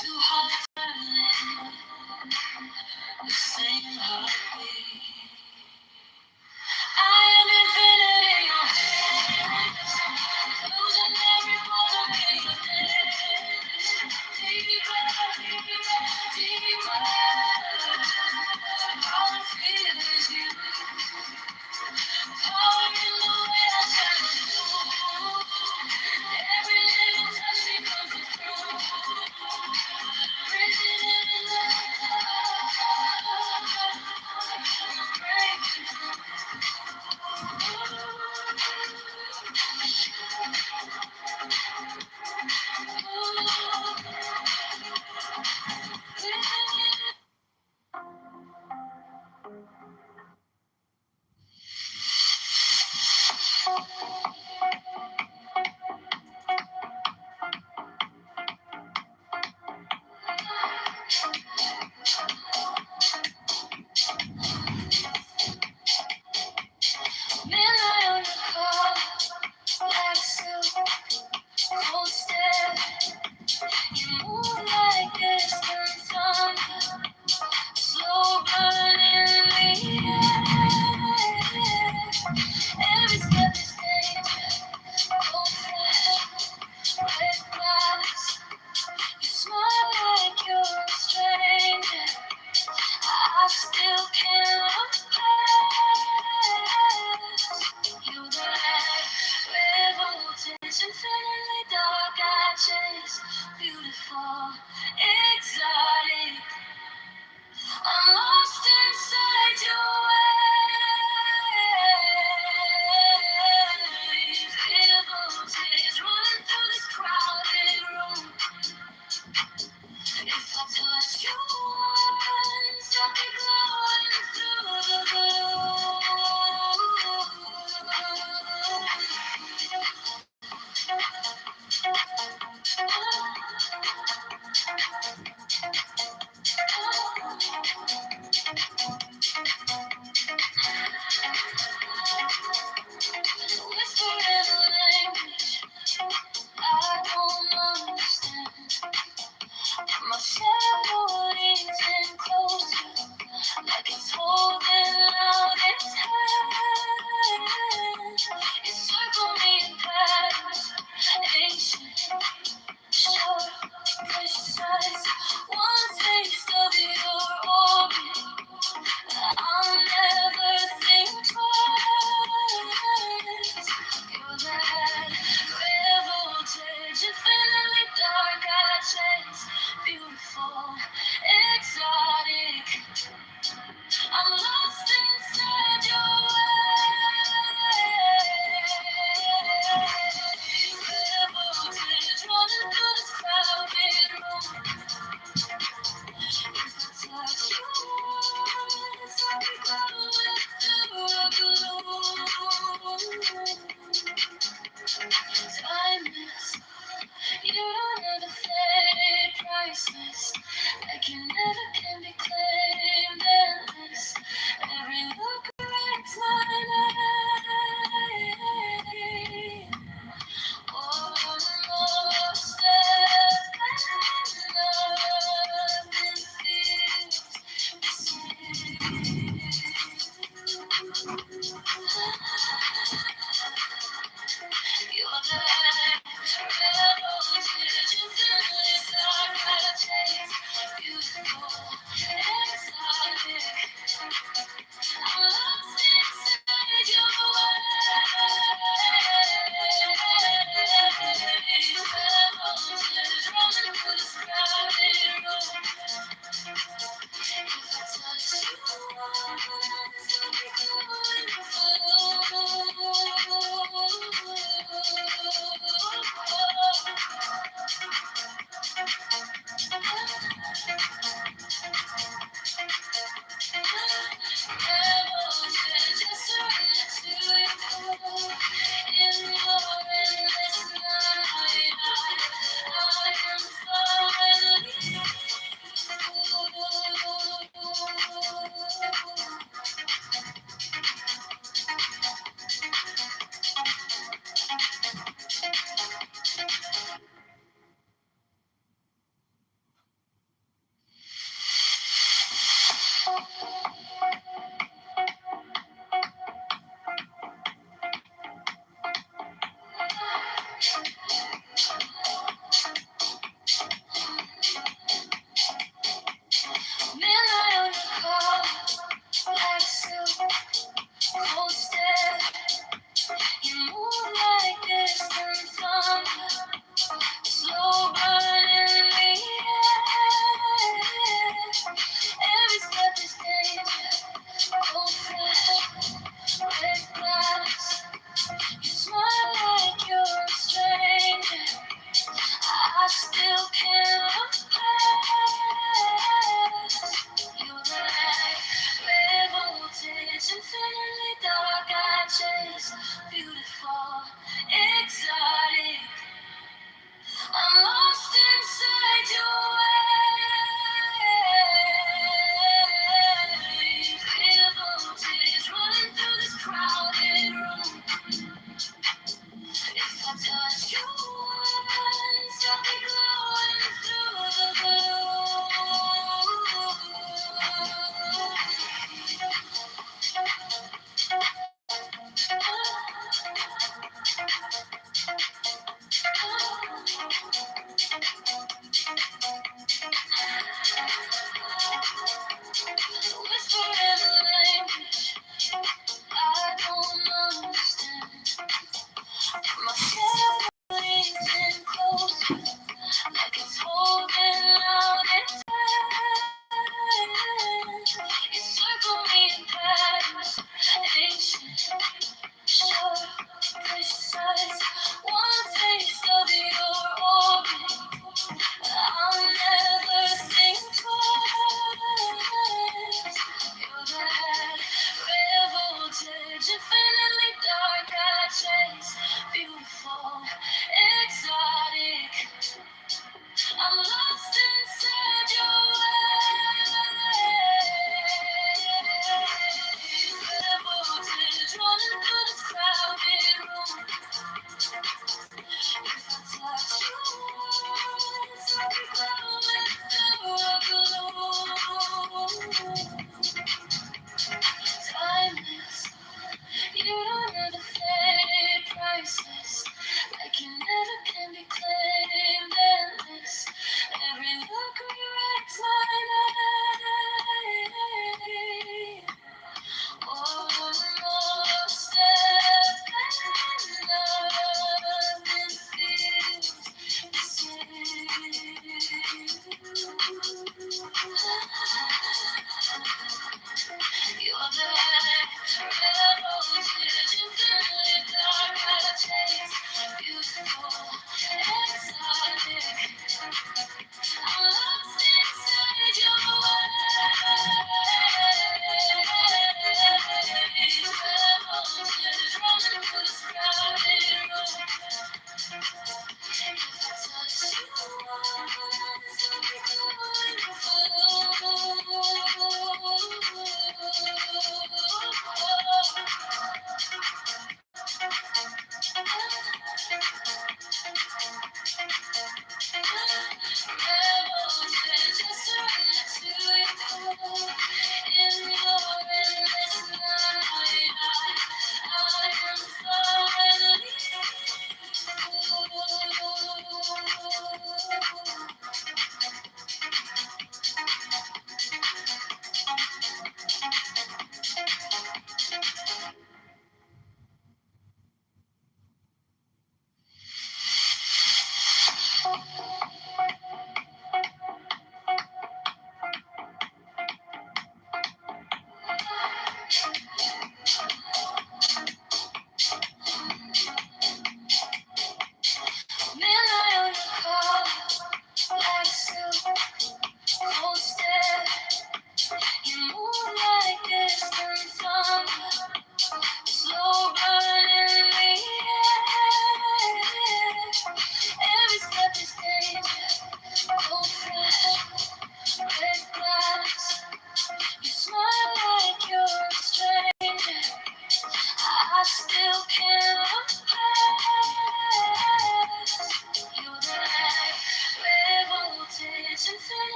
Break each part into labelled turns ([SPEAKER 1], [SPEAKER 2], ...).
[SPEAKER 1] Two hearts burning, the same heartbeat. I am infinite in your hands, losing every moment in your dance. Deeper, deeper, all I feel is you. Power in the way I shine through. Every little touch becomes a proof.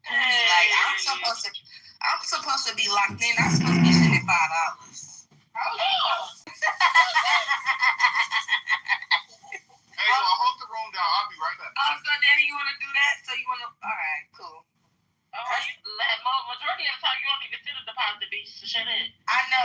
[SPEAKER 1] Like I'm supposed to be locked in. I'm supposed to be sitting at $5. Hold on.
[SPEAKER 2] Hey, hold the room down. I'll be right back.
[SPEAKER 1] Oh, so Daddy, you want to do that? So you want to? All right, cool.
[SPEAKER 3] Majority of the time, you don't even see the deposit be shut in.
[SPEAKER 1] I know.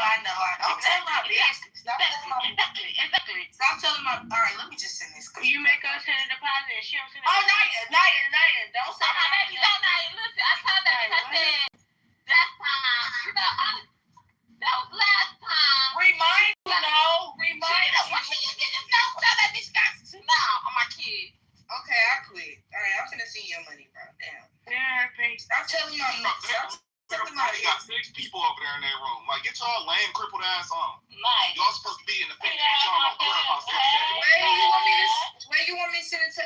[SPEAKER 1] Don't tell my business. Stop telling my business.
[SPEAKER 3] Exactly.
[SPEAKER 1] Stop telling my. All right, let me just send this.
[SPEAKER 3] You make us send a deposit and she don't send a
[SPEAKER 1] Oh,
[SPEAKER 3] deposit.
[SPEAKER 1] Naya. Don't say that.
[SPEAKER 3] Listen, I told that I said, that time, that was last time.
[SPEAKER 1] Remind you.
[SPEAKER 3] Why should you get this now? Tell that bitch got to now on my kid.
[SPEAKER 1] Okay, I quit. All right, I'm finna see your money, bro. Damn.
[SPEAKER 3] Yeah, thanks.
[SPEAKER 1] Stop telling my.
[SPEAKER 2] You got 6 people over there in that room. Like, get y'all lame, crippled ass on.
[SPEAKER 3] Nice.
[SPEAKER 2] Y'all supposed to be in the picture. Y'all on Clubhouse every day.
[SPEAKER 1] Where you want me to send it to?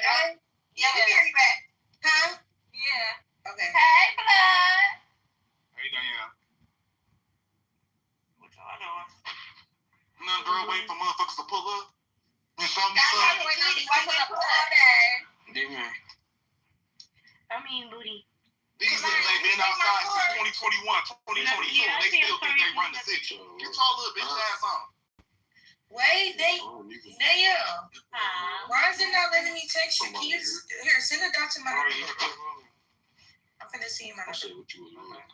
[SPEAKER 1] Yeah, we'll be right back. Huh?
[SPEAKER 3] Yeah.
[SPEAKER 1] Okay.
[SPEAKER 3] Hey, blood.
[SPEAKER 2] Hey, Danielle.
[SPEAKER 3] What y'all doing?
[SPEAKER 2] Nothing, girl, waiting for motherfuckers to pull up. And show me
[SPEAKER 1] Why
[SPEAKER 2] something.
[SPEAKER 3] I mean, booty.
[SPEAKER 2] These niggas ain't been outside since 2021, 2022.
[SPEAKER 3] Yeah,
[SPEAKER 2] They still think they run the city. Get y'all little bitch ass on.
[SPEAKER 1] Wait, Danielle. Why is it not letting me text you? Can you here send it down to my number? I'm finna see my number.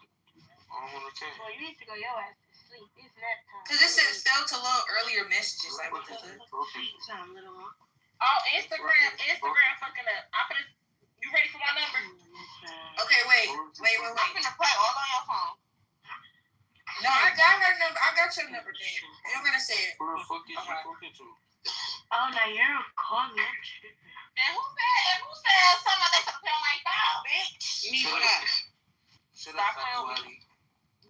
[SPEAKER 3] Well, you need to go your ass to sleep. It's nap time.
[SPEAKER 1] Cause it says spell to little earlier messages. Like what the fuck?
[SPEAKER 3] Time, little one. Oh, Instagram fucking up. You ready for my number?
[SPEAKER 1] Okay, wait.
[SPEAKER 3] I'm gonna play all on your phone.
[SPEAKER 1] No, I got her number. I got your number, Dan. I'm gonna say it.
[SPEAKER 3] Oh, now you're calling me. I'm tripping. And who said something they should play on my phone, bitch?
[SPEAKER 1] Me not.
[SPEAKER 4] Shut up, Fatty.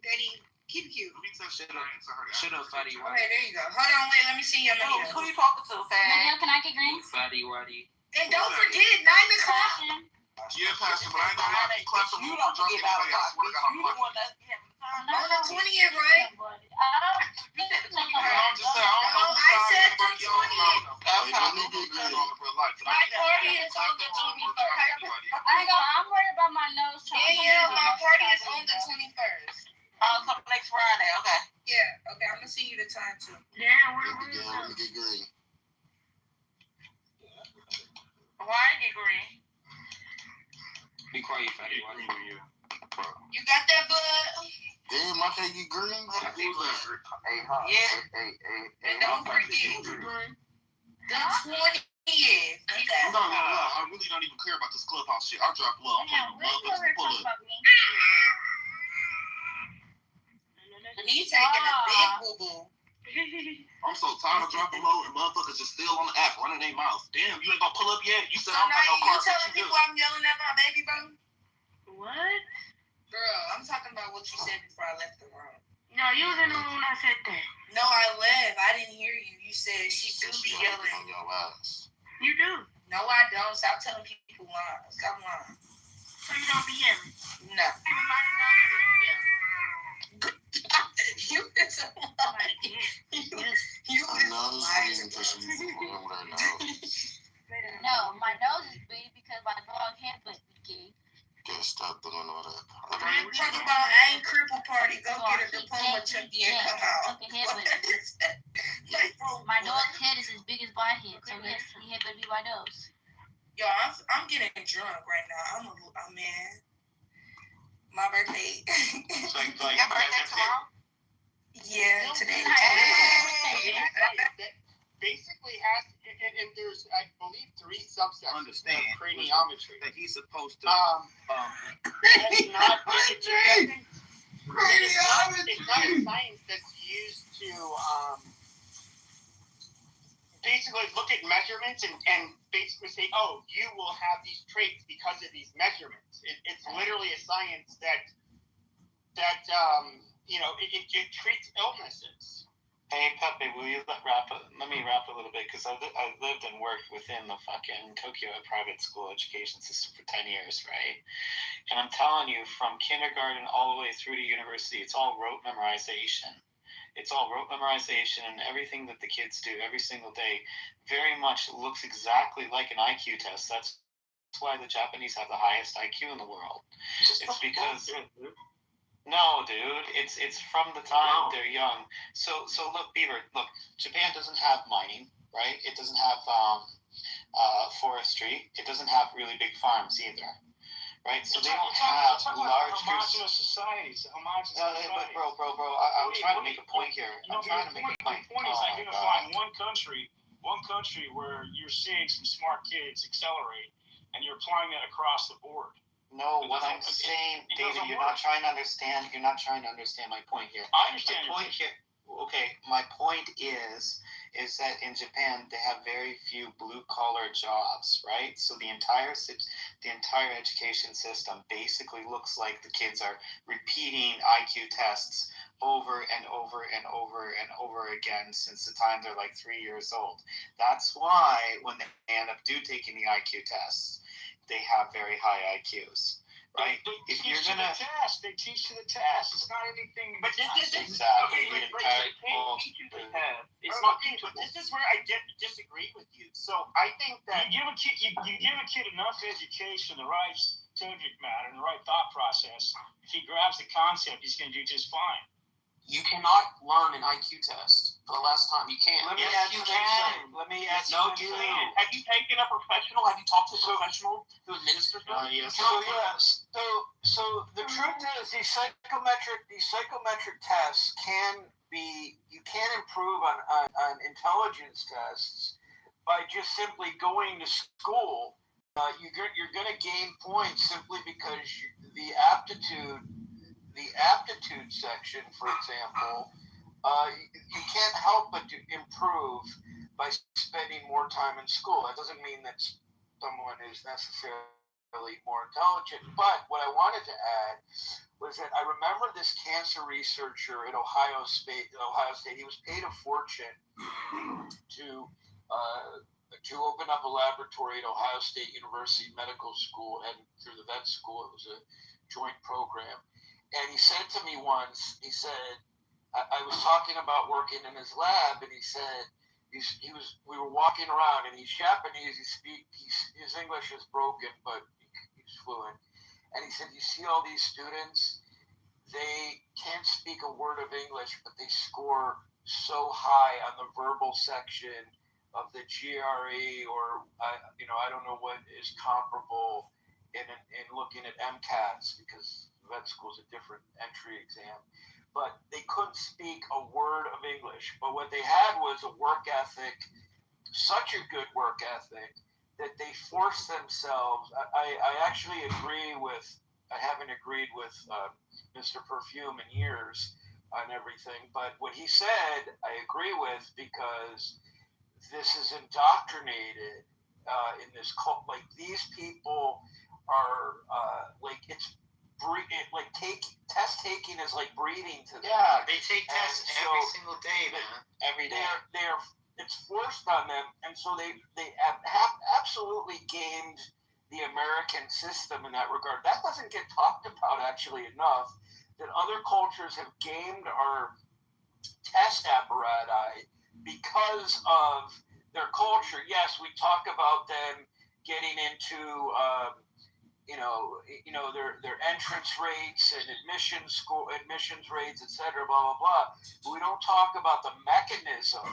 [SPEAKER 1] Daddy, keep it cute.
[SPEAKER 4] Shut up, Fatty.
[SPEAKER 1] Okay, there you go. Hold on, wait, let me see your money.
[SPEAKER 3] Who you talking to, fam?
[SPEAKER 5] Miguel, can I get green?
[SPEAKER 4] Fatty, Waddy.
[SPEAKER 1] And don't forget, 9 o'clock.
[SPEAKER 2] Yeah, Pastor, but I ain't gonna lie. You clap the
[SPEAKER 3] You
[SPEAKER 2] room
[SPEAKER 3] don't
[SPEAKER 2] for drunk
[SPEAKER 3] forget about
[SPEAKER 2] anybody. I swear to God, I'm
[SPEAKER 3] You the
[SPEAKER 2] blocking.
[SPEAKER 3] one that's having the time.
[SPEAKER 1] On the 20th, right?
[SPEAKER 2] I'm just saying, I don't know who
[SPEAKER 1] I said
[SPEAKER 2] side
[SPEAKER 1] the 20th. My party is on the 21st.
[SPEAKER 5] I'm worried about my nose.
[SPEAKER 1] Yeah, my party is on the 21st.
[SPEAKER 3] Oh, so next Friday, okay.
[SPEAKER 1] Yeah, okay, I'm gonna see you the time too.
[SPEAKER 6] Yeah, let me get green.
[SPEAKER 3] Why I get green?
[SPEAKER 4] Be quiet, Fatty, Waddy.
[SPEAKER 1] You got that, bud?
[SPEAKER 6] Damn, I can't get green.
[SPEAKER 3] Yeah.
[SPEAKER 1] And don't forget, the 20th.
[SPEAKER 2] I'm not gonna lie, I really don't even care about this clubhouse shit. I drop low. I'm playing motherfuckers pull up.
[SPEAKER 1] He's taking a big boo-boo.
[SPEAKER 2] I'm so tired of dropping low and motherfuckers just still on the app running their mouth. Damn, you ain't gonna pull up yet? You said
[SPEAKER 1] So
[SPEAKER 2] I don't
[SPEAKER 1] now
[SPEAKER 2] got no
[SPEAKER 1] you
[SPEAKER 2] car.
[SPEAKER 1] telling people I'm yelling at my baby, bro?
[SPEAKER 6] What?
[SPEAKER 1] Girl, I'm talking about what you said before I left the room.
[SPEAKER 6] No, you was in the room when I said that.
[SPEAKER 1] No, I left. I didn't hear you. You said she do be
[SPEAKER 6] on
[SPEAKER 1] yelling.
[SPEAKER 6] your ass. You do.
[SPEAKER 1] No, I don't. Stop telling people lies. Stop lying.
[SPEAKER 6] So you don't be yelling.
[SPEAKER 1] No. You is a liar. You
[SPEAKER 6] I
[SPEAKER 1] is
[SPEAKER 6] know
[SPEAKER 1] a
[SPEAKER 6] this
[SPEAKER 1] liar.
[SPEAKER 6] reason for some room right now.
[SPEAKER 5] No, my nose is big because my dog headbutt me, kid.
[SPEAKER 6] Just stop doing all that.
[SPEAKER 1] I'm talking about I ain't cripple party. Go get a diploma champion and come out.
[SPEAKER 5] Fucking headbutt me. My dog's head is as big as my head, so yes, he headbutt me my nose.
[SPEAKER 1] Yo, I'm getting drunk right now. I'm man. My birthday.
[SPEAKER 3] Your birthday tomorrow?
[SPEAKER 1] Yeah, today.
[SPEAKER 7] Basically has, and there's, I believe, 3 subsections.
[SPEAKER 2] Understand.
[SPEAKER 7] Of craniometry.
[SPEAKER 2] That he's supposed to.
[SPEAKER 7] That's not, it's not a science that's used to basically look at measurements and basically say, oh, you will have these traits because of these measurements. It's literally a science that it treats illnesses.
[SPEAKER 8] Hey, Pepe, will you let me wrap a little bit, because I've lived and worked within the fucking Tokyo private school education system for 10 years, right? And I'm telling you, from kindergarten all the way through to university, it's all rote memorization. It's all rote memorization, and everything that the kids do every single day very much looks exactly like an IQ test. That's why the Japanese have the highest IQ in the world. It's because... No, dude, it's from the time they're young. So look, Beaver, Japan doesn't have mining, right? It doesn't have forestry. It doesn't have really big farms either, right? So they don't have large
[SPEAKER 7] homogenous societies.
[SPEAKER 8] But bro, I'm trying to make a point here.
[SPEAKER 9] The point is identifying one country where you're seeing some smart kids accelerate, and you're applying that across the board.
[SPEAKER 8] No, what I'm saying, David, you're not trying to understand my point here.
[SPEAKER 9] I understand
[SPEAKER 8] my point here. Okay, my point is that in Japan they have very few blue-collar jobs, right? So the entire education system basically looks like the kids are repeating IQ tests over and over and over and over again since the time they're like 3 years old. That's why when they end up taking the IQ tests, they have very high IQs, right?
[SPEAKER 9] They teach to the test. It's not anything.
[SPEAKER 7] But this is
[SPEAKER 8] exactly
[SPEAKER 7] okay, this is where I disagree with you. So I think that
[SPEAKER 9] you give a kid enough education, the right subject matter, and the right thought process. If he grabs the concept, he's going to do just fine.
[SPEAKER 4] You cannot learn an IQ test for the last time. You can't.
[SPEAKER 8] Let me ask you
[SPEAKER 7] No, Julian, have you taken a professional? Have you talked to a professional who administers them?
[SPEAKER 8] Yes.
[SPEAKER 10] So the truth is, these psychometric tests you can improve on intelligence tests by just simply going to school. You're going to gain points simply because the aptitude section, for example, you can't help but to improve by spending more time in school. That doesn't mean that someone is necessarily more intelligent. But what I wanted to add was that I remember this cancer researcher at Ohio State. He was paid a fortune to open up a laboratory at Ohio State University Medical School, and through the vet school, it was a joint program. And he said to me once, he said, I was talking about working in his lab, and he said, we were walking around, and he's Japanese, his English is broken, but he's fluent. And he said, you see all these students, they can't speak a word of English, but they score so high on the verbal section of the GRE, or I don't know what is comparable in looking at MCATs, because vet school is a different entry exam. But they couldn't speak a word of English. But what they had was a work ethic, such a good work ethic, that they forced themselves. I actually I haven't agreed with Mr. Perfume in years on everything, but what he said, I agree with, because this is indoctrinated in this cult. Like, these people are test taking is like breathing to them.
[SPEAKER 8] Yeah, they take tests every single day, man. Every day.
[SPEAKER 10] It's forced on them, and so they have absolutely gamed the American system in that regard. That doesn't get talked about actually enough. That other cultures have gamed our test apparatus because of their culture. Yes, we talk about them getting into their entrance rates and admissions rates, etc. Blah blah blah. But we don't talk about the mechanism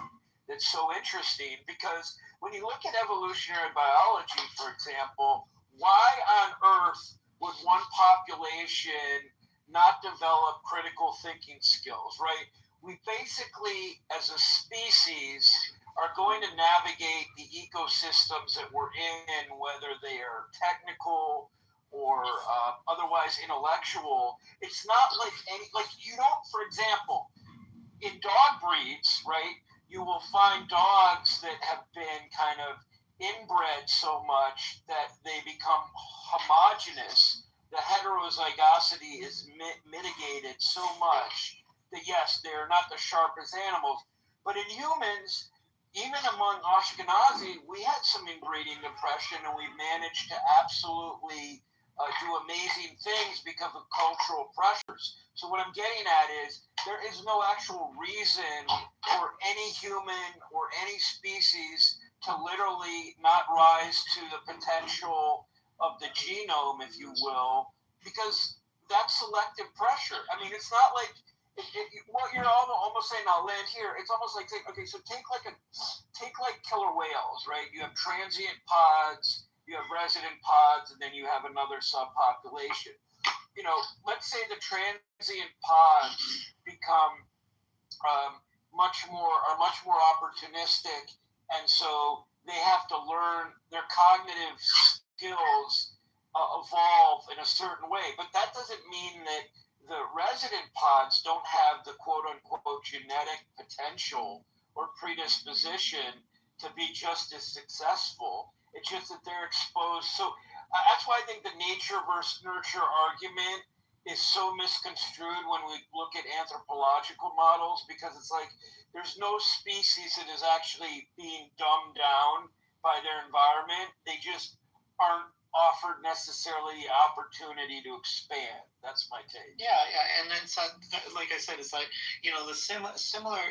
[SPEAKER 10] that's so interesting, because when you look at evolutionary biology, for example, why on earth would one population not develop critical thinking skills, right? We basically, as a species, are going to navigate the ecosystems that we're in, whether they are technical or otherwise intellectual. It's not like you don't, for example, in dog breeds, right, you will find dogs that have been kind of inbred so much that they become homogenous. The heterozygosity is mitigated so much that, yes, they're not the sharpest animals. But in humans, even among Ashkenazi, we had some inbreeding depression, and we managed to absolutely do amazing things because of cultural pressures. So what I'm getting at is there is no actual reason for any human or any species to literally not rise to the potential of the genome, if you will, because that's selective pressure. I mean, it's not like what you're almost saying. I'll land here. It's almost like take killer whales, right? You have transient pods, you have resident pods, and then you have another subpopulation. Let's say the transient pods become much more opportunistic, and so they have to learn their cognitive skills evolve in a certain way. But that doesn't mean that the resident pods don't have the quote-unquote genetic potential or predisposition to be just as successful. It's just that they're exposed. So that's why I think the nature versus nurture argument is so misconstrued when we look at anthropological models, because it's like there's no species that is actually being dumbed down by their environment. They just aren't offered necessarily the opportunity to expand. That's my take.
[SPEAKER 8] Yeah, and then like I said, it's like the similar,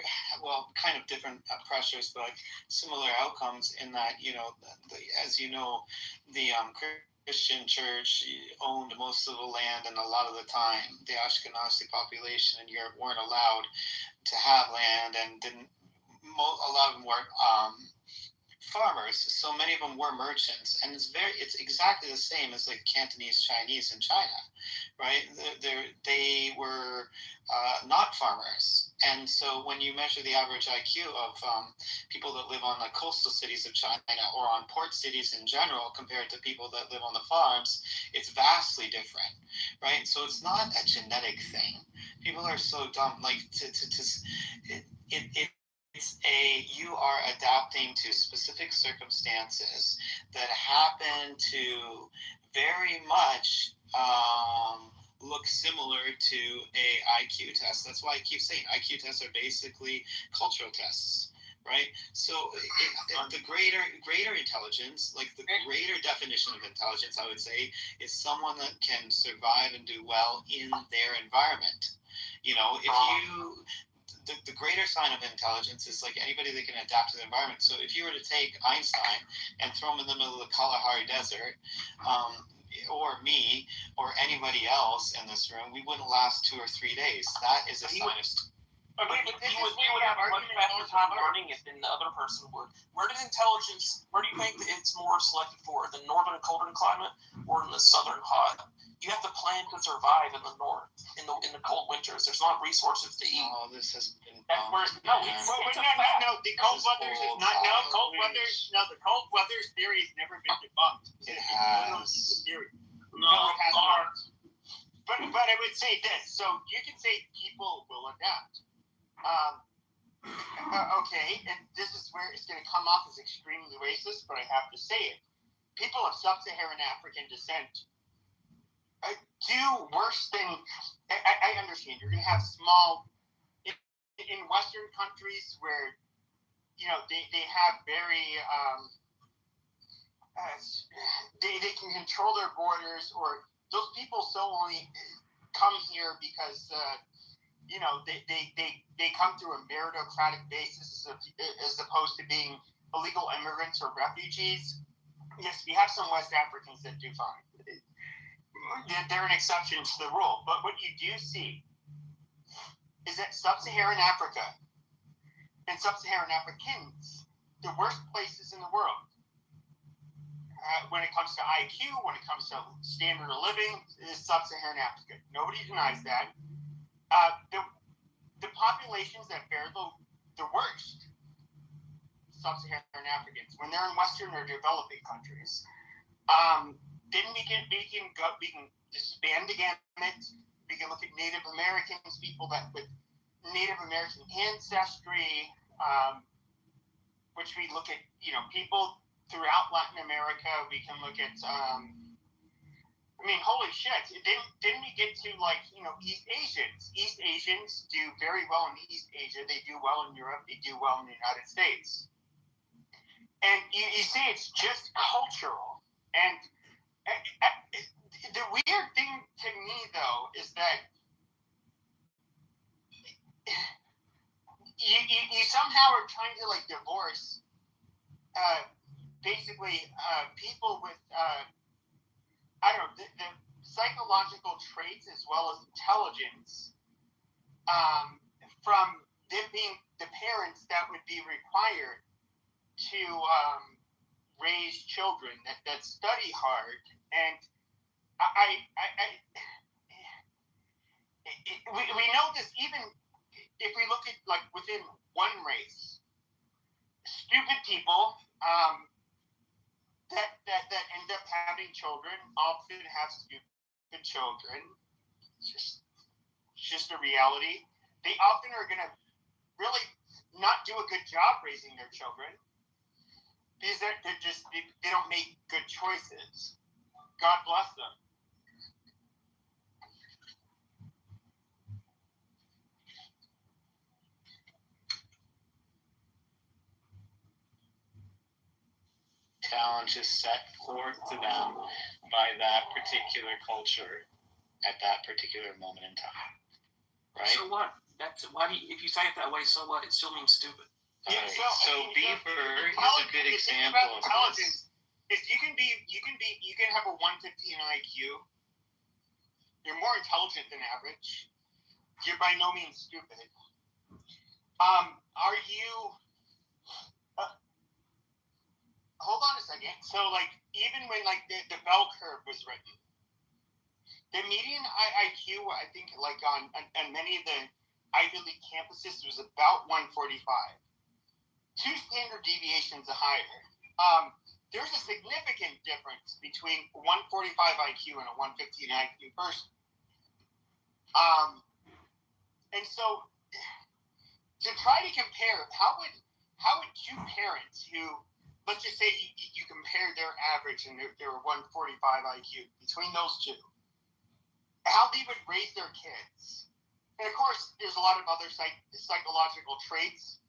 [SPEAKER 8] well, kind of different pressures, but like similar outcomes in that as you know, the Christian church owned most of the land, and a lot of the time the Ashkenazi population in Europe weren't allowed to have land, and a lot of them were farmers, so many of them were merchants, and it's exactly the same as like Cantonese Chinese in China, right? They were not farmers, and so when you measure the average IQ of people that live on the coastal cities of China or on port cities in general compared to people that live on the farms, it's vastly different, right? So it's not a genetic thing. People are so dumb, like it's you are adapting to specific circumstances that happen to very much look similar to a IQ test. That's why I keep saying IQ tests are basically cultural tests, right? So the greater intelligence, like the greater definition of intelligence, I would say, is someone that can survive and do well in their environment. You know, if you the greater sign of intelligence is like anybody that can adapt to the environment. So if you were to take Einstein and throw him in the middle of the Kalahari Desert, or me, or anybody else in this room, we wouldn't last 2 or 3 days. That is a sign of...
[SPEAKER 4] But you would have a much faster time learning it than the other person would. Where do you think that it's more selected for? The northern colder climate or in the southern hot? You have to plan to survive in the north, in the cold winters. There's not resources to eat.
[SPEAKER 8] Oh, this has been...
[SPEAKER 7] That's where no. The cold weather is not the cold weather's theory has never been debunked.
[SPEAKER 8] It has.
[SPEAKER 7] Theory. No, it has not. But I would say this. So you can say people will adapt. Okay, and this is where it's going to come off as extremely racist, but I have to say it. People of sub-Saharan African descent do worse than... I understand. You're going to have small... In Western countries where, you know, they have very... they can control their borders, or those people so only come here because... you know, they come through a meritocratic basis as opposed to being illegal immigrants or refugees. Yes, we have some West Africans that do fine. They're an exception to the rule. But what you do see is that sub-Saharan Africa and sub-Saharan Africans, the worst places in the world, when it comes to IQ, when it comes to standard of living, is sub-Saharan Africa. Nobody denies that. The populations that fare the worst, sub-Saharan Africans, when they're in Western or developing countries. Then we can disband the gamut. We can look at Native Americans, people with Native American ancestry, which we look at, you know, people throughout Latin America. We can look at, I mean, holy shit. Didn't we get to, like, you know, East Asians? East Asians do very well in East Asia. They do well in Europe. They do well in the United States. And you see, it's just cultural. And the weird thing to me, though, is that you somehow are trying to, like, divorce basically people with... I don't know, the psychological traits as well as intelligence from them being the parents that would be required to raise children that study hard. And we know this even if we look at, like, within one race. Stupid people that end up having children often have stupid children. It's just a reality. They often are going to really not do a good job raising their children because they don't make good choices. God bless them.
[SPEAKER 8] Challenge is set forth to them by that particular culture at that particular moment in time, right?
[SPEAKER 4] So what? If you say it that way, so what? It still means stupid.
[SPEAKER 8] Yeah, so Beaver is a good example of
[SPEAKER 7] intelligence. If you can have a 150 in IQ. You're more intelligent than average. You're by no means stupid. Are you? Hold on a second. So, like, even when, like, the bell curve was written, the median IQ, I think, like, on many of the Ivy League campuses was about 145. 2 standard deviations higher. There's a significant difference between 145 IQ and a 115 IQ person. And so to try to compare, how would two parents who, let's just say you compare their average and they were 145 IQ between those two, how they would raise their kids. And of course, there's a lot of other psychological traits,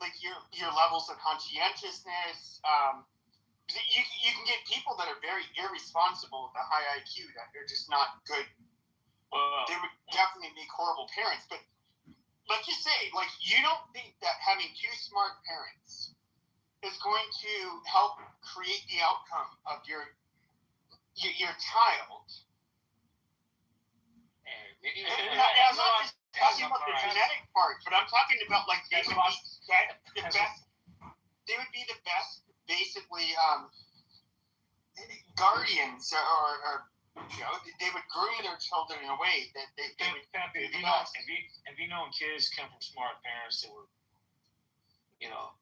[SPEAKER 7] like your levels of conscientiousness. You can get people that are very irresponsible with a high IQ that they're just not good. They would definitely make horrible parents, but let's just say, like, you don't think that having two smart parents is going to help create the outcome of your child. I'm not just talking about the genetic part, but I'm talking about, like, they would be the best, basically, guardians or they would groom their children in a way that they would be the best.
[SPEAKER 9] Have you known kids come from smart parents that were,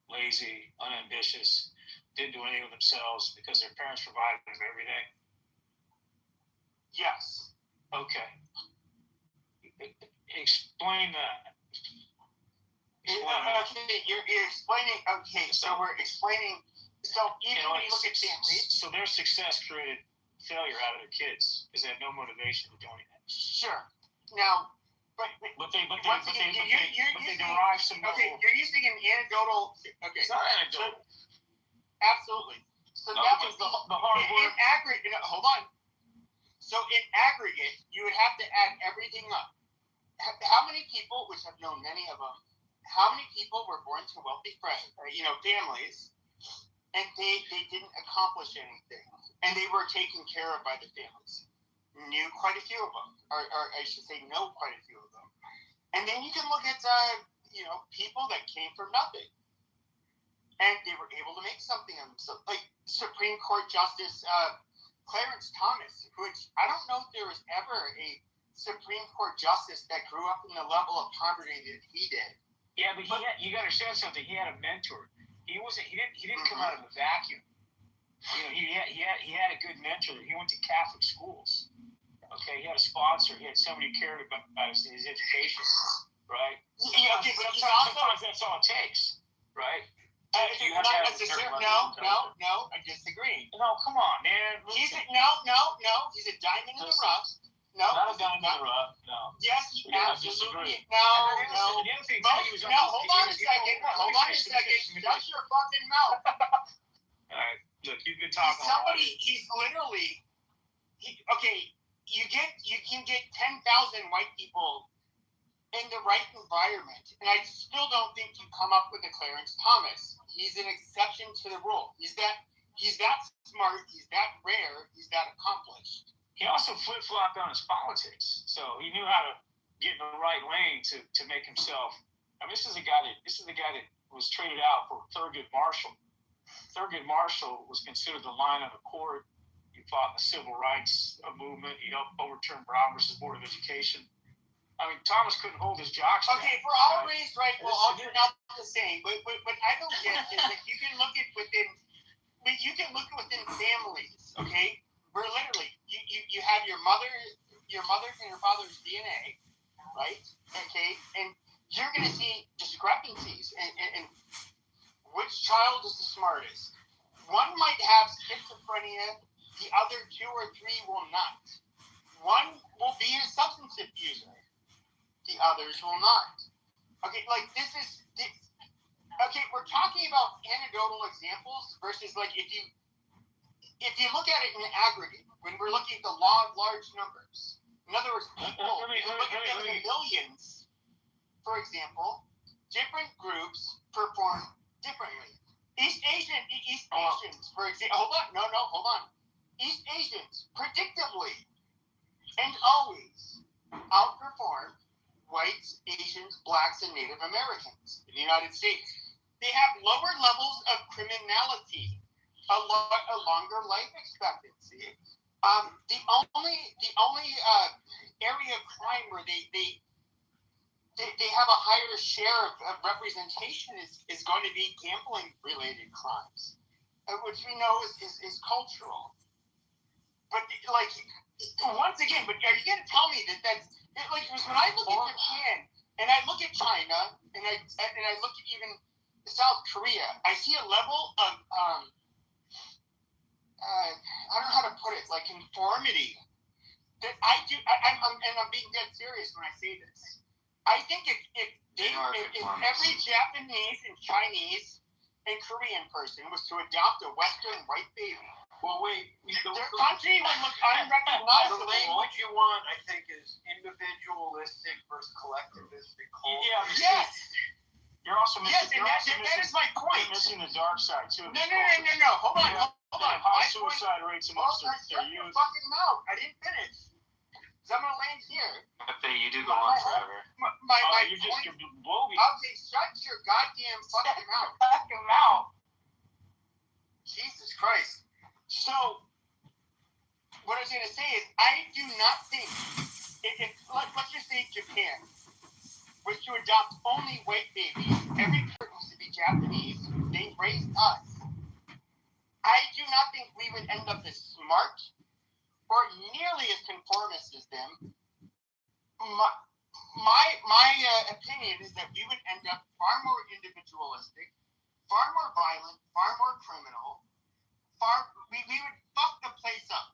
[SPEAKER 9] lazy, unambitious, didn't do anything with themselves because their parents provided them every day?
[SPEAKER 7] Yes.
[SPEAKER 9] Okay. Explain that.
[SPEAKER 7] Okay, you're explaining. Okay, so we're explaining. So even when you look at families,
[SPEAKER 9] so their success created failure out of their kids because they had no motivation to do anything.
[SPEAKER 7] Sure. Now, but
[SPEAKER 9] they derive some.
[SPEAKER 7] Okay, you're using an anecdotal. Okay,
[SPEAKER 9] it's not anecdotal.
[SPEAKER 7] Absolutely. So
[SPEAKER 9] no,
[SPEAKER 7] that was
[SPEAKER 9] the hard work.
[SPEAKER 7] In aggregate, hold on. So in aggregate, you would have to add everything up. How many people, which I've known many of them, how many people were born to wealthy families, and they didn't accomplish anything, and they were taken care of by the families? Knew quite a few of them, or I should say, know quite a few of them. And then you can look at people that came from nothing, and they were able to make something of themselves, like Supreme Court Justice Clarence Thomas, which I don't know if there was ever a Supreme Court Justice that grew up in the level of poverty that he did.
[SPEAKER 9] Yeah, but you got to understand something. He had a mentor. He didn't come out of a vacuum. He had a good mentor. He went to Catholic schools. Okay, he had a sponsor. He had somebody who cared about his education, right?
[SPEAKER 7] Yeah, okay, but
[SPEAKER 9] sometimes that's all it takes, right?
[SPEAKER 7] Not necessarily. No, I disagree.
[SPEAKER 9] No, come on, man.
[SPEAKER 7] He's a diamond in the rough. No,
[SPEAKER 9] not a diamond in the rough. No.
[SPEAKER 7] Yes, he absolutely. No.
[SPEAKER 9] The other thing too, he was
[SPEAKER 7] hold on a second. Shut your fucking mouth.
[SPEAKER 9] All right, look, you've been talking.
[SPEAKER 7] He's literally. You can get 10,000 white people in the right environment, and I still don't think you come up with a Clarence Thomas. He's an exception to the rule. He's that smart. He's that rare. He's that accomplished.
[SPEAKER 9] He also flip-flopped on his politics, so he knew how to get in the right lane to make himself. I mean, this is the guy that was traded out for Thurgood Marshall. Thurgood Marshall was considered the lion of the court. He fought in the civil rights movement. He helped overturn Brown versus Board of Education. I mean, Thomas couldn't hold his jockstrap.
[SPEAKER 7] Okay, for all raised right, well, all you're not the same. But what I don't get is that you can look at within families. Okay, where literally you have your mother and your father's DNA, right? Okay, and you're going to see discrepancies and which child is the smartest. One might have schizophrenia, the other two or three will not. One will be a substance abuser, the others will not. Okay, like okay, we're talking about anecdotal examples versus like if you look at it in aggregate, when we're looking at the law of large numbers. In other words, people, look at them in millions, for example, different groups perform differently. East Asians, for example, hold on. East Asians, predictably, and always outperform whites, Asians, blacks, and Native Americans in the United States. They have lower levels of criminality, a longer life expectancy. The only area of crime where they have a higher share of representation is going to be gambling related crimes, which we know is cultural. But like once again, but are you going to tell me that's like when I look at Japan, and I look at China, and I look at even South Korea, I see a level of I don't know how to put it, like conformity that I'm being dead serious when I say this. I think if every Japanese and Chinese and Korean person was to adopt a Western white baby, their country would look
[SPEAKER 10] The
[SPEAKER 7] unrecognizable.
[SPEAKER 10] language you want, I think, is individualistic versus collectivistic.
[SPEAKER 9] Yeah.
[SPEAKER 7] Yes.
[SPEAKER 9] You're also missing.
[SPEAKER 7] Yes, and that is my point.
[SPEAKER 9] You're missing the dark side too.
[SPEAKER 7] No. Hold on.
[SPEAKER 9] High suicide rates amongst their
[SPEAKER 7] Shut your
[SPEAKER 9] youth.
[SPEAKER 7] fucking mouth. I didn't finish. So I'm gonna land here.
[SPEAKER 8] But you do go on forever.
[SPEAKER 7] My
[SPEAKER 9] You're
[SPEAKER 7] point.
[SPEAKER 9] blowing.
[SPEAKER 7] Okay, shut your goddamn fucking mouth.
[SPEAKER 5] Fucking mouth.
[SPEAKER 7] Jesus Christ. So, what I was gonna say is, I do not think let's just say Japan was to adopt only white babies. Every person was to be Japanese. They raised us. I do not think we would end up as smart or nearly as conformist as them. My opinion is that we would end up far more individualistic, far more violent, far more criminal. We would fuck the place up.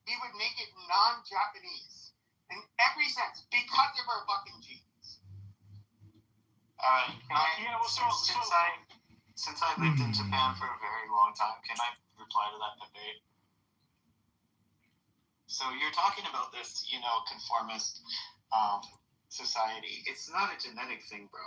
[SPEAKER 7] We would make it non-Japanese in every sense because of our fucking genes.
[SPEAKER 8] Since I lived in Japan for a very long time, can I reply to that debate? So you're talking about this, conformist society. It's not a genetic thing, bro.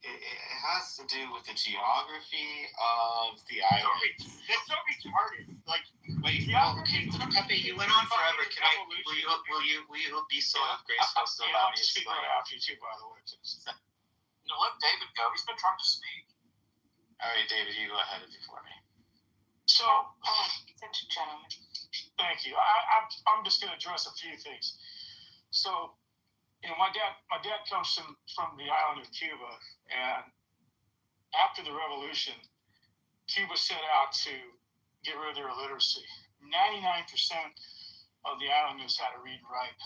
[SPEAKER 8] It has to do with the geography of the island.
[SPEAKER 7] That's so retarded. Like,
[SPEAKER 2] wait, okay, Pepe, you went on forever. Will you be so graceful to allow me to
[SPEAKER 9] speak right after you too, by the way.
[SPEAKER 4] No, let David go. He's been trying to speak.
[SPEAKER 8] All right, David, you go ahead before me.
[SPEAKER 9] So,
[SPEAKER 5] Gentlemen.
[SPEAKER 9] thank you. I'm just going to address a few things. So, my dad comes from the island of Cuba, and after the revolution, Cuba set out to get rid of their illiteracy. 99% of the islanders had to read and write.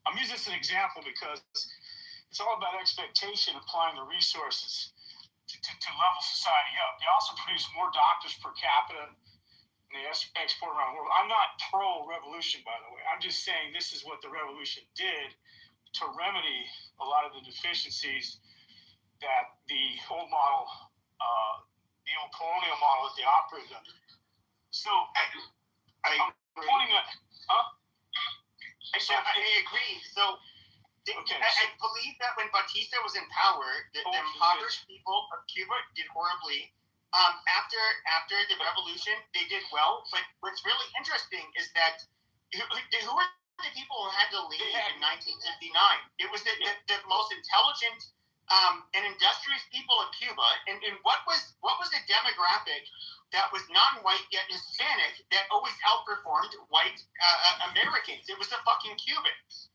[SPEAKER 9] I'm using this as an example because it's all about expectation, applying the resources to level society up. They also produce more doctors per capita, and they export around the world. I'm not pro-revolution, by the way. I'm just saying this is what the revolution did to remedy a lot of the deficiencies that the old model, the old colonial model that they operated under. So, I'm pointing at,
[SPEAKER 7] I agree. So, I believe that when Batista was in power, the impoverished people of Cuba did horribly. After the revolution, they did well. But what's really interesting is that who were the people who had to leave in 1959? It was the most intelligent and industrious people of Cuba. And what was the demographic that was non-white yet Hispanic that always outperformed white Americans? It was the fucking Cubans.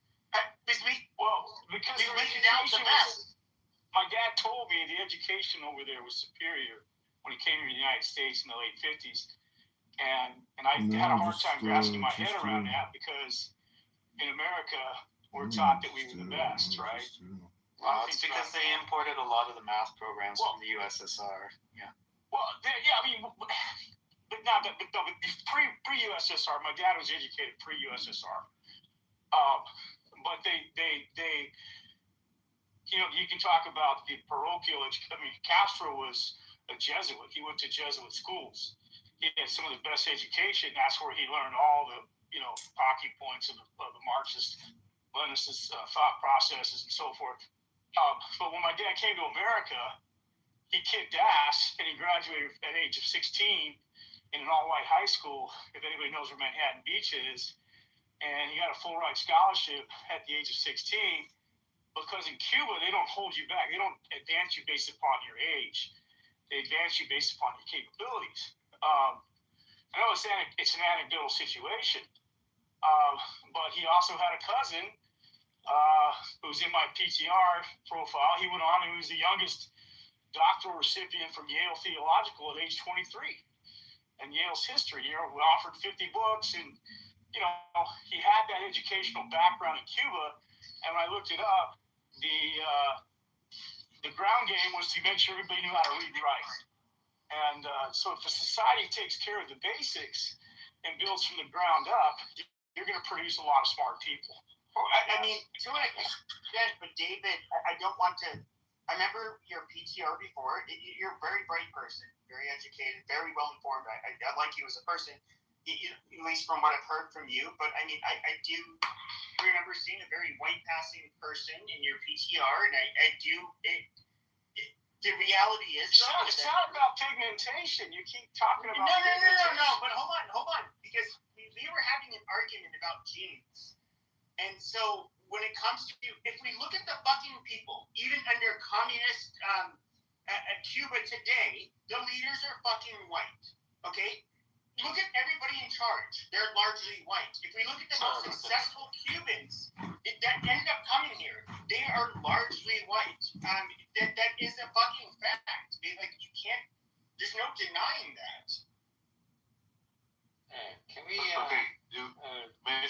[SPEAKER 7] Because we laid down the best.
[SPEAKER 9] My dad told me the education over there was superior when he came to the United States in the late 50s. And I had a hard time grasping my head around that because in America, we're taught that we were the best, right?
[SPEAKER 8] Well, it's because they imported a lot of the math programs from the USSR. Yeah.
[SPEAKER 9] Well, pre-USSR, my dad was educated pre-USSR. But they you can talk about the parochial education. I mean, Castro was a Jesuit. He went to Jesuit schools. He had some of the best education. That's where he learned all the, talking points of the Marxist, Leninist thought processes and so forth. But when my dad came to America, he kicked ass and he graduated at the age of 16 in an all-white high school, if anybody knows where Manhattan Beach is. And he got a full ride scholarship at the age of 16 because in Cuba, they don't hold you back. They don't advance you based upon your age. They advance you based upon your capabilities. I know it's an anecdotal situation, but he also had a cousin who's in my PTR profile. He went on and he was the youngest doctoral recipient from Yale Theological at age 23. And Yale's history, we offered 50 books and he had that educational background in Cuba, and when I looked it up, the the ground game was to make sure everybody knew how to read and write. And so if a society takes care of the basics and builds from the ground up, you're going to produce a lot of smart people.
[SPEAKER 7] Well, I mean, to an extent, but David, I don't want to. I remember your PTR before. You're a very bright person, very educated, very well informed. I like you as a person, at least from what I've heard from you. But I mean, I do remember seeing a very white passing person in your PTR, and I do. The reality is,
[SPEAKER 9] it's not about pigmentation. You keep talking about
[SPEAKER 7] no. But hold on, because we were having an argument about genes. And so when it comes to, if we look at the fucking people, even under communist Cuba today, the leaders are fucking white. Okay? Look at everybody in charge. They're largely white. If we look at the most successful Cubans that ended up coming here, they are largely white. That is a fucking fact. Like, you can't, there's no denying that.
[SPEAKER 8] Can we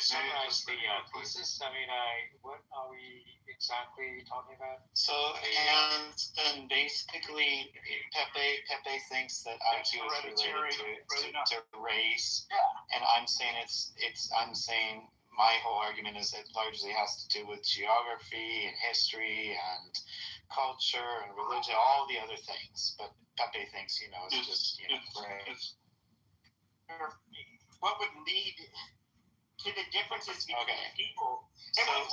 [SPEAKER 2] summarize the thesis? I mean, what are we exactly talking about?
[SPEAKER 8] So, and basically, Pepe thinks that IQ is related to race, and I'm saying I'm saying my whole argument is it largely has to do with geography and history and culture and religion, all the other things. But Pepe thinks, it's just race.
[SPEAKER 7] What would lead to the differences between people?
[SPEAKER 8] So let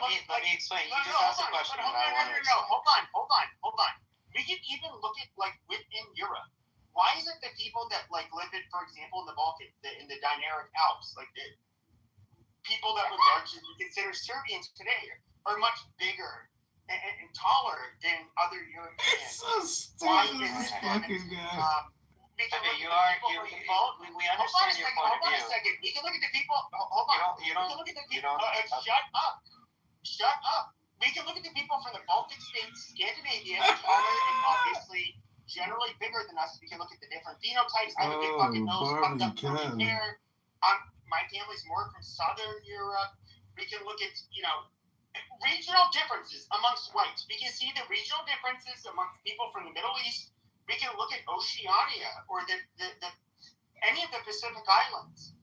[SPEAKER 8] me explain. You just asked a question, and I want to.
[SPEAKER 7] Hold on. We can even look at within Europe. Why is it that people that live in, for example, in the Balkans, in the Dinaric Alps, the people that would largely be considered Serbians today, are much bigger and taller than other Europeans?
[SPEAKER 11] It's so stupid, this fucking guy.
[SPEAKER 7] We understand your
[SPEAKER 8] point of view.
[SPEAKER 7] Hold on a second. We can look at the people. Hold on. We can look at the people. Shut up. We can look at the people from the Baltic states, Scandinavia, taller and obviously generally bigger than us. We can look at the different phenotypes. I have a big fucking nose, fucked up hair. My family's more from Southern Europe. We can look at, regional differences amongst whites. We can see the regional differences amongst people from the Middle East. We can look at Oceania or any of the Pacific Islands.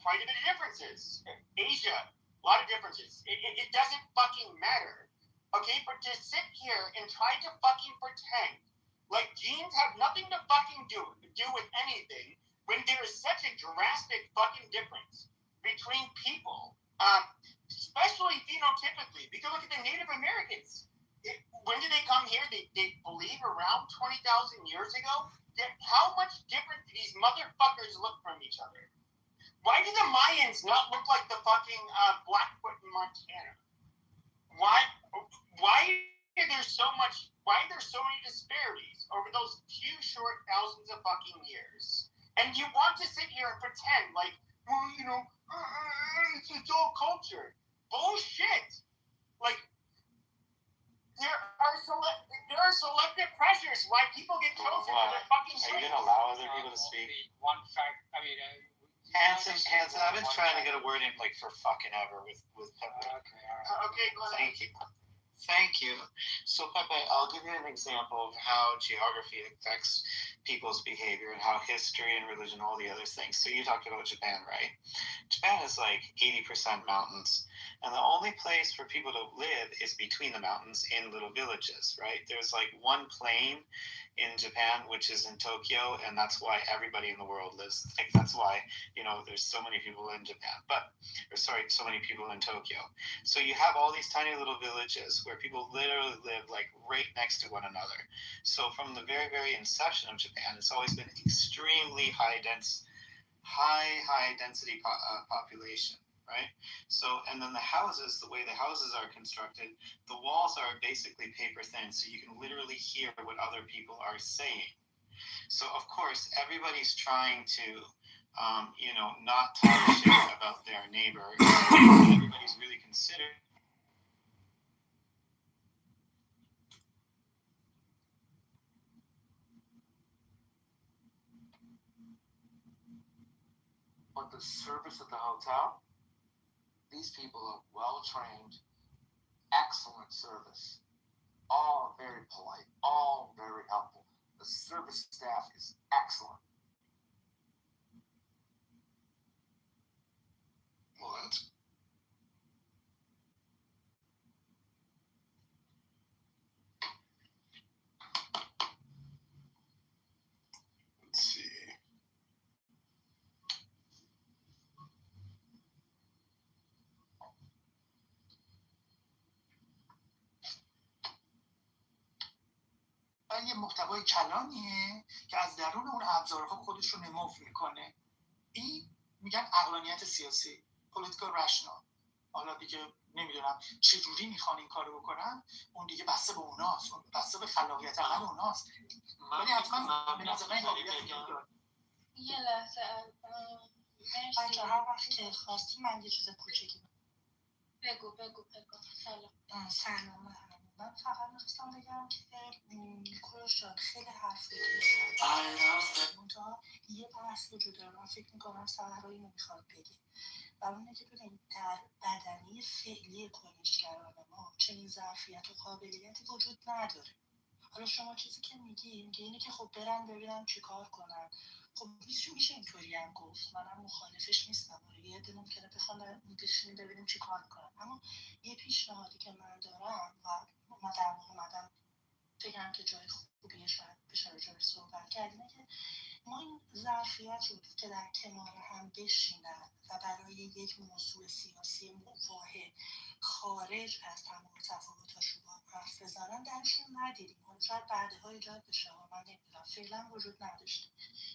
[SPEAKER 7] Quite a bit of differences. Asia, a lot of differences. It doesn't fucking matter. Okay, but to sit here and try to fucking pretend like genes have nothing to fucking do with anything when there is such a drastic fucking difference between people, especially phenotypically. We can look at the Native Americans. When did they come here? They believe around 20,000 years ago? How much different do these motherfuckers look from each other? Why do the Mayans not look like the fucking Blackfoot in Montana? Why are there so many disparities over those few short thousands of fucking years? And you want to sit here and pretend like, it's all culture. Bullshit. Like, there are selective pressures why people get chosen for their fucking
[SPEAKER 8] Are you going to allow other people to speak?
[SPEAKER 2] One fact,
[SPEAKER 8] Hanson, I've been trying to get a word in for fucking ever with Pepe.
[SPEAKER 7] Okay, go ahead.
[SPEAKER 8] Thank you. So, Pepe, I'll give you an example of how geography affects people's behavior and how history and religion, all the other things. So you talked about Japan, right? Japan is 80% mountains. And the only place for people to live is between the mountains in little villages, right? There's one plain in Japan, which is in Tokyo, and that's why everybody in the world lives. That's why, there's so many people in Japan. So many people in Tokyo. So you have all these tiny little villages where people literally live right next to one another. So from the very, very inception of Japan, it's always been extremely high density population. Right? So, and then the way the houses are constructed, the walls are basically paper thin, so you can literally hear what other people are saying. So, of course, everybody's trying to, not talk shit about their neighbor. Everybody's really considered.
[SPEAKER 11] But the service at the hotel, these people are well trained, excellent service. all very polite, all very helpful. The service staff is excellent.
[SPEAKER 6] Well, that's let's see.
[SPEAKER 12] یه محتوای کلانیه که از درون اون ابزارها خودش رو نمو میکنه. این میگن عقلانیت سیاسی، political rational. حالا دیگه نمیدونم چه جوری میخوان این کارو بکنن، اون دیگه بسته به اوناست، اون بسته به خلاقیت عمل اوناست. ولی حتما به نظر من
[SPEAKER 3] یه لحظه
[SPEAKER 1] بچه هر وقت که خواستی من یه چیز کوچیکی
[SPEAKER 3] بگو سلام.
[SPEAKER 1] سلام. من فقط میخواستم بگم که کوروش جان خیلی حرف منتها یه بحث وجود داره. من فکر میکنم سهرایی نمیخواد بگی و اونه که ببینید در بدنی فعلی کنشگران ما چنین ظرفیت و قابلیتی وجود نداره. حالا شما چیزی که میگی اینه که خب برن ببینن چیکار کنن. خب میشه اینطوری هم گفت، منم مخالفش نیستم. یه عده ممکنه بخوان بشینیم ببینیم چیکار کنن، اما یه پیشنهادی که من دارم و ما در واقع اومدم فکرم که جای خوبیه شاید بشه راجعش صحبت کرد، اینه که ما این ظرفیت رو که در کنار هم بشینن و برای یک موضوع سیاسی واحد خارج از تمام تفاوت‌هاشون حرف بزنن درشون ندیدیم. حالا شاید بعدها ایجاد بشه، من نمیدونم، فعلا وجود نداشته.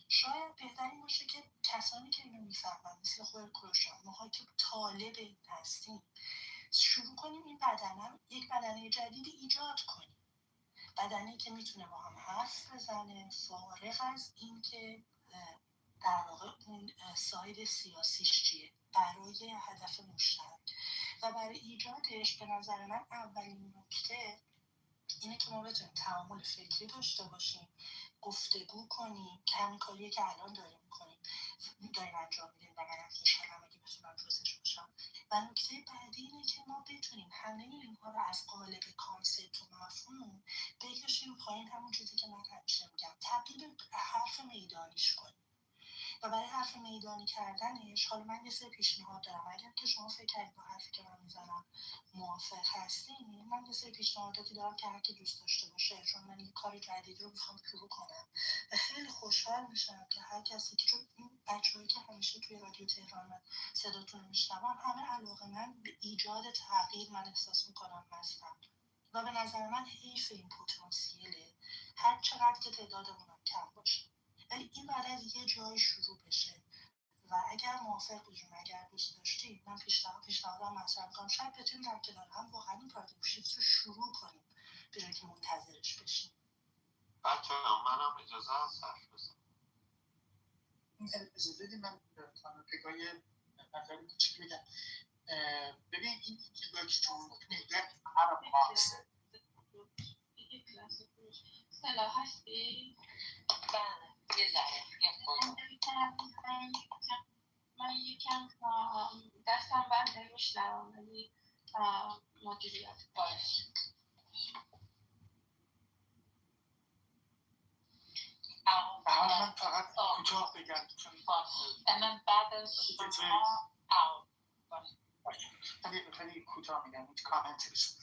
[SPEAKER 1] شاید بهترین باشه که کسانی که اینو میفهمن مثل خود کوروشان، ماها که طالب این هستیم، شروع کنیم این بدنه یک بدنه جدیدی ایجاد کنیم، بدنه‌ای که میتونه با هم حرف بزنه فارغ از این که در واقع اون ساید سیاسیش چیه، برای هدف مشترک. و برای ایجادش به نظر من اولین نکته اینه که ما بتونیم تعامل فکری داشته باشیم، گفتگو کنیم، که همین کاریه که الان داریم انجام میدیم و منم خوشحالم اگه بتونم جزش باشم. و نکته بعدی اینه که ما بتونیم همه اینها رو از قالب کانسپت و مفهوم بکشیم پایین، همون چیزی که من همیشه میگم، تبدیل به حرف میدانیش کنیم. و برای حرف میدانی کردنش حالا من یه سری پیشنهاد دارم. اگر که شما فکر کنید با حرفی که من میزنم موافق هستین، من یه سری پیشنهاداتی دارم که هر کی دوست داشته باشه، چون من یه کار جدید رو میخوام شروع کنم و خیلی خوشحال میشم که هر کسی که، چون این بچه‌هایی که همیشه توی رادیو تهران صداتون رو میشنوم همه علاقه‌مند به ایجاد تغییر من احساس میکنم هستم و به نظر من حیف این پتانسیله هر چقدر که تعدادمون کم باشه. ولی این بعد از یه جای شروع بشه و اگر موافق بودیم، اگر دوست داشتیم، من پیشنهادم مطرح می‌کنم شاید بتونیم در کنار هم واقعا این پارادایم شیفت رو شروع کنیم به جایی که منتظرش بشیم.
[SPEAKER 11] بچه‌ها منم اجازه هست حرف بزنم.
[SPEAKER 12] اجازه بدید من پگاه نظری کوچیک بگم. ببین این چیزایی که شما می‌گید عرب باکسه.
[SPEAKER 3] سلام هستی؟
[SPEAKER 1] بله یه ذره
[SPEAKER 3] من یکم دستم بنده میشنم ولی مدیریت باش.
[SPEAKER 12] من فقط کوتاه بگم چون
[SPEAKER 3] من بعد از
[SPEAKER 12] خیلی کوتاه میگم این کامنتش.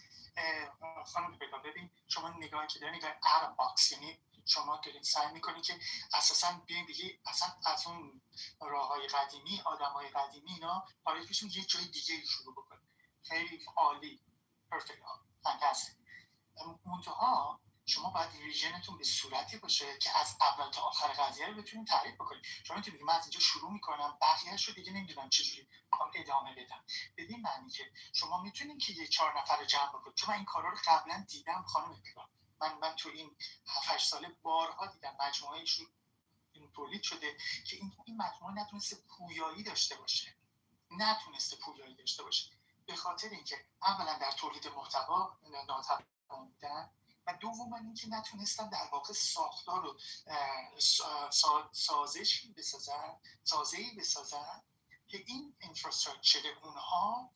[SPEAKER 12] خانم بگا ببین شما نگاهی که دارین نگاه out of box، یعنی شما دارین سعی میکنین که اساساً بیاین بگی اصلا از اون راههای قدیمی، آدمای قدیمی اینا خارج بشین یه جای دیگه شروع بکنین. خیلی عالی، پرفکت، فانتاستیک. منتها شما باید ویژنتون به صورتی باشه که از اول تا آخر قضیه رو بتونین تعریف بکنین. شما میتونید من از اینجا شروع میکنم بقیه‌اش رو دیگه نمیدونم چجوری میخوام ادامه بدم. بدین معنی که شما میتونین که یه 4 نفر رو جمع بکنید، چون من این کارا رو قبلا دیدم خانم بگم. من تو این 7-8 ساله بارها دیدم مجموعه‌ای این تولید شده که این مجموعه نتونسته پویایی داشته باشه. به خاطر اینکه اولا در تولید محتوا ناتوان بودن و دوم اینکه نتونستن در واقع ساختار رو سازه‌ای بسازن که این اینفراستراکچر اونها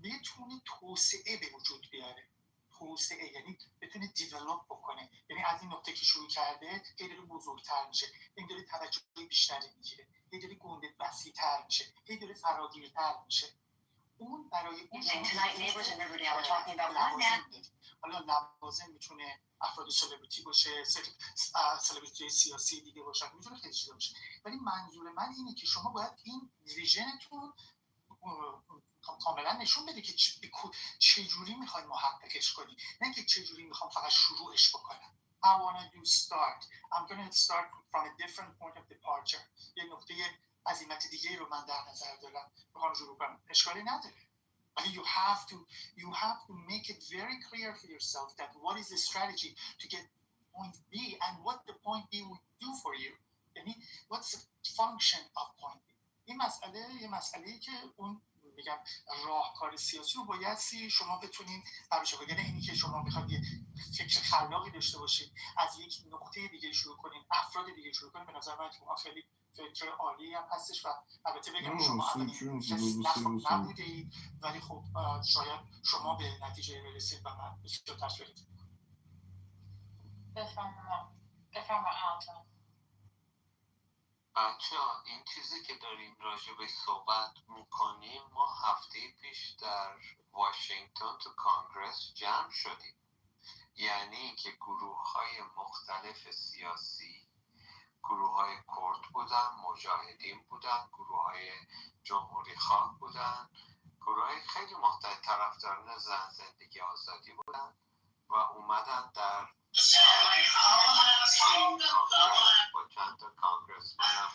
[SPEAKER 12] بتونه توسعه به وجود بیاره. توسعه، یعنی بتونه دیولپ بکنه، یعنی از این نقطه که شروع کرده هی داره بزرگتر میشه، هی داره توجه بیشتری میگیره، هی داره گنده وسیع‌تر میشه، هی داره فراگیرتر میشه. اون برای اون حالا لوازم میتونه افراد سلبریتی باشه، سلبریتی سیاسی دیگه باشه، میتونه خیلی چیزا باشه، ولی منظور من اینه که شما باید این ویژنتون کاملا نشون بده که چه جوری میخواید محققش کنی، نه که چه جوری میخوام فقط شروعش بکنم. I want to start. I'm going to start from a different point of departure. یه نقطه عظیمت دیگه رو من در نظر دارم، میخوام شروع کنم. اشکالی نداره. You have to make it very clear for yourself that what is the strategy to get point B and what the point B will do for you. یعنی what's the function of point B. این مسئله یه مسئله‌ای که اون میگم راهکار سیاسی رو بایدی شما بتونین برش کنید. یعنی اینی که شما میخواید یه فکر خلاقی داشته باشید، از یک نقطه دیگه شروع کنین، افراد دیگه شروع کنین، به نظر من خیلی فکر عالی هم هستش و البته بگم شما اولین کسی نبودید، ولی خب شاید شما به نتیجه برسید و من بسیار تشویقتون میکنم.
[SPEAKER 3] بفرما
[SPEAKER 8] بچه‌ها این چیزی که داریم راجبش صحبت میکنیم، ما هفته پیش در واشنگتن تو کانگرس جمع شدیم. یعنی که گروه های مختلف سیاسی، گروه های کرد بودن، مجاهدین بودن، گروه های جمهوری خواه بودن، گروه های خیلی مختلف، طرفداران زن زندگی آزادی بودن و اومدن در با چند تا کانگرسمن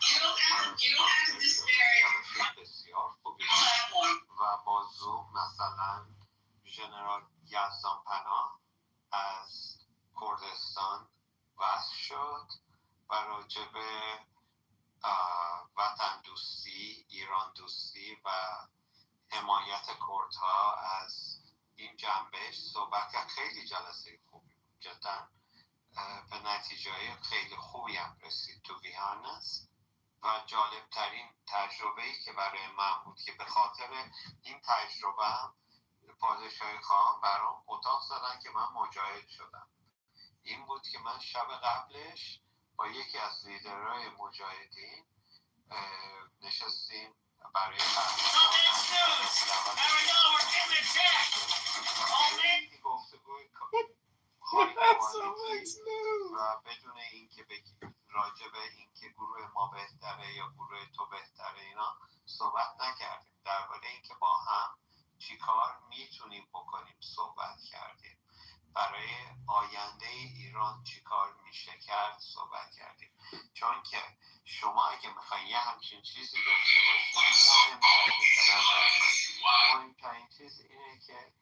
[SPEAKER 8] بسیار خوبی و با زوم مثلا ژنرال یزدان پناه از کردستان وصل شد و راجع به وطن دوستی، ایران دوستی و حمایت کردها از این جنبه صحبت کرد. خیلی جلسه خوبی بود، جدا به نتیجه خیلی خوبی هم رسید تو ویهانس و جالبترین تجربه‌ای که برای من بود که به خاطر این تجربه هم پادشاهی خواهم برام اتاق زدن که من مجاهد شدم. این بود که من شب قبلش با یکی از لیدرهای مجاهدین نشستیم برای گفتگوی و بدون اینکه بگیم راجع به اینکه گروه ما بهتره یا گروه تو بهتره اینا صحبت نکردیم. درباره اینکه با هم چیکار میتونیم بکنیم صحبت کردیم. برای آینده ایران چیکار میشه کرد صحبت کردیم. چون که شما اگه میخواین یه همچین چیزی داشته باشید، مهمترین چیز اینه که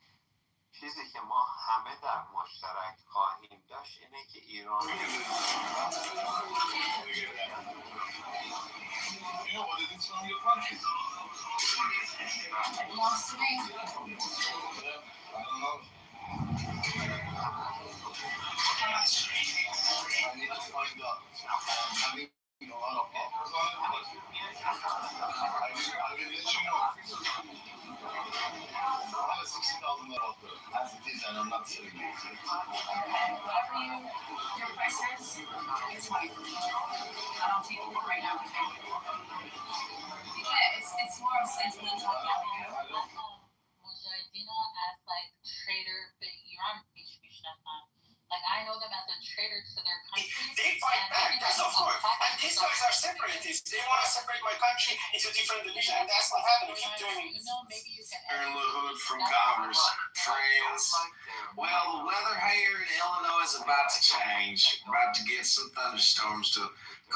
[SPEAKER 8] چیزی که ما همه در مشترک خواهیم داشت اینه که ایران
[SPEAKER 3] as like traitor به ایران میشناسن. Like I know them as a traitor to their country.
[SPEAKER 2] They fight back, that's of course. And these guys are separatists. They want to separate my country into different divisions, and that's what happened. Keep doing it.
[SPEAKER 3] You know, maybe you can.
[SPEAKER 13] Aaron LaHood from Congress. Friends. Well, the weather here in Illinois is about to change. We're about to get some thunderstorms to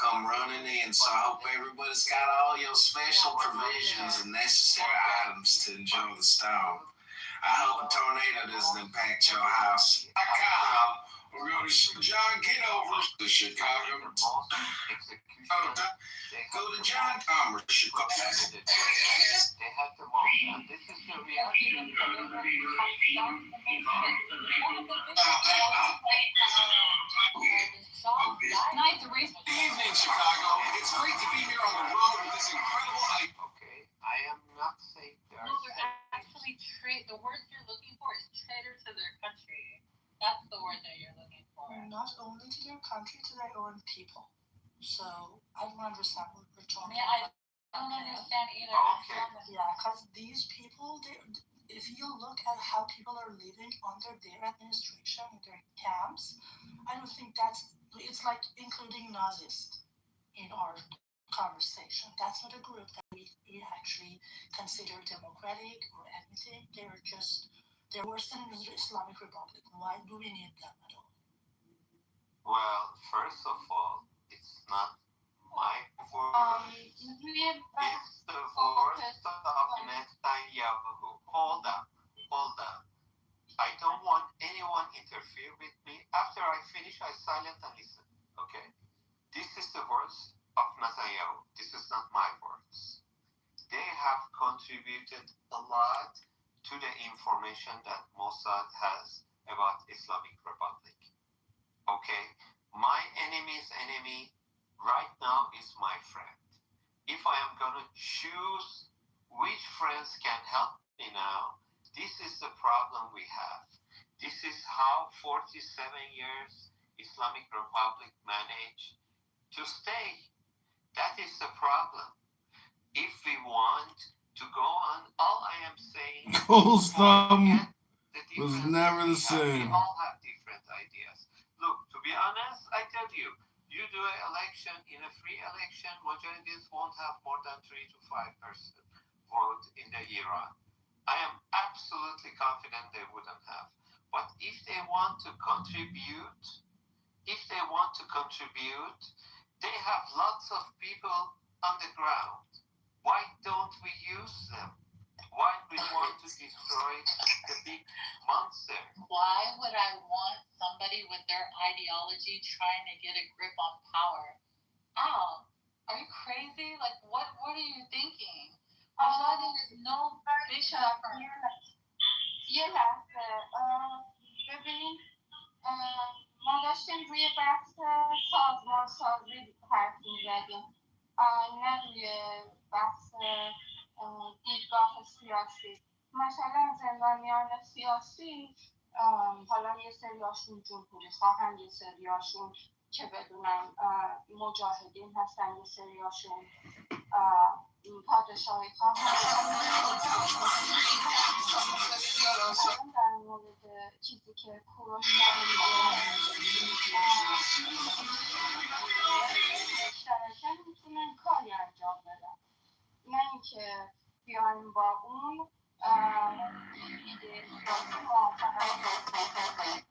[SPEAKER 13] come running in, so I hope everybody's got all your special provisions and necessary items to enjoy the storm. I hope a tornado doesn't impact your house. We're going to John Kitover to Chicago. Go to John Commerce, Chicago.
[SPEAKER 8] They had the most, and this is the reaction.
[SPEAKER 13] Good evening, Chicago. It's great to be here on the road with this incredible hype.
[SPEAKER 8] Okay, I am not saying
[SPEAKER 3] No, they're actually the words you're looking for is traitor to their country.
[SPEAKER 1] not only to their country, to their own people. So I don't understand what we're talking
[SPEAKER 3] I
[SPEAKER 1] about.
[SPEAKER 3] don't understand either.
[SPEAKER 11] Okay.
[SPEAKER 1] Yeah, because these people, if you look at how people are living under their administration in their camps, I don't think it's like including Nazis in our conversation. That's not a group that we actually consider democratic or anything. They're worse than the Islamic Republic. Why do we need them at all?
[SPEAKER 11] Well, first of all, it's not my word. It's the words of Netanyahu. Hold up. I don't want anyone interfere with me. After I finish, I silent and listen. Okay? This is the words of Netanyahu. This is not my words. They have contributed a lot to the information that Mossad has about Islamic Republic. Okay? My enemy's enemy right now is my friend. If I am going to choose which friends can help me now, this is the problem we have. This is how 47 years Islamic Republic managed to stay. That is the problem. If we want to go on, all I am saying
[SPEAKER 6] Goldstorm was never the same.
[SPEAKER 11] We all have different ideas. Look, to be honest, I tell you, you do an election, in a free election, majorities won't have more than 3 to 5% vote in the Iran. I am absolutely confident they wouldn't have. But if they want to contribute, they have lots of people on the ground. Why don't we use them? Why do we want to destroy the big monster?
[SPEAKER 3] Why would I want somebody with their ideology trying to get a grip on power? Ow, are you crazy? Like, what are you thinking? There is no bishop.
[SPEAKER 5] یه لحظه ببین ما داشتیم روی بحث سازمان سازی حرف می‌زدیم نه روی بحث دیدگاه سیاسی. مثلا زندانیان سیاسی حالا یه سریاشون جمهوری خواهن، یه سریاشون که بدونم مجاهدین هستن، یه سریاشون پادشاهی خواهن. در مورد چیزی که کوروش مشترکن میتونن کاری انجام بدن، نه اینکه بیایم با اون ایده سیاسی موافقت کنیم.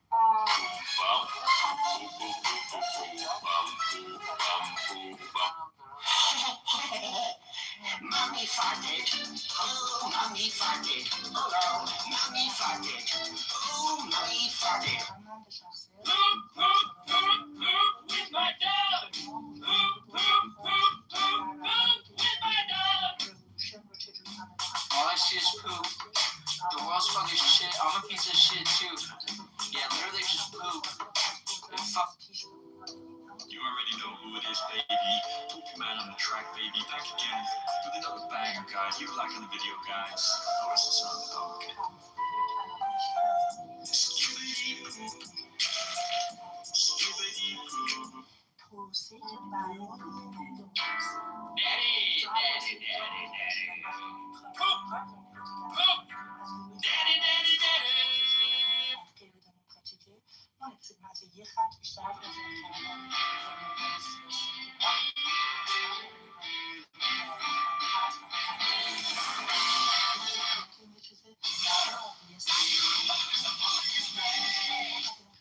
[SPEAKER 13] Mommy farted. Oh, mommy farted. Oh no, mommy farted. Oh, mommy farted.
[SPEAKER 3] With my dog. With my dog.
[SPEAKER 10] All I see is poop. The world's fucking shit. I'm a piece of shit too. Yeah, literally just poop. Fuck.
[SPEAKER 14] You already know who it is, baby. Poopy man on the track, baby. Back again with another banger, guys. You liking the video, guys? Oh, it's a song. Oh, okay. Skibbity poop. Skibbity poop. Daddy. Poop. Daddy.
[SPEAKER 1] ما نمیتونیم از یه خط بیشتر از نظر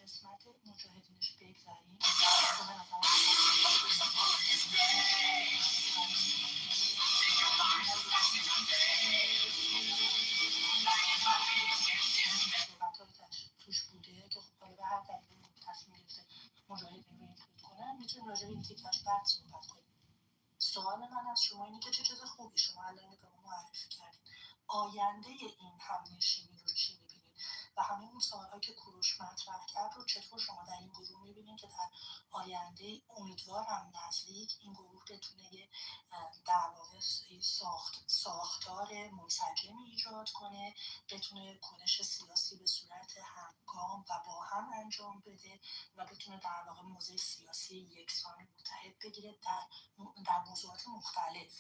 [SPEAKER 1] قسمت مجاهدینش بگذاریم توش بوده که خب حالا به هر دلیل تصمیم گرفته مجاهدین رو اینکلود کنن، میتونیم راجع به این تیکش بعد صحبت کنیم. سوال من از شما اینه که چه چیز خوبی شما الان به ما معرفی کردید، آینده این همنشینی رو چی میبینید و همه اون سوال‌هایی که کوروش مطرح کرد رو چطور شما در این گروه میبینید که در آینده امیدوارم نزدیک این گروه بتونه یه در واقع ساختار منسجمی ایجاد کنه، بتونه کنش سیاسی به صورت همگام و با هم انجام بده و بتونه در واقع موضع سیاسی یکسان متحد بگیره در موضوعات مختلف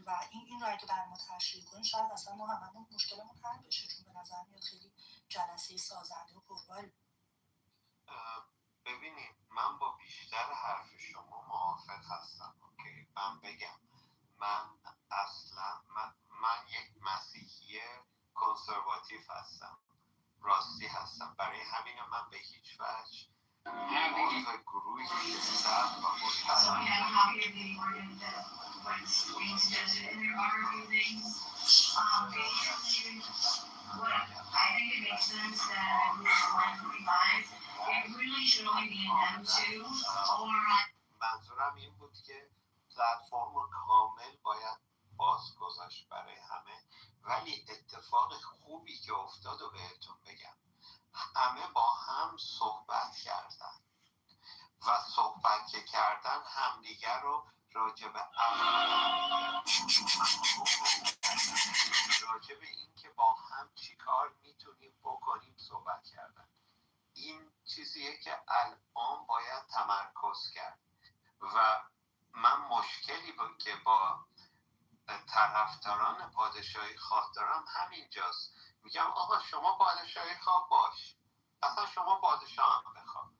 [SPEAKER 1] و این رو اگه بر ما تشریح کنیم شاید اصلا ما هممون مشکلمون حل بشه، چون به نظر میاد خیلی جلسه سازنده و پرباری.
[SPEAKER 11] ببینید من با بیشتر حرف شما موافق هستم. اوکی، من بگم من اصلا من یک مسیحی کنسرواتیو هستم، راستی هستم. برای همین من به هیچ وجه عضو گروهی نیستم و منظورم این بود که پلتفرم کامل باید باز گذاشت برای همه، ولی اتفاق خوبی که افتاد و بهتون بگم، همه با هم صحبت کردن و صحبت که کردن همدیگر رو راجع به این که با هم چیکار میتونیم بکنیم صحبت کردن. این چیزیه که الان باید تمرکز کرد و من مشکلی که با طرفداران پادشاهی خواه دارم همینجاست. میگم آقا شما پادشاهی خواه باش، اصلا شما پادشاه هم بخواه،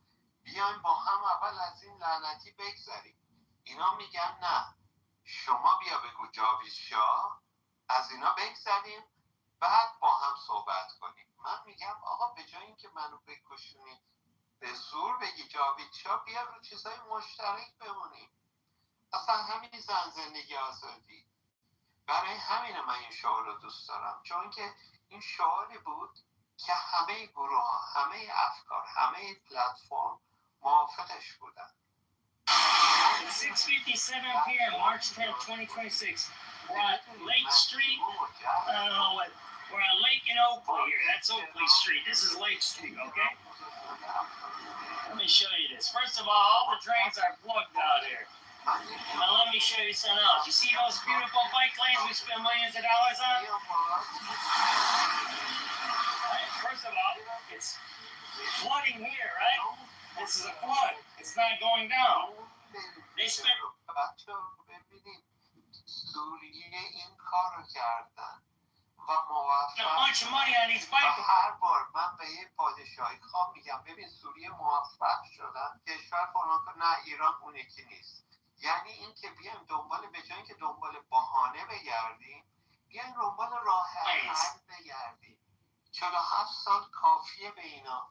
[SPEAKER 11] بیایم با هم اول از این لعنتی بگذریم. اینا میگن نه، شما بیا بگو جاوید شاه، از اینا بگذریم بعد با هم صحبت کنیم. من میگم آقا به جای اینکه منو بکشونی به زور بگی جاوید شاه، بیا رو چیزای مشترک بمونیم. اصلا همین زندگی آزادی. برای همین من این شعار رو دوست دارم، چون که این شعاری بود که همه گروه ها، همه افکار، همه پلتفرم موافقش بودن.
[SPEAKER 15] 6:57 p.m. March 10th, 2026. We're on Lake Street. We're on Lake in Oakley here. That's Oakley Street. This is Lake Street, okay? Let me show you this. First of all the drains are plugged out here. Now let me show you something else. You see those beautiful bike lanes we spend millions of dollars on? Right, first of all, it's flooding here, right? This is a flood. It's not going down. They spent a bunch of money on these bike lanes.
[SPEAKER 11] هر بار من به یه پادشاهی خواه میگم ببین سوریه موفق شدن، کشور فلان کن، نه ایران اون یکی نیست. یعنی این که بیایم دنبال، به جای اینکه دنبال بهانه بگردیم، بیایم دنبال راه حل بگردیم. 47 سال کافیه به اینا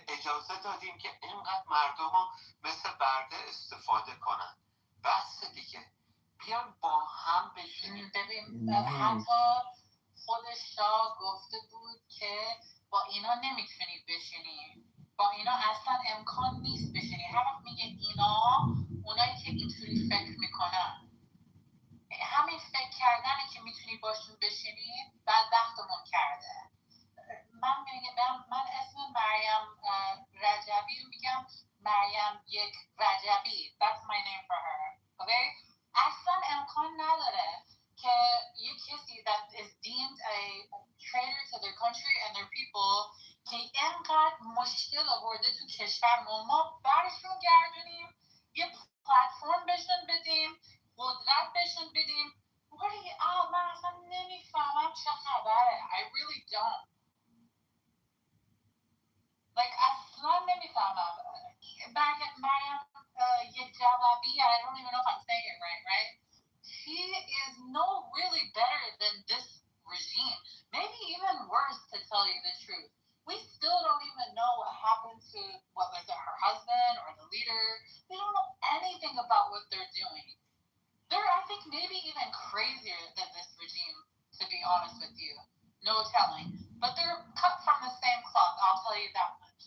[SPEAKER 11] اجازه دادیم که اینقدر مردم رو مثل برده استفاده کنن. بس دیگه بیایم با هم بشینیم.
[SPEAKER 3] ببین حتی خود شاه گفته بود که با اینا نمیتونی بشینی، با اینا اصلا امکان نیست بشینی. هر وقت میگه اینا، اونایی که اینطوری فکر میکنن، همین فکر کردنه که میتونی باشون بشینی بدبختمون کرده. من اسم مریم رجبی رو میگم مریم یک رجبی. That's my name for her. Okay? اصلا امکان نداره که یک کسی that is deemed a traitor to their country and their people که اینقدر مشکل آورده تو کشور ما برشون گردونیم، یه پلتفرم بهشون بدیم، قدرت بهشون بدیم. من اصلا نمیفهمم چه خبره. I really don't. Like اصلا نمیفهمم. مریم یک جوابی, I don't even know if I'm saying it right? She is no really better than this regime. Maybe even worse, to tell you the truth. We still don't even know what happened to, what was it, her husband or the leader. We don't know anything about what they're doing. They're, I think, maybe even crazier than this regime, to be honest with you. No telling. But they're cut from the same cloth, I'll tell you that much.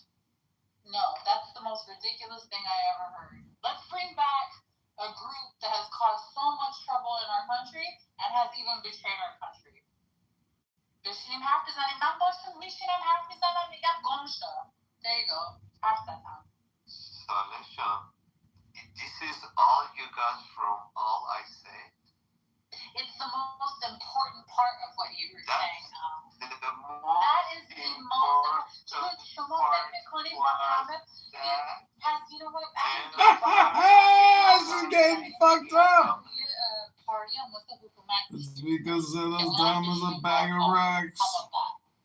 [SPEAKER 3] No, that's the most ridiculous thing I ever heard. Let's bring back a group that has caused so much trouble in our country and has even betrayed our country. بشینیم حرف بزنیم. من باشون میشینم حرف میزنم میگم گم شو. There you go. حرف زدم.
[SPEAKER 11] Salesha, this is all you got from all I said?
[SPEAKER 3] It's the most important part of what you were saying.
[SPEAKER 11] That is
[SPEAKER 3] the most important. شما به
[SPEAKER 6] because they're as dumb as a bag of rocks.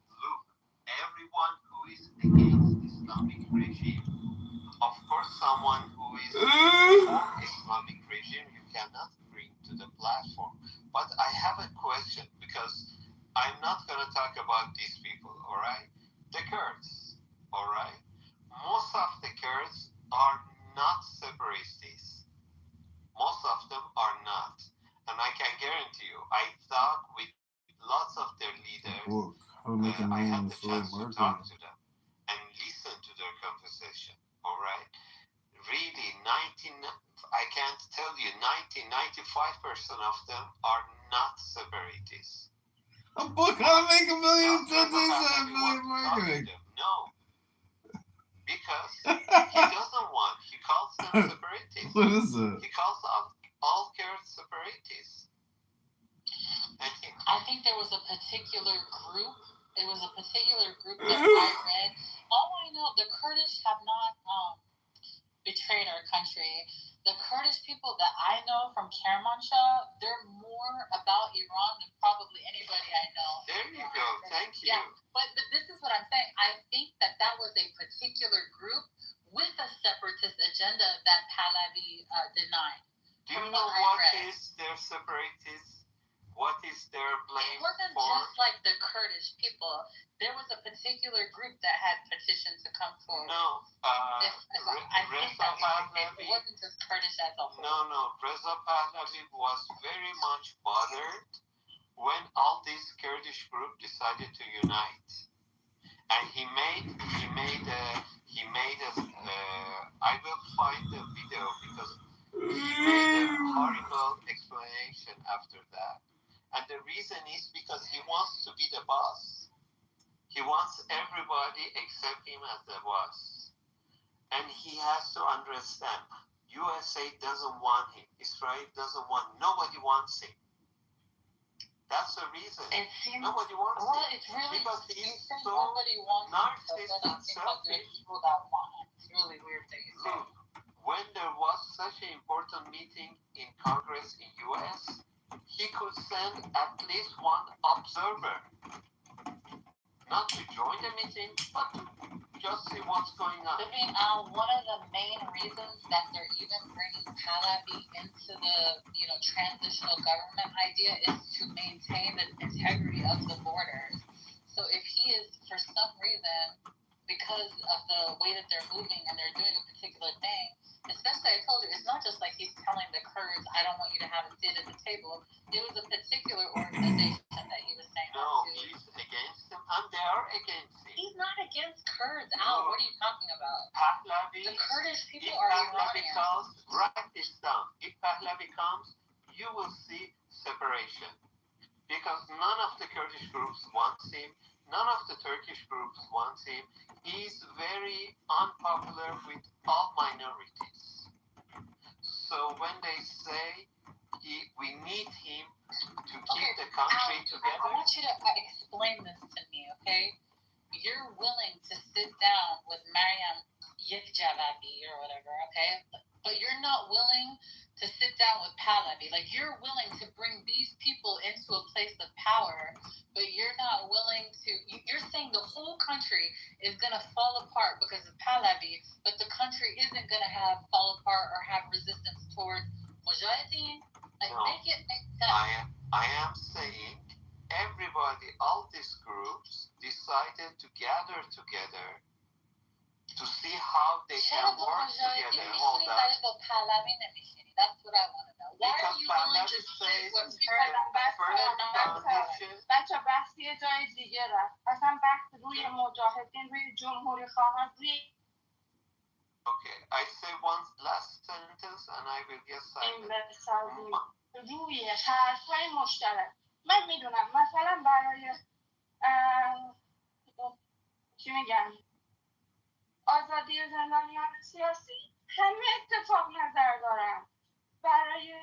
[SPEAKER 11] Look, everyone who is against Islamic regime, of course, someone who is for Islamic regime, you cannot bring to the platform. But I have a question because I'm not going to talk about these people, all right? The Kurds, all right? Most of the Kurds are not separatists. Most of them are not. And I can guarantee you, I talk with lots of their leaders.
[SPEAKER 6] Book, How to Make a
[SPEAKER 11] I had
[SPEAKER 6] Man
[SPEAKER 11] the
[SPEAKER 6] for
[SPEAKER 11] chance to
[SPEAKER 6] America.
[SPEAKER 11] talk to them and listen to their conversation, all right? Really, I can't tell you, 95% of them are not separatists.
[SPEAKER 6] A book, How to Make a Million
[SPEAKER 11] That's
[SPEAKER 6] Cents
[SPEAKER 11] why
[SPEAKER 6] for
[SPEAKER 11] we want to talk to
[SPEAKER 6] America.
[SPEAKER 11] them. No, because he doesn't want. He calls them separatists.
[SPEAKER 6] What is it?
[SPEAKER 11] He calls all Kurds separatists. And
[SPEAKER 3] I think there was a particular group. It was a particular group that I read. All I know, the Kurdish have not betrayed our country. The Kurdish people that I know from Kermanshah, they're more about Iran than probably anybody I know.
[SPEAKER 11] there you go. Thank you.
[SPEAKER 3] Yeah, but this is what I'm saying. I think that was a particular group with a separatist agenda that Pahlavi denied.
[SPEAKER 11] Do you
[SPEAKER 3] From
[SPEAKER 11] know
[SPEAKER 3] what I
[SPEAKER 11] what
[SPEAKER 3] read.
[SPEAKER 11] is their separatists? What is their blame
[SPEAKER 3] It wasn't
[SPEAKER 11] for?
[SPEAKER 3] just like the Kurdish people. There was a particular group that had petitioned to come forward.
[SPEAKER 11] No,
[SPEAKER 3] I think
[SPEAKER 11] Reza
[SPEAKER 3] that
[SPEAKER 11] Pahlavi.
[SPEAKER 3] it wasn't just Kurdish as a whole.
[SPEAKER 11] No, Reza Pahlavi was very much bothered when all these Kurdish groups decided to unite, and he made I will find the video because he made a horrible explanation after that. And the reason is because he wants to be the boss. He wants everybody except him as the boss. And he has to understand, USA doesn't want him. Israel doesn't want, nobody wants him. That's the reason.
[SPEAKER 3] It seems,
[SPEAKER 11] nobody wants
[SPEAKER 3] well,
[SPEAKER 11] him.
[SPEAKER 3] it's really,
[SPEAKER 11] Because
[SPEAKER 3] you
[SPEAKER 11] he's
[SPEAKER 3] say
[SPEAKER 11] so
[SPEAKER 3] nobody wants him, but
[SPEAKER 11] narcissistic,
[SPEAKER 3] then I think that there's
[SPEAKER 11] selfish.
[SPEAKER 3] people that want him. It's really weird that you say.
[SPEAKER 11] Look, when there was such an important meeting in Congress in US, he could send at least one observer. Not to join the meeting, but to just see what's going on.
[SPEAKER 3] I mean, one of the main reasons that they're even bringing Pahlavi into the, transitional government idea is to maintain the integrity of the borders. So if he is, for some reason, because of the way that they're moving and they're doing a particular thing, especially I told you, it's not just like he's telling the Kurds, I don't want you to have a seat at the table. It was a particular organization that he was saying.
[SPEAKER 11] No, he's against them, and they are against him.
[SPEAKER 3] He's not against Kurds, Al. What are you talking about?
[SPEAKER 11] Pahlavi,
[SPEAKER 3] the Kurdish people
[SPEAKER 11] if
[SPEAKER 3] are
[SPEAKER 11] Pahlavi
[SPEAKER 3] Iranians.
[SPEAKER 11] comes, write this down. If Pahlavi comes, you will see separation. Because none of the Kurdish groups wants him, none of the Turkish groups wants him. He's very unpopular with all minorities. So when they say we need him to keep the country together.
[SPEAKER 3] I want you to explain this to me, okay? You're willing to sit down with Maryam Yekjavabi or whatever, okay? But you're not willing to sit down with Pahlavi. Like, you're willing to bring these people into a place of power, but you're not willing to... You're saying the whole country is going to fall apart because of Pahlavi, but the country isn't going to fall apart or have resistance towards Mujahideen? Like,
[SPEAKER 11] No,
[SPEAKER 3] make sense.
[SPEAKER 11] I am saying everybody, all these groups decided to gather together to see how they can work together. Hold on.
[SPEAKER 3] That's what I want to know. Why are you willing to sit with
[SPEAKER 16] بچه بحث یه جای دیگه رفت اصلا بحث روی مجاهدین روی جمهوری خواهان روی
[SPEAKER 11] Okay, I say one last sentence and I will get silent.
[SPEAKER 16] روی حرف‌های مشترک من میدونم مثلا برای چی میگن آزادی زندانیان سیاسی همه اتفاق نظر دارن برای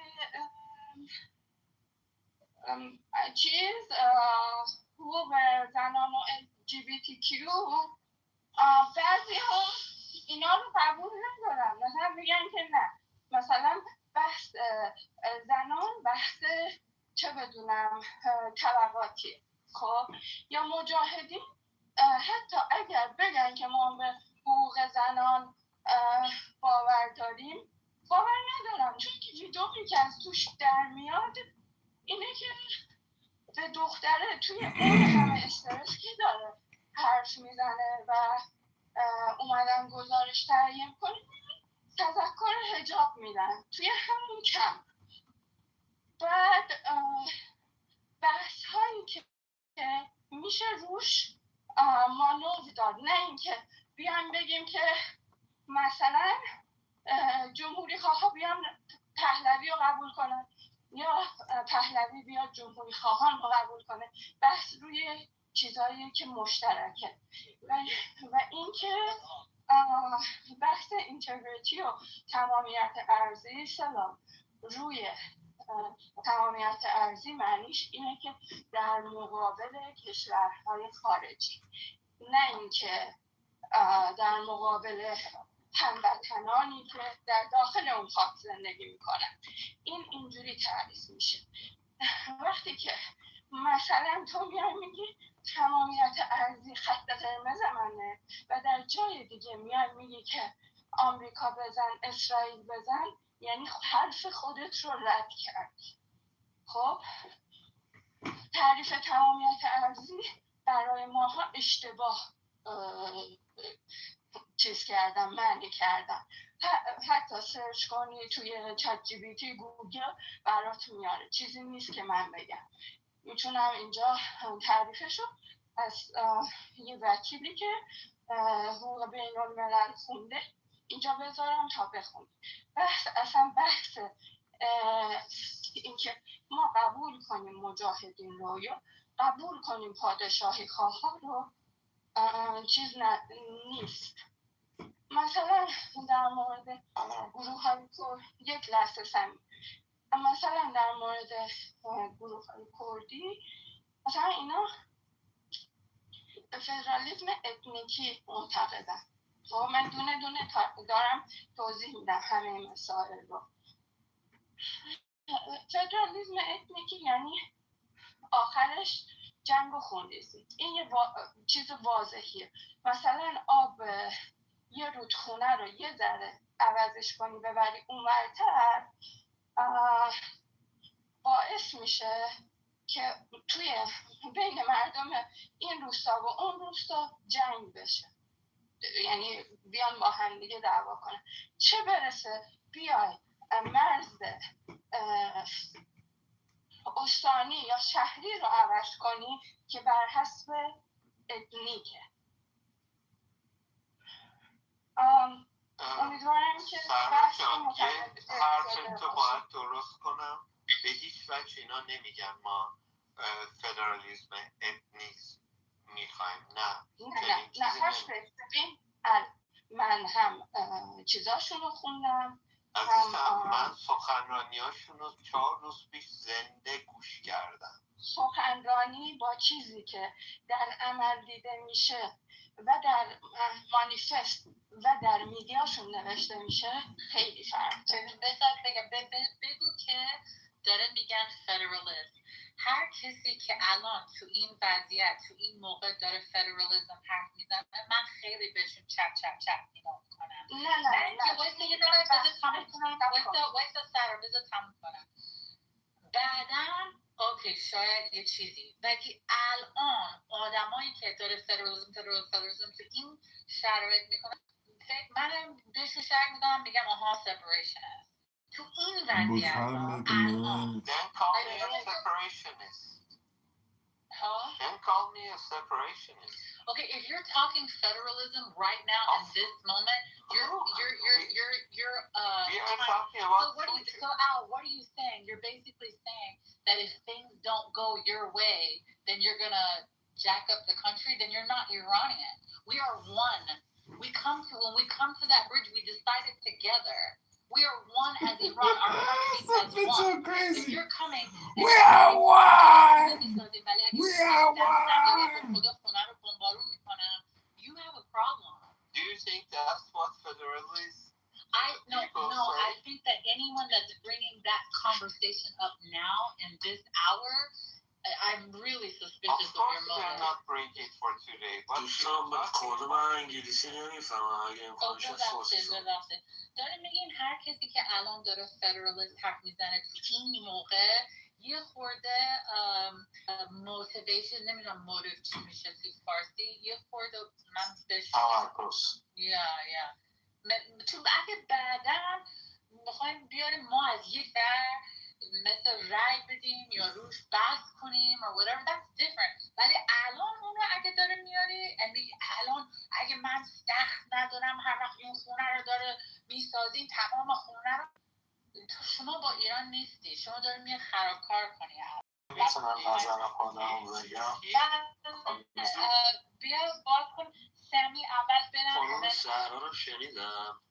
[SPEAKER 16] حقوق زنان و LGBTQ بعضی ها اینا رو قبول ندارن مثلا میگن که نه مثلا بحث زنان بحث چه بدونم طبقاتی. خب یا مجاهدین حتی اگر بگن که ما به حقوق زنان باور داریم، باور ندارم، چون که ویدئویی که از توش در میاد اینه که به دختره توی اون همه استرس که داره حرف میزنه و اومدن گزارش تهیه کنه تذکر حجاب میدن توی همون کمپ. بعد بحث هایی که میشه روش مانور داد، نه اینکه بیان بگیم که مثلا جمهوری خواه ها بیان پهلوی رو قبول کنن یا پهلوی بیاد جمهوری خواهان رو قبول کنه. بحث روی چیزایی که مشترکه و اینکه بحث اینتگریتی و تمامیت ارضی سلام روی تمامیت ارضی معنیش اینه که در مقابل کشورهای خارجی، نه اینکه در مقابل هموطنانی که در داخل اون خاک زندگی میکنن. این اینجوری تعریف میشه. وقتی که مثلا تو میای میگی تمامیت ارضی خط قرمز منه و در جای دیگه میای میگی که آمریکا بزن، اسرائیل بزن، یعنی حرف خودت رو رد کردی. خب تعریف تمامیت ارضی برای ماها اشتباه چیز کردم، معنی کردم. حتی سرچ کنی توی چت جی پی تی، گوگل برات میاره، چیزی نیست که من بگم. میتونم اینجا تعریفشو از یه وکیلی که حقوق بین الملل خونده اینجا بذارم تا بخونی. اصلا بحث اینکه ما قبول کنیم مجاهدین رو یا قبول کنیم پادشاهی خواه رو چیز نیست. مثلا در مورد گروه های یک لحظه سمیم، مثلا در مورد گروه های کردی، مثلا اینا به فدرالیسم اتنیکی معتقدن. خب من دونه دونه دارم توضیح میدم همه مسائل رو. فدرالیسم اتنیکی یعنی آخرش جنگ و خونریزی. این یه چیز واضحیه. مثلا آب یه رودخونه رو یه ذره عوضش کنی ببری اون ورتر، باعث میشه که توی بین مردم این روستا و اون روستا جنگ بشه، یعنی بیان با هم دیگه دعوا کنن. چه برسه بیای مرز استانی یا شهری رو عوض کنی که بر حسب اتنیکه. امیدوارم که
[SPEAKER 11] سارا جان یه حرف تو باید درست کنم. به هیچ وجه اینا نمیگن ما فدرالیسم اتنیک میخوایم.
[SPEAKER 16] نه هست. من هم چیزاشون رو خوندم.
[SPEAKER 11] عزیزم من سخنرانیاشون رو 4 روز پیش زنده گوش کردم.
[SPEAKER 16] سخنرانی با چیزی که در عمل دیده میشه و در مانیفست و در میدیاشون نوشته میشه خیلی فرق داره.
[SPEAKER 3] بگو که داره میگن فدرالیسم. هر کسی که الان تو این وضعیت تو این موقع داره فدرالیسم حرف میزنه من خیلی بهشون چپ نگاه میکنم. نه وایسا یه دقیقه بذار تموم کنم. وایسا سر بذار تموم کنم. بعداً اوکی شاید یه چیزی، ولی الان آدمایی که داره فدرالیسم تو این شرایط میکنن منم بهشون شرط میدم میگم آها سپریشن است تو این وضعیت الان.
[SPEAKER 11] Then call me a separationist.
[SPEAKER 3] Okay, if you're talking federalism right now in this moment, you're
[SPEAKER 11] we are talking about
[SPEAKER 3] so Al, what are you saying? You're basically saying that if things don't go your way, then you're gonna jack up the country. Then you're not Iranian. We are one. When we come to that bridge, we decided together. We are one as Iran. Our country as one.
[SPEAKER 6] So crazy.
[SPEAKER 3] If you're coming,
[SPEAKER 6] we are one. We are one.
[SPEAKER 3] You have a problem.
[SPEAKER 11] Do you think that's what federalists
[SPEAKER 3] I think that anyone that's bringing that conversation up now in this hour, I'm really suspicious of your motive.
[SPEAKER 11] They're not bringing it for today.
[SPEAKER 13] دوستان به خود من انگلیسی نمیفهمم اگه امکانش هست
[SPEAKER 3] داره میگیم هر کسی که الان داره فدرالیست حرف میزنه تو این موقع یه خورده موتیویشن، نمیدونم موتیو چی میشه توی فارسی، یه خورده من بهش تو اگه بعدا میخوایم بیاریم ما از یک در مثل رای بدیم یا روش بحث کنیم or whatever, that's different. ولی الان اون رو اگه داره میاری الان اگه من سخت ندارم هر وقت این خونه رو داره میسازیم تمام خونه رو، شما با ایران نیستی، شما داری میاد خرابکار کنی.
[SPEAKER 8] میتونم نظر خودم بگم؟
[SPEAKER 3] بیا باز کن سمی اول برم.
[SPEAKER 13] خانم سهرا رو شنیدم.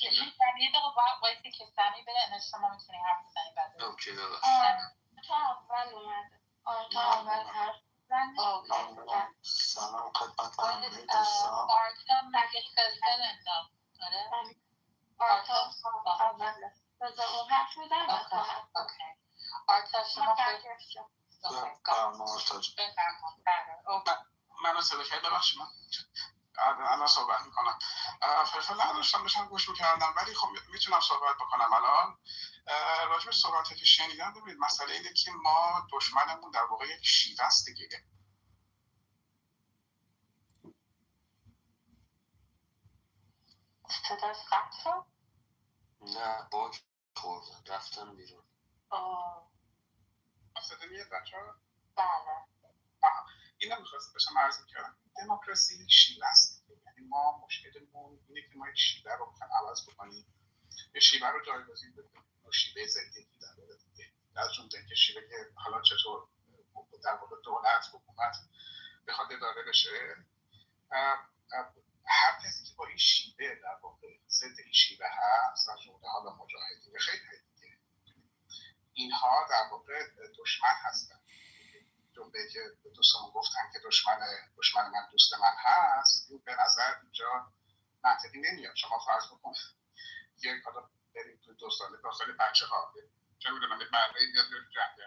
[SPEAKER 3] یه دقیقه باید وایسی که سمی بره، شما میتونی حرف بزنی بعد.
[SPEAKER 13] اوکی ببخش.
[SPEAKER 16] تا اول اومده. تا اول حرف زنی.
[SPEAKER 8] سلام خدمت همه دوستان.
[SPEAKER 3] آرتا مگه خزنه نه؟
[SPEAKER 16] آرتا اول بذار اون حرف میدن و تا حرف.
[SPEAKER 3] آرتا شما
[SPEAKER 7] منو صدا کرد، ببخشید من الان صحبت میکنم. فلفل نداشتم داشتم گوش میکردم، ولی خب میتونم صحبت بکنم الان. راجب صحبتی که شنیدم، ببینید مسئله اینه که ما دشمنمون در واقع یک شیوه است دیگه.
[SPEAKER 3] صداش قطع شد؟
[SPEAKER 13] نه باک خوردن رفتن بیرون.
[SPEAKER 7] صدا میاد بچه ها؟
[SPEAKER 3] بله.
[SPEAKER 7] اینو میخواست باشم عرض میکردم. دموکراسی یک شیوه است. یعنی ما مشکلمون اینه که ما یک شیوه رو بخوایم عوض بکنیم، یه شیوه رو جایگزین بکنیم با شیوه زندگی در واقع دیگه. از جمله که شیوه که حالا چطور در واقع دولت حکومت بخواد اداره بشه، هر کسی که با این شیوه در واقع ضد این شیوه هست، از جمله حالا مجاهدین خیلی دیگه، اینها در واقع دشمن هستن. جمله که دوستان گفتن که دشمن من دوست من هست، این به نظر اینجا منطقی نمیاد. شما فرض بکنید یک حالا بریم توی دوستانه داخل بچه ها، چه میدونم یه برده میاد روی جنگل،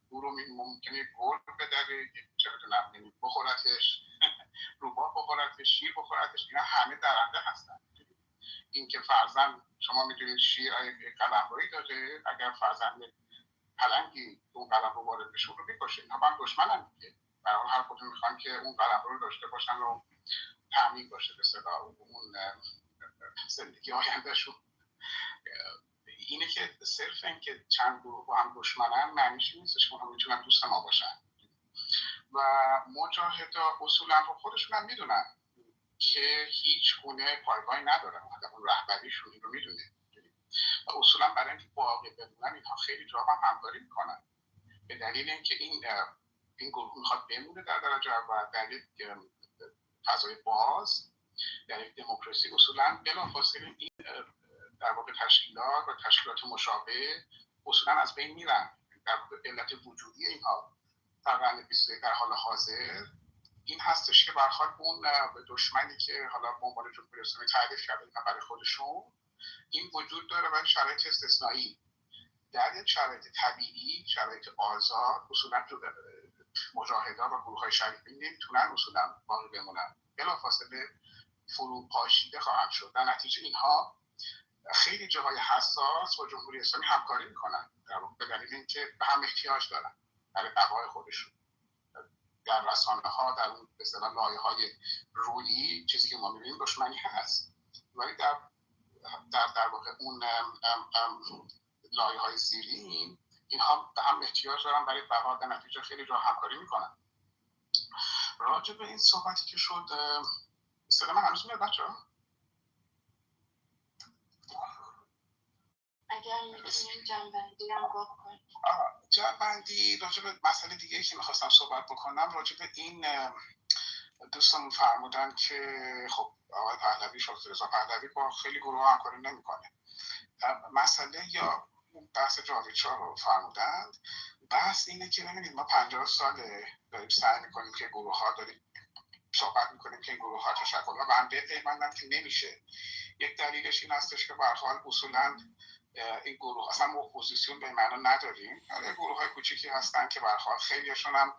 [SPEAKER 7] او رو ممکنه گل بدره، چه میدونم بخورتش، روباه بخورتش، شیر بخورتش، اینا همه درنده هستن. این که فرزن شما میدونید شیر قلمرویی داره، اگر فرزن پلنگی اون قلمرو وارد بشه رو میکشه. اینا هم دشمنن دیگه. برای هر کدوم میخوان که اون قلمرو رو داشته باشن و تامین باشه به صدا اون زندگی آیندهشون. اینه که صرف این که چند گروه با هم دشمنن معنیش نیستش که اونها میتونن دوست ما باشن. و مجاهدا اصولا رو خودشون هم میدونن که هیچ گونه پایگاهی ندارن. اون رهبریشون رو میدونه. اصولا برای اینکه باقی بمونن اینها خیلی جا هم همکاری میکنن، به دلیل اینکه این گروه میخواد بمونه در درجه اول، در یک فضای باز، در یک دموکراسی. اصولا بلافاصله این در واقع تشکیلات و تشکیلات مشابه اصولا از بین میرن. در علت وجودی اینها در قرن 21 در حال حاضر این هستش که برخلاف اون دشمنی که حالا به عنوان جمهوری اسلامی تعریف کردن برای خودشون، این وجود داره و شرایط استثنایی. در یک شرایط طبیعی، شرایط آزاد، اصولا مجاهدان و گروه‌های شریفی نمیتونن اصولا باقی بمونن، بلافاصله فروپاشیده خواهند شد. در نتیجه اینها خیلی جاهای حساس با جمهوری اسلامی همکاری میکنن، به دلیل اینکه به هم احتیاج دارن برای بقای خودشون. در رسانه‌ها، در اون به اصطلاح لایه‌های رویی، چیزی که ما می‌بینیم دشمنی هست، ولی در واقع اون لایه‌های زیرین اینها به هم احتیاج دارن برای بقا. در نتیجه خیلی جا همکاری میکنن. راجع به این صحبتی که شد، صدا من هنوز میاد بچه‌ها؟
[SPEAKER 16] اگر میتونیم جنبندی هم بکنیم.
[SPEAKER 7] جنبندی راجع به مسئله دیگه که میخواستم صحبت بکنم، راجع به این دوستان فرمودن که خب آقای پهلوی، شاید رضا پهلوی با خیلی گروه همکاری نمیکنه. مسئله یا بحث جاویدشاه رو فرمودند. بحث اینه که ببینید ما 50 ساله داریم سعی میکنیم که گروه ها داریم صحبت میکنیم که این گروه ها تشکل ها به هم بپیوندن که نمیشه. یک دلیلش این هستش که به هر حال اصولاً این گروه اصلا اپوزیسیون به معنا نداریم، گروه های کوچیکی هستن که به هر حال خیلیشون هم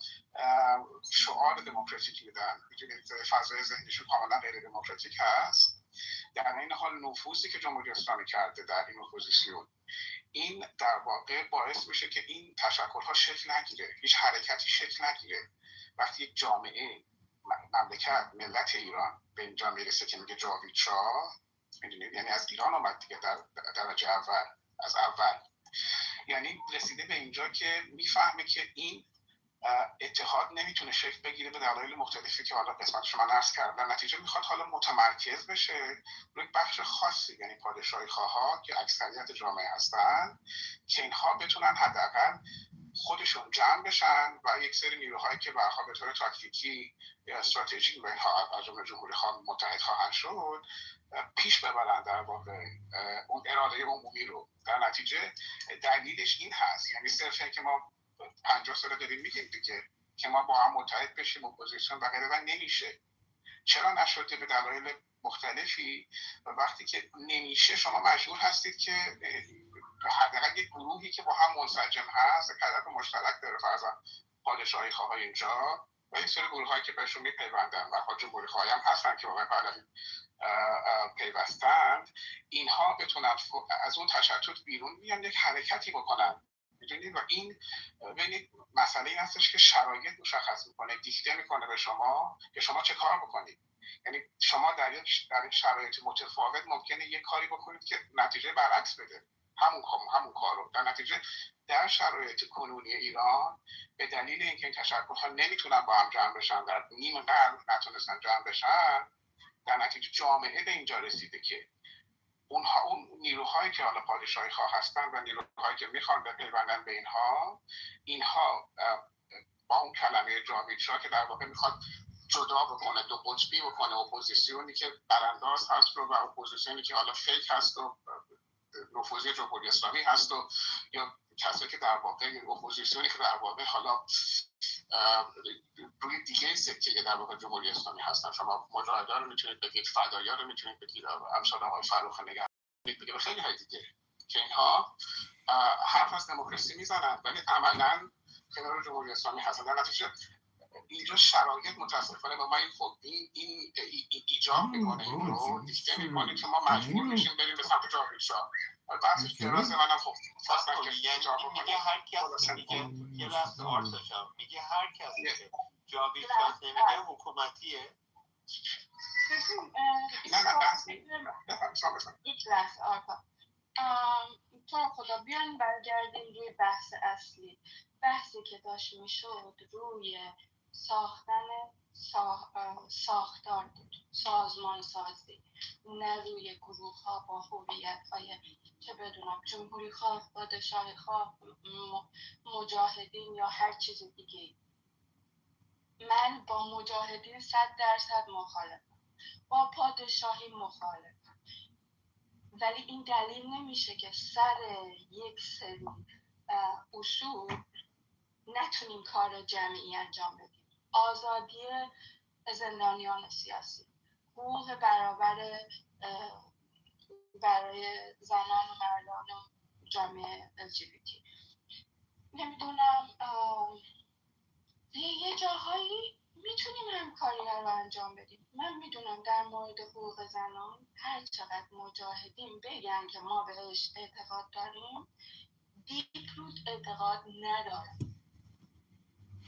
[SPEAKER 7] شعار دموکراتیک میدن، میدونید فضای ذهنیشون کاملا غیر دموکراتیک هست. در این حال نفوذی که جمهوری اسلامی کرده در این اپوزیسیون، این در واقع باعث میشه که این تشکل‌ها شکل نگیره، هیچ حرکتی شکل نگیره. وقتی یک جامعه، مملکت، ملت ایران به اینجا میرسه که میگه جاوید شاه، میدونید یعنی از ایران آمد دیگه در درجه اول، از اول، یعنی رسیده به اینجا که میفهمه که این اتحاد نمیتونه شکل بگیره به دلایل مختلفی که حالا قسمتش من عرض کردم. نتیجه میخواد حالا متمرکز بشه روی بخش خاصی، یعنی پادشاهی خواها که اکثریت جامعه هستن، که اینها بتونن حداقل خودشون جمع بشن و یک سری نیروهایی که به هر حال به طور تاکتیکی یا استراتژیک با اینها از جمله جمهوری خواه متحد خواهند شد، پیش ببرن در واقع اون اراده عمومی رو. در نتیجه دلیلش این هست، یعنی صرف که ما 50 سال داریم میگیم دیگه که ما با هم متحد بشیم اپوزیسیون و غیره، و نمیشه. چرا نشده؟ به دلایل مختلفی. و وقتی که نمیشه شما مجبور هستید که حداقل یک گروهی که با هم منسجم هست، هدف مشترک داره، فرضاً پادشاهی خواهای اینجا و این سری گروهایی که بهشون میپیوندن و خود جمهوری خواهی هم هستن که با پهلوی پیوستند، اینها بتونن از اون تشتت بیرون بیان، یک حرکتی بکنن. میدونید و این ببینید مسئله این هستش که شرایط مشخص میکنه، دیکته میکنه به شما که شما چه کار بکنید. یعنی شما در یک شرایط متفاوت ممکنه یک کاری بکنید که نتیجه برعکس بده همون کار رو. در نتیجه در شرایط کنونی ایران به دلیل اینکه این تشکل‌ها نمیتونن با هم جمع بشن، در نیم قرن نتونستن جمع بشن، در نتیجه جامعه به اینجا رسیده که اون نیروهایی که حالا پادشاهی خواه هستن و نیروهایی که میخوان بپیوندن به اینها با اون کلمه جاوید شاه که در واقع میخواد جدا بکنه، دو قطبی بکنه، اپوزیسیونی که برانداز هست و اپوزیسیونی که حالا فیک هست و نفوذی جمهوری اسلامی هست، و یا کسایی که در واقع اپوزیسیونی که در واقع حالا روی دیگه سکه در واقع جمهوری اسلامی هستن. شما مجاهدها رو میتونید بگید، فدایا رو میتونید بگید، امثال آقای فرخ نگر بگید و خیلی های دیگه که اینها حرف از دموکراسی میزنن ولی عملا کنار جمهوری اسلامی هستن. در نتیجه اینجا شرایط متاسفانه با ما این ایجاب میکنه، این رو دیکته میکنه که ما مجبور میشیم بریم به سمت جاوید شاه. بحثش دراز، منم خب خواستم که
[SPEAKER 11] میگه هر کس که میگه یه لحظه آرساشم میگه هر کسی که جاوید شاه نمیگه حکومتیه.
[SPEAKER 16] یک لحظه آرپا، تو رو خدا بیان برگردیم روی بحث اصلی. بحثی که داشت میشد روی ساختن ساختار بود، سازمان سازی، نه روی گروه ها با هویت های که بدونم جمهوری خواه، پادشاهی خواه، مجاهدین یا هر چیز دیگه. من با مجاهدین 100% مخالفم، با پادشاهی مخالفم، ولی این دلیل نمیشه که سر یک سری اصول نتونیم کار جمعی انجام بدیم. آزادی زندانیان سیاسی، حقوق برابر برای زنان و مردان جامعه LGBT، نمیدونم یه جاهایی میتونیم همکاری رو انجام بدیم. من میدونم در مورد حقوق زنان هر چقدر مجاهدین بگن که ما بهش اعتقاد داریم، دیپ روت اعتقاد ندارم.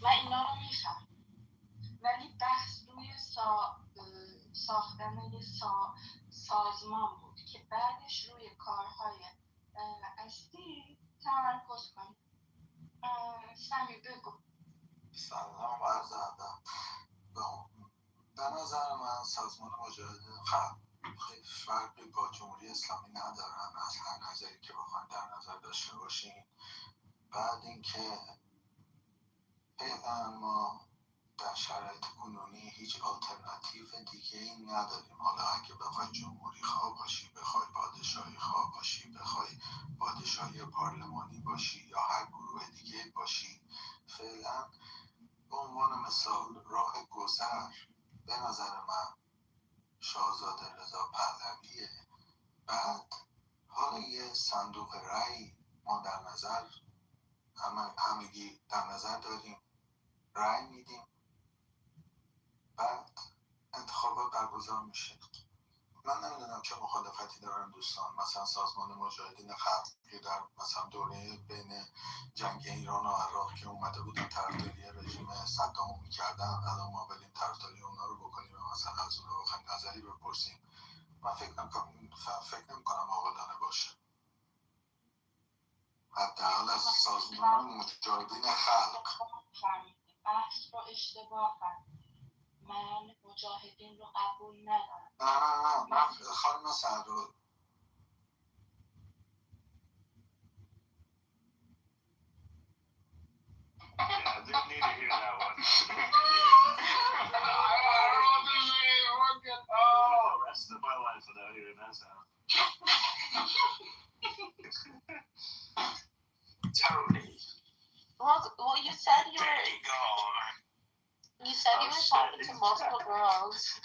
[SPEAKER 16] من اینا رو میفهم، ولی بحث روی ساختن یه سازمان بود که بعدش روی کارهای اصلی تمرکز کنیم. سمی بگو.
[SPEAKER 17] سلام و عرض ادب. به نظر من سازمان مجاهدین خلق خیلی فرقی با جمهوری اسلامی ندارن از هر نظری که بخواید در نظر داشته باشین. بعد اینکه فعلا ما در شرایط کنونی هیچ آلترناتیو دیگه ای نداریم. حالا اگه بخوای جمهوری خواه باشی، بخوای پادشاهی خواه باشی، بخوای پادشاهی پارلمانی باشی یا هر گروه دیگه باشی، فعلا به عنوان مثال راه گذر به نظر من شاهزاده رضا پهلویه بعد حالا یه صندوق رأی ما در نظر همگی در نظر داریم، رأی میدیم، بعد انتخابات برگزار میشه. من نمیدونم چه مخالفتی دارن دوستان، مثلا سازمان مجاهدین خلق که در مثلا دوره بین جنگ ایران و عراق که اومده بودن طرفداری رژیم صدامو میکردن، الان ما بریم طرفداری اونا رو بکنیم و مثلا از اون رو بخوایم نظری بپرسیم، من فکر نمیکنم عاقلانه باشه. حداقل از سازمان مجاهدین خلق.
[SPEAKER 16] بحث رو اشتباه کرد. من مجاهدین رو قبول ندارم.
[SPEAKER 17] نه من خانم سعدو
[SPEAKER 14] Yeah, I didn't need to hear that one. The rest of my life without hearing that sound. Tony.
[SPEAKER 5] Well, you said you were. You said you were talking to multiple girls.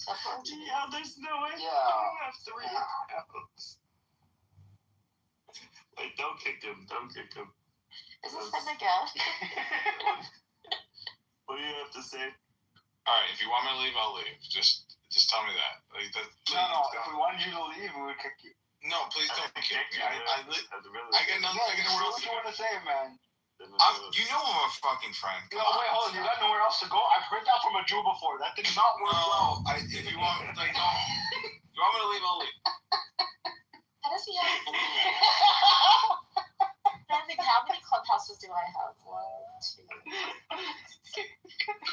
[SPEAKER 14] Yeah, there's no way.
[SPEAKER 10] Yeah.
[SPEAKER 14] I have 3 accounts. Wait, don't kick him. Don't kick him.
[SPEAKER 5] Is this him again?
[SPEAKER 14] What do you have to say? Alright, if you want me to leave, I'll leave. Just tell me that. Like that.
[SPEAKER 7] No. If we wanted you to leave, we would kick you.
[SPEAKER 14] No, please don't kick me. I got nothing. I got nowhere else
[SPEAKER 7] What
[SPEAKER 14] to
[SPEAKER 7] you
[SPEAKER 14] go.
[SPEAKER 7] want to say, man?
[SPEAKER 14] You know I'm a fucking friend.
[SPEAKER 7] No, wait, hold on. You got nowhere else to go? I've heard that from a Jew before. That did not work well.
[SPEAKER 14] No, if you want, like, no. If you want me to leave, I'll leave.
[SPEAKER 5] How does he have? I think, how many clubhouses do I have? 1, 2.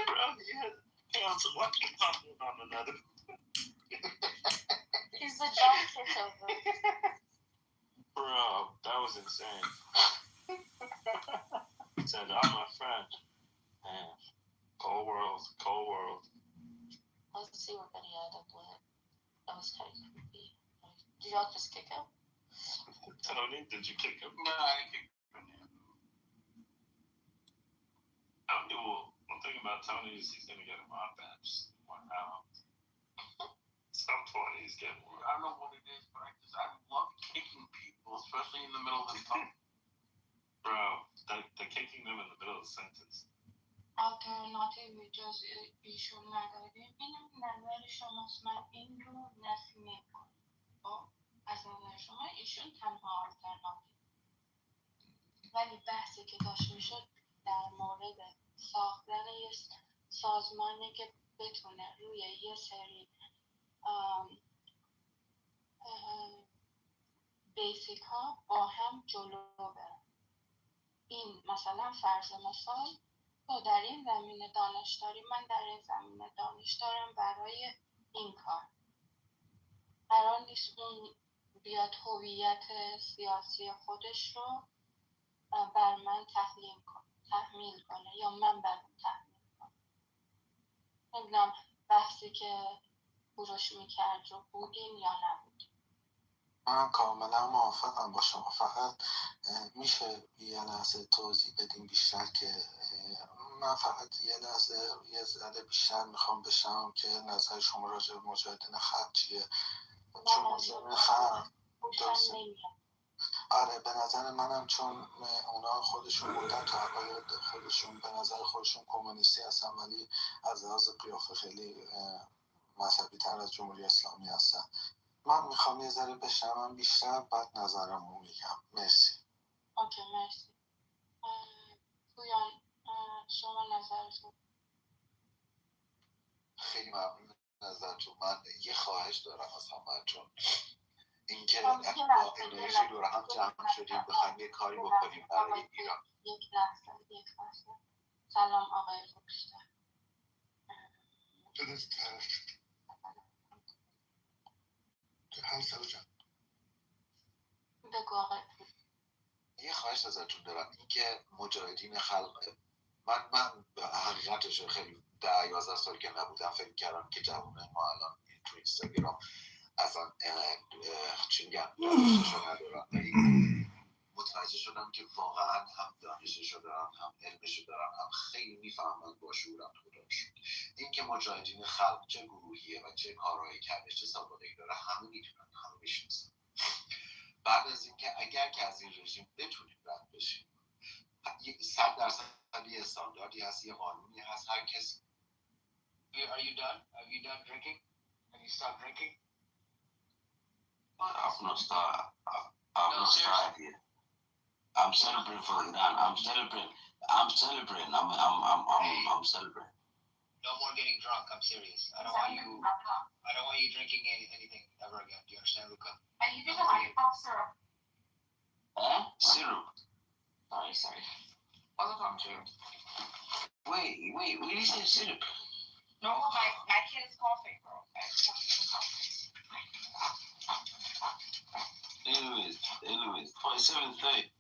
[SPEAKER 14] Bro, you had accounts of one on another.
[SPEAKER 5] He's the John Kitover.
[SPEAKER 14] Bro, that was insane. He said, I'm my friend. Man, cold world.
[SPEAKER 5] Let's see what he ended up with. That was kind of creepy. Did y'all just kick him?
[SPEAKER 14] Tony, did you kick him?
[SPEAKER 10] No, I didn't kick him.
[SPEAKER 14] One thing about Tony is he's going to get a mod badge. Wow. Some point he's getting one.
[SPEAKER 10] I don't know what it is, but I love kicking people, especially in the middle of the talk.
[SPEAKER 14] Bro, they're kicking them in the middle of the sentence.
[SPEAKER 16] آلترناتیوی جز ایشون نداریم. اینم نظر شماست، من این رو نفی میکنم. از نظر شما ایشون تنها آلترناتیو. ولی بحثی که داشت میشد در مورد ساختن یه سازمانی که بتونه روی یه سری بیسیک ها با هم جلو بره. این مثلا فرض مثال تو در این زمینه دانش داری، من در این زمینه دانش دارم، برای این کار قرار نیست اون بیاد هویت سیاسی خودش رو بر من تحمیل کنه یا من بر اون تحمیل کنم. نمیدونم بحثی که کوروش میکرد رو بودین یا نبودین.
[SPEAKER 17] من کاملا موافقم با شما، فقط میشه یه لحظه توضیح بدیم بیشتر که من فقط یه ذره بیشتر میخوام بشنوم که نظر شما راجع به مجاهدین خلق چیه؟ چون مجاهدین خلق آره به نظر منم چون اونا خودشون بودن تو عقاید خودشون به نظر خودشون کمونیستی هستن ولی از لحاظ قیافه خیلی مذهبی تر از جمهوری اسلامی هستن. من میخوام یه ذره بشنوم بیشتر بعد نظرمو میگم. مرسی.
[SPEAKER 16] اوکی مرسی. پویان شما نظرتون؟
[SPEAKER 17] خیلی ممنون نظرتون. من یه خواهش دارم از همه چون اینکه با انرژی دور هم جمع شدیم بخوایم یه کاری بکنیم برای ایران.
[SPEAKER 16] یک لحظه. سلام آقای فوکشتر.
[SPEAKER 17] همسر جان
[SPEAKER 16] بگو آقای.
[SPEAKER 17] یه خواهش ازتون دارم، اینکه مجاهدین خلق من به حقیقتش خیلی 10-11 سال که نبودم فکر کردم که جوانه ما الان تو اینستاگرام اصلا چی میگم دانششو ندارن، ولی متوجه شدم که واقعا هم دانششو دارم، هم علمشو دارم، هم خیلی میفهمن با شعورم خدا رو شکر. این که مجاهدین خلق چه گروهیه و چه کارهایی کرده، چه سابقه‌ای داره، همه میدونن، همه میشناسن. بعد از اینکه اگر که از این رژیم بتونیم رد بشیم، 100% یه استانداردی هست، یه قانونی هست، هر کسی.
[SPEAKER 15] Are you done? Have you done drinking? Have you stopped drinking?
[SPEAKER 11] I've not started. I've not started yet. I'm celebrating for Iran. I'm celebrating. I'm celebrating. I'm celebrating.
[SPEAKER 15] No more getting drunk. I'm serious. I don't want you drinking anything ever again. Do you understand, Luca?
[SPEAKER 5] And you did a lollipop syrup.
[SPEAKER 11] Huh? Syrup.
[SPEAKER 5] Sorry. Wasn't on to.
[SPEAKER 11] Wait. What did you say syrup?
[SPEAKER 5] No, my kid is coughing, bro.
[SPEAKER 11] Anyways, 27:30.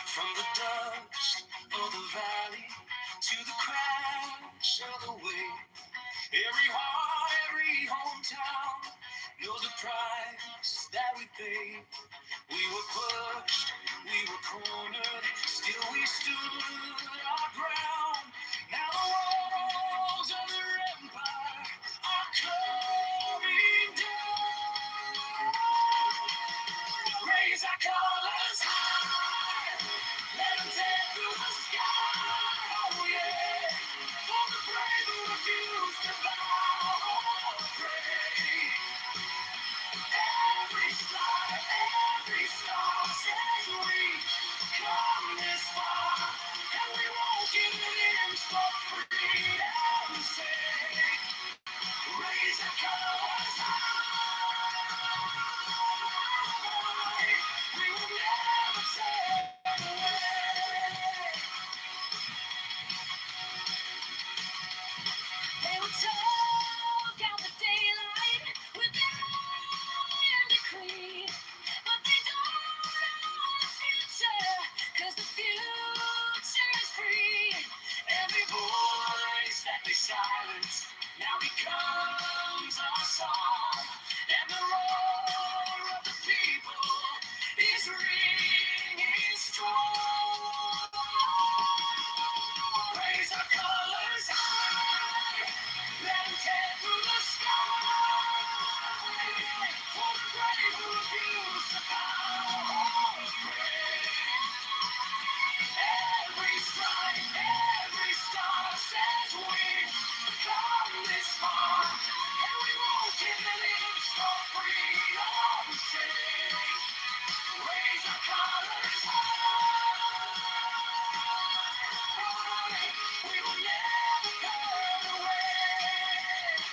[SPEAKER 14] From the dust of the valley to the crash of the wave, every heart, every hometown knows the price that we paid. We were pushed, we were cornered, still we stood our ground. Now the walls of their empire are coming down. Raise our colors high, let them tear through the sky. Oh yeah, for the brave who refuse to bow. Pray. Every star, every star says we come this far, and we won't give an inch for freedom's sake. Raise the colors high. We will never turn away. They will choke out the daylight with their iron decree, but they don't know the future, 'cause the future is free. Every voice that they silence now becomes our song, and the roar of the people is ringing strong. Raise our colors high, let them tear through the sky. For the brave who refuse to bow. Every strike, every star says we come this far, and we won't give an inch for freedom's sake. Raise our colors high. We will never turn away.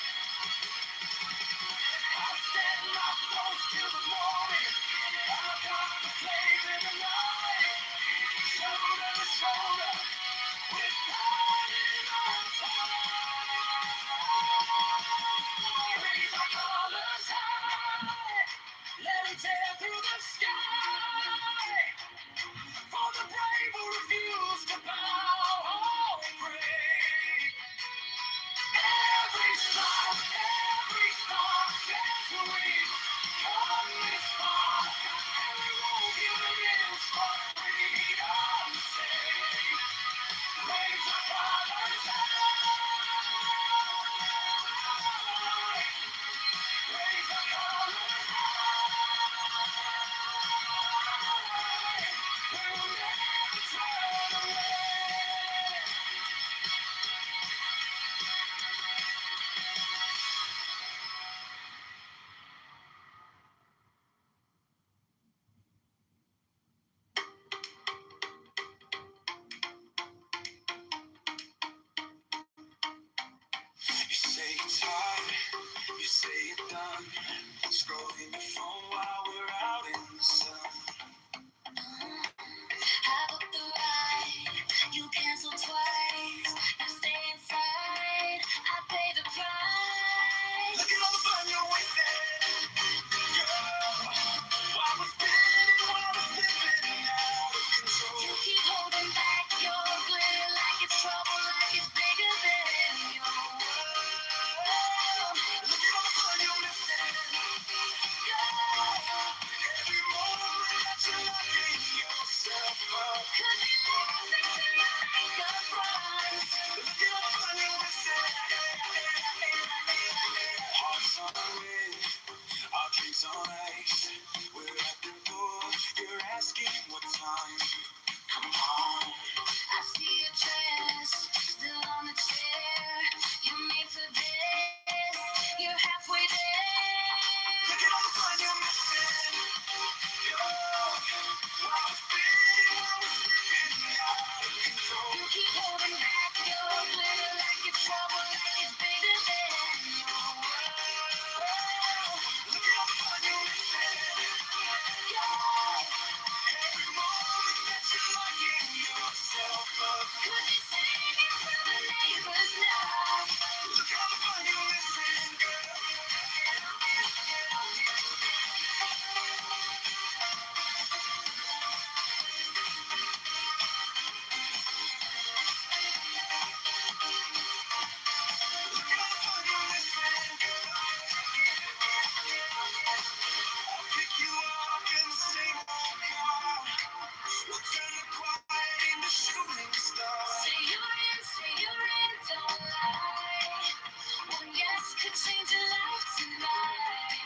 [SPEAKER 14] I'll stand my post till the morning. I'll guard the flame in the night. Shoulder to shoulder, with pride in our time. Raise our colors high. Let them tear through the sky. For the brave who refuse to bow. Oh, brave. Every star says we come this far, and we won't give an inch for freedom's sake. Raise our colors high. Raise our colors high. We will never turn away. You say it's hard, you say it done. Scrolling your phone while we're out in the sun. I booked the ride, you cancel twice. You stay inside, I pay the price. Look at all the fun you're wasting, girl. Why was spinning, why was living out of control? You keep holding back your glitter like it's trouble, like it's bigger than your world. Look at all the fun you're missing, girl. could change your life tonight.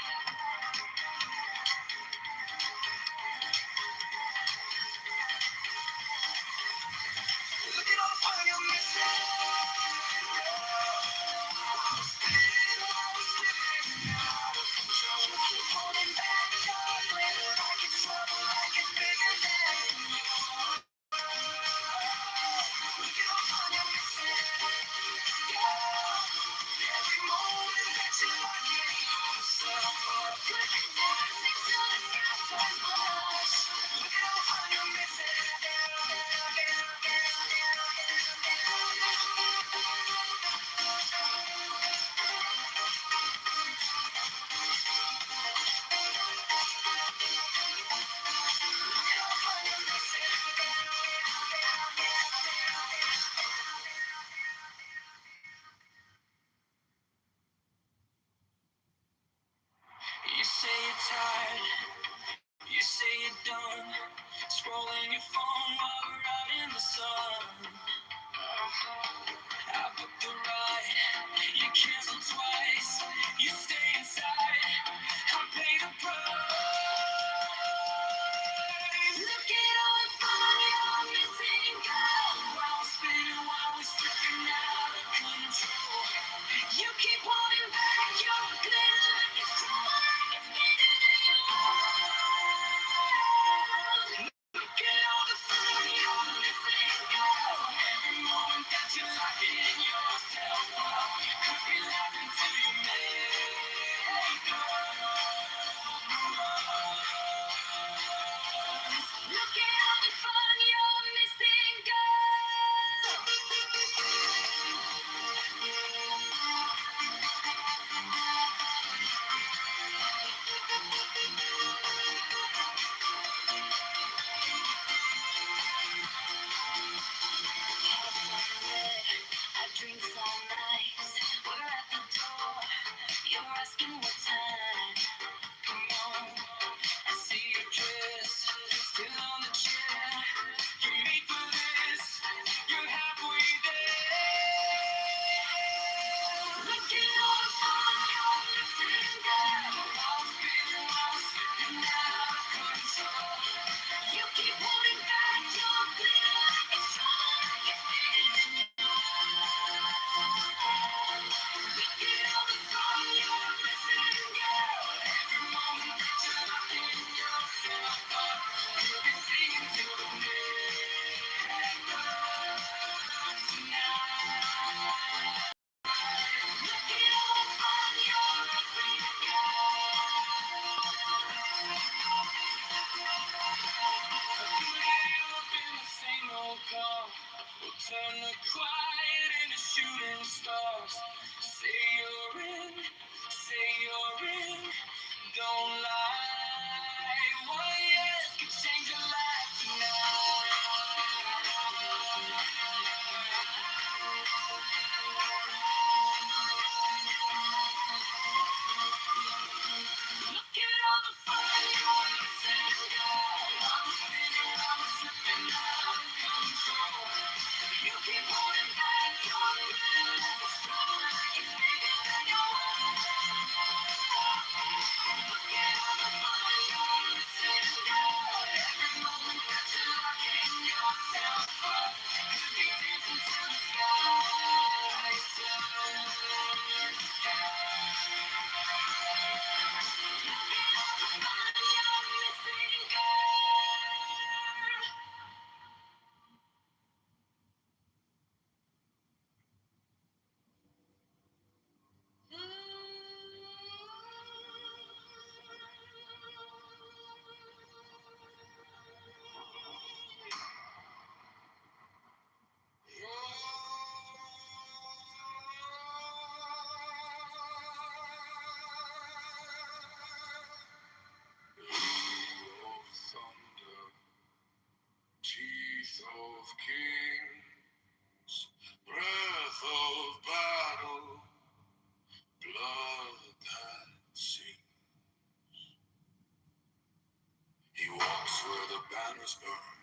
[SPEAKER 14] Look at all the fun you're missing. Keep holding back your glitter like it's trouble, like it's bigger than you. Look at all the fun you're missing. Every moment that you're locking yourself up, dancing till the sky turns blush. Look at all the fun you're missing. You say you're tired, you say you're done, scrolling your phone while we're out in the sun. I booked the ride, you canceled twice, you stay inside, I pay the price. Look at all the fun you're missing, girl. While we're spinning, while we're slipping out of control. You keep holding back your glitter like it's trouble, like it's bigger than you are. Look at all the fun you're missing, girl. Every moment that you're locking yourself up, you could be laughing till you make up. Look at all the fun you're missing, girl. I drink all night. We're at the door. You're asking what time. Come on. I see your dress still on the chair. You made for this. You're halfway there. Look at all the fun you're missing, girl. While spinning, while slipping out of control. You keep holding back your glitter like it's trouble, like it's bigger than you. Look at all the fun you're missing, girl. Every moment that you're locking yourself up, you'll be singing to the makeup tonight. Look at all the fun you're missing, we'll turn the quiet into shooting stars. Say you're in, say you're in. Don't lie. One yes could change your life tonight. Look at all the fun you're missing, girl. I'm spinning, I'm slipping out of control. You keep holding back your glitter like it's trouble, like it's bigger than you are. Look at all the fun you're missing, girl. Every moment that you're locking yourself up, could be dancing till the sky turns black. Teeth of kings, breath of battle, blood that sings. He walks where the banners burn,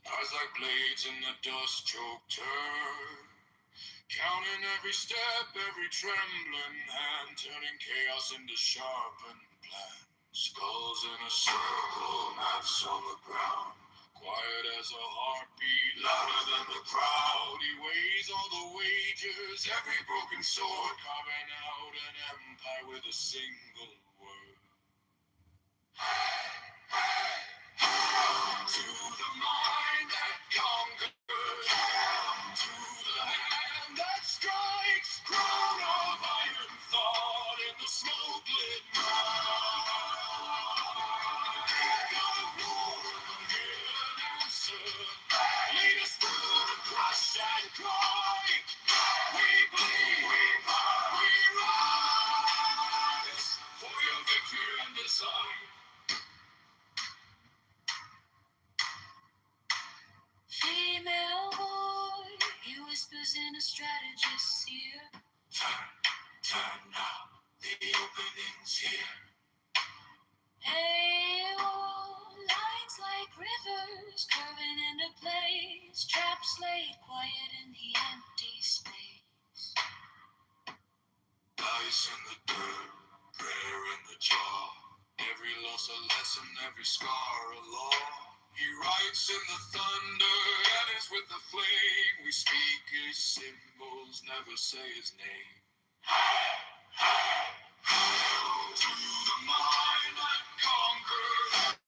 [SPEAKER 14] eyes like blades in the dust-choked turf. Counting every step, every trembling hand, turning chaos into sharpened plan. Skulls in a circle, maps on the ground. Quiet as a heartbeat, louder than the crowd. He weighs all the wagers, every broken sword, carving out an empire with a single word. To the mind that conquers, to the hand that strikes, crown of iron thought in the smoke-lit night. God of war, hear an answer. Lead us through the crush and cry. We bleed, we fight, we rise for your victory and design. Female boy, he whispers in a strategist's ear. Turn now, the opening's here. Hey, oh, lines like rivers curving into place. Traps laid quiet in the empty space. Ice in the dirt, prayer in the jaw. Every loss a lesson, every scar a law. He writes in the thunder, heavens with the flame. We speak his symbols, never say his name. To the mind that conquers,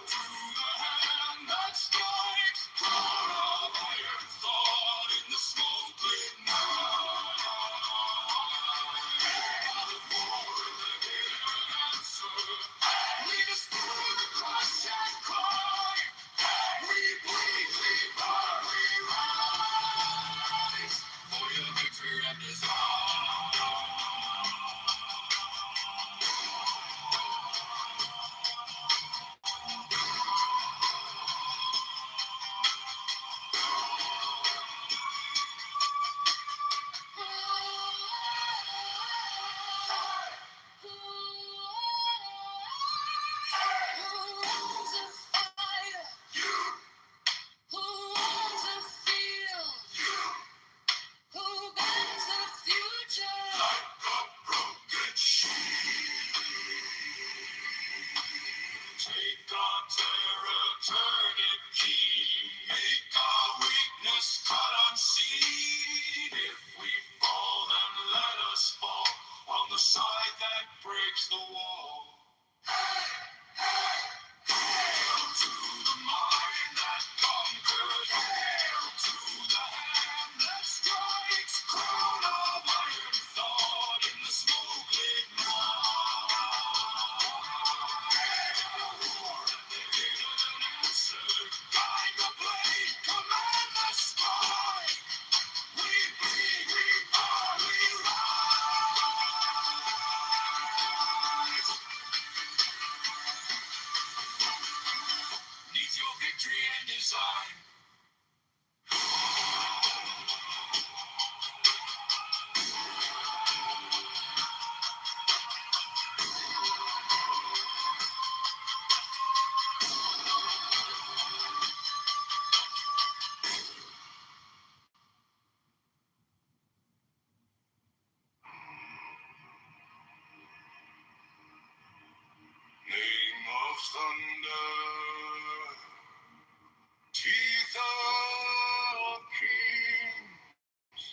[SPEAKER 14] to the hand that strikes, crown of iron thought in the smoke-lit night. God of war, hear an answer. Lead us through the crush and cry. We bleed, we burn, we rise for your victory and design. Take our terror, turn it keen. Make our weakness cut unseen. If we fall, then let us fall on the side that breaks the wall. Hail to the mind that conquers. Hail to the hand that strikes. Crown of iron thought in the smoke-lit night. Guide the blade, command the sky. We bleed, we burn, we rise. Neath your victory and design. Name of thunder, teeth of kings,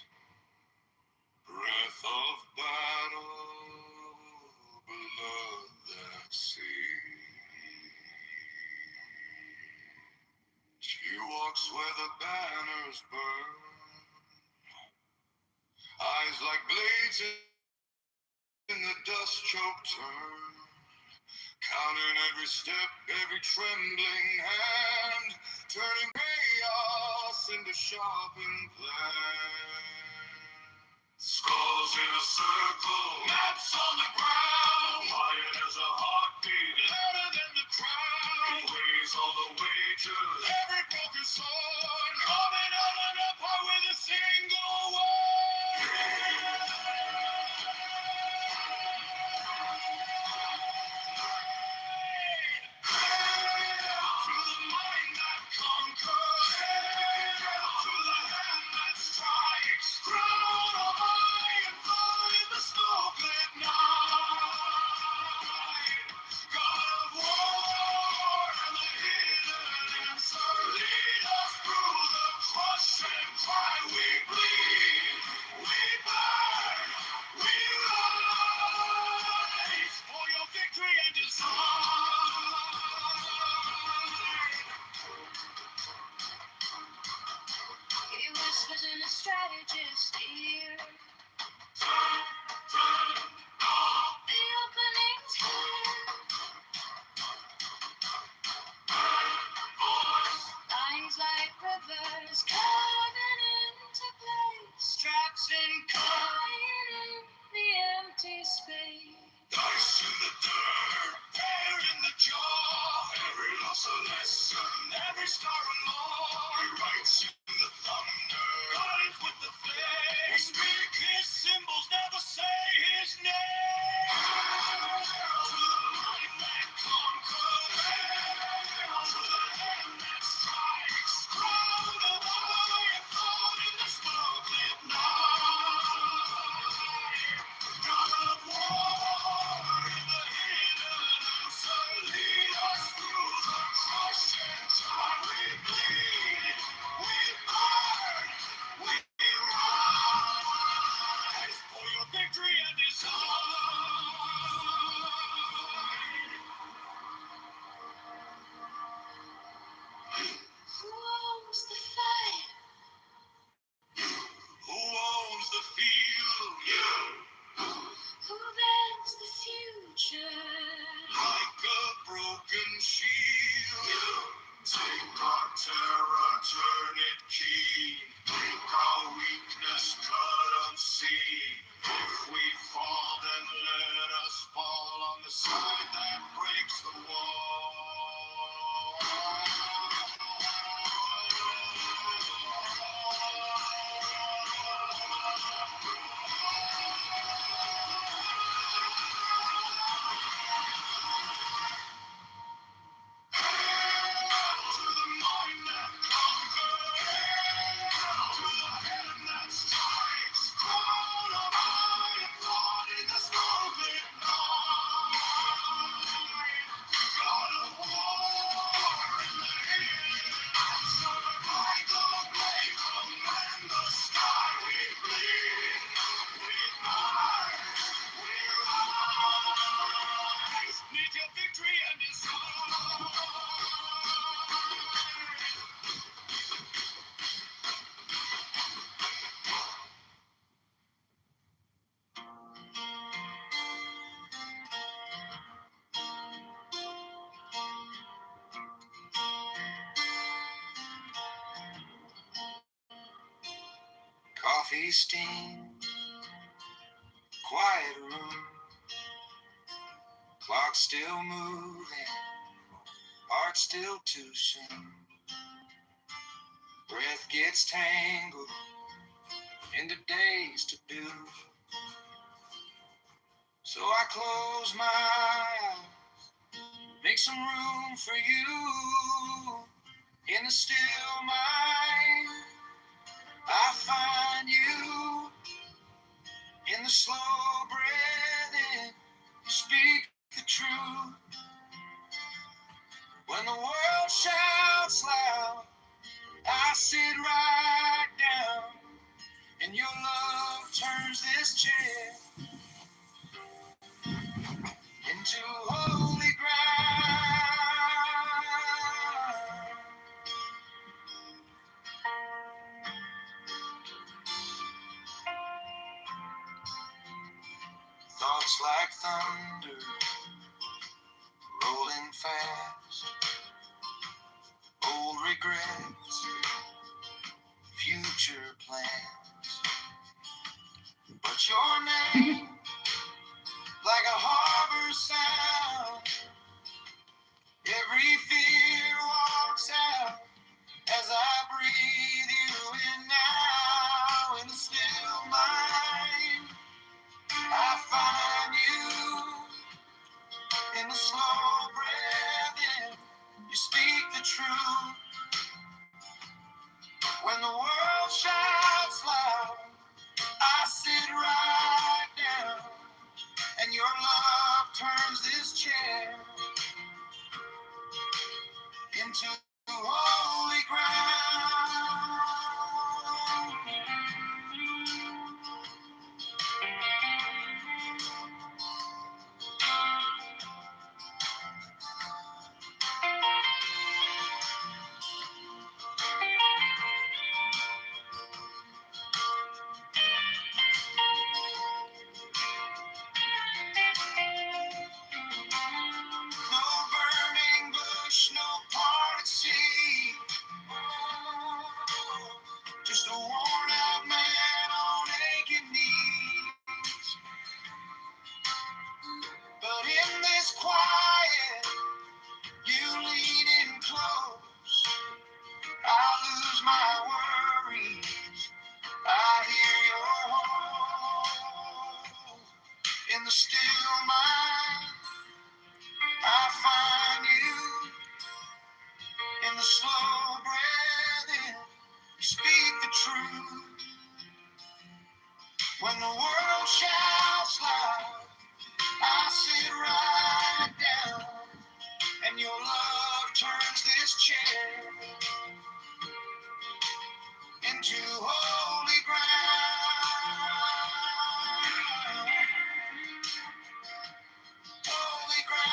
[SPEAKER 14] breath of battle, blood that sees. She walks where the banners burn, eyes like blades in the dust-choked turn. Counting every step, every trembling hand, turning chaos into sharpened plan. Skulls in a circle, maps on the ground. Quiet as a heartbeat, louder than the crowd. He weighs all the wagers, every broken sword, carving out an empire with a single word. To the mind that conquers, to the hand that strikes. coffee steam, quiet room, clock still moving, heart still too soon. Breath gets tangled into days to do. So I close my eyes, make some room for you. In the still mind, I find you. In the slow breathing, you speak the truth. When the world shouts loud, I sit right down, and your love turns this chair into holy ground. Thoughts like thunder, rolling fast. Old regrets, future plans. But your name, like a harbor sound, every fear walks out as I breathe you in now. In the still mind, I find you. In the slow breathing, you speak the truth. When the world shouts loud, I sit right down, and your love turns this chair into holy ground. No burning bush, no parted sea. Just a worn out man on aching knees. But in this quiet, you lean in close. I lose my worries. I hear your hope. In the still mind, I find you. In the slow breathing, you speak the truth. When the world shouts loud, I sit right down, and your love turns this chair into holy ground. Holy ground.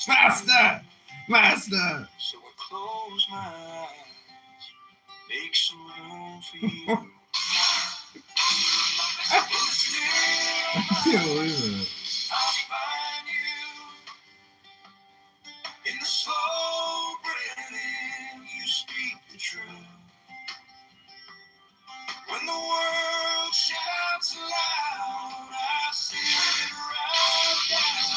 [SPEAKER 6] Master! Master!
[SPEAKER 14] So I close my eyes, make some room for you.
[SPEAKER 6] I can't believe it.
[SPEAKER 14] I'll find you. In the slow breathing, you speak the truth. When the world shouts loud, I sit right down.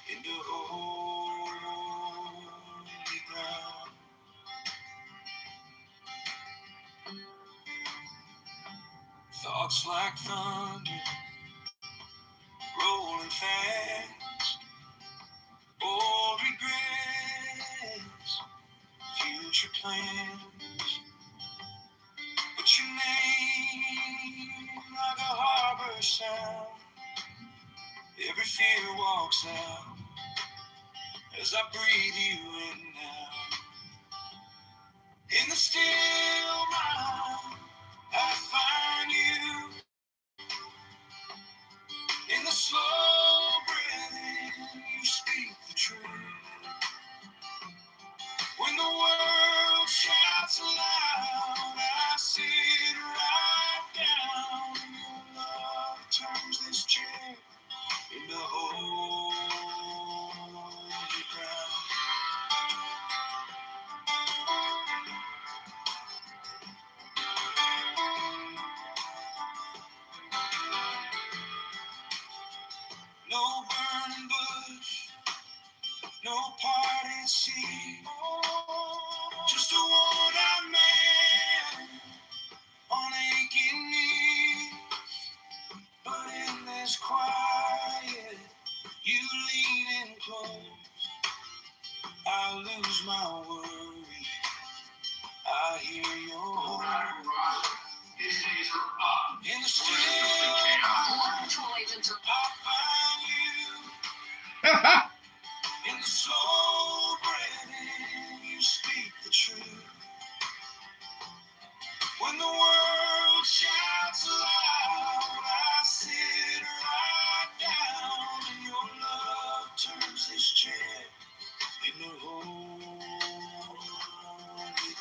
[SPEAKER 14] Into holy ground. Thoughts like thunder, rolling fast. Old regrets, future plans. But your name, fear walks out as I breathe you in now. In the still mind, I find you. In the slow breathing, you speak the truth. When the world shouts aloud, I sit right down. And your love turns this chair into holy ground. No burning bush, no parted sea, just a worn-out man on aching knee. But in this quiet, you lean in close. I lose my worry. I hear your heart. In the still, I find you. In the slow breathing, you speak the truth. When the world shouts aloud, I sit right down, and your love turns this chair into holy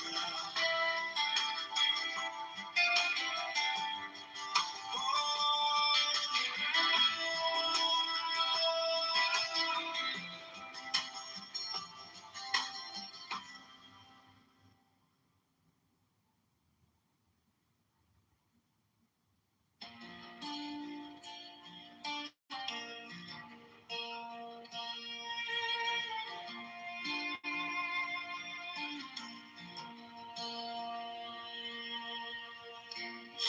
[SPEAKER 14] ground.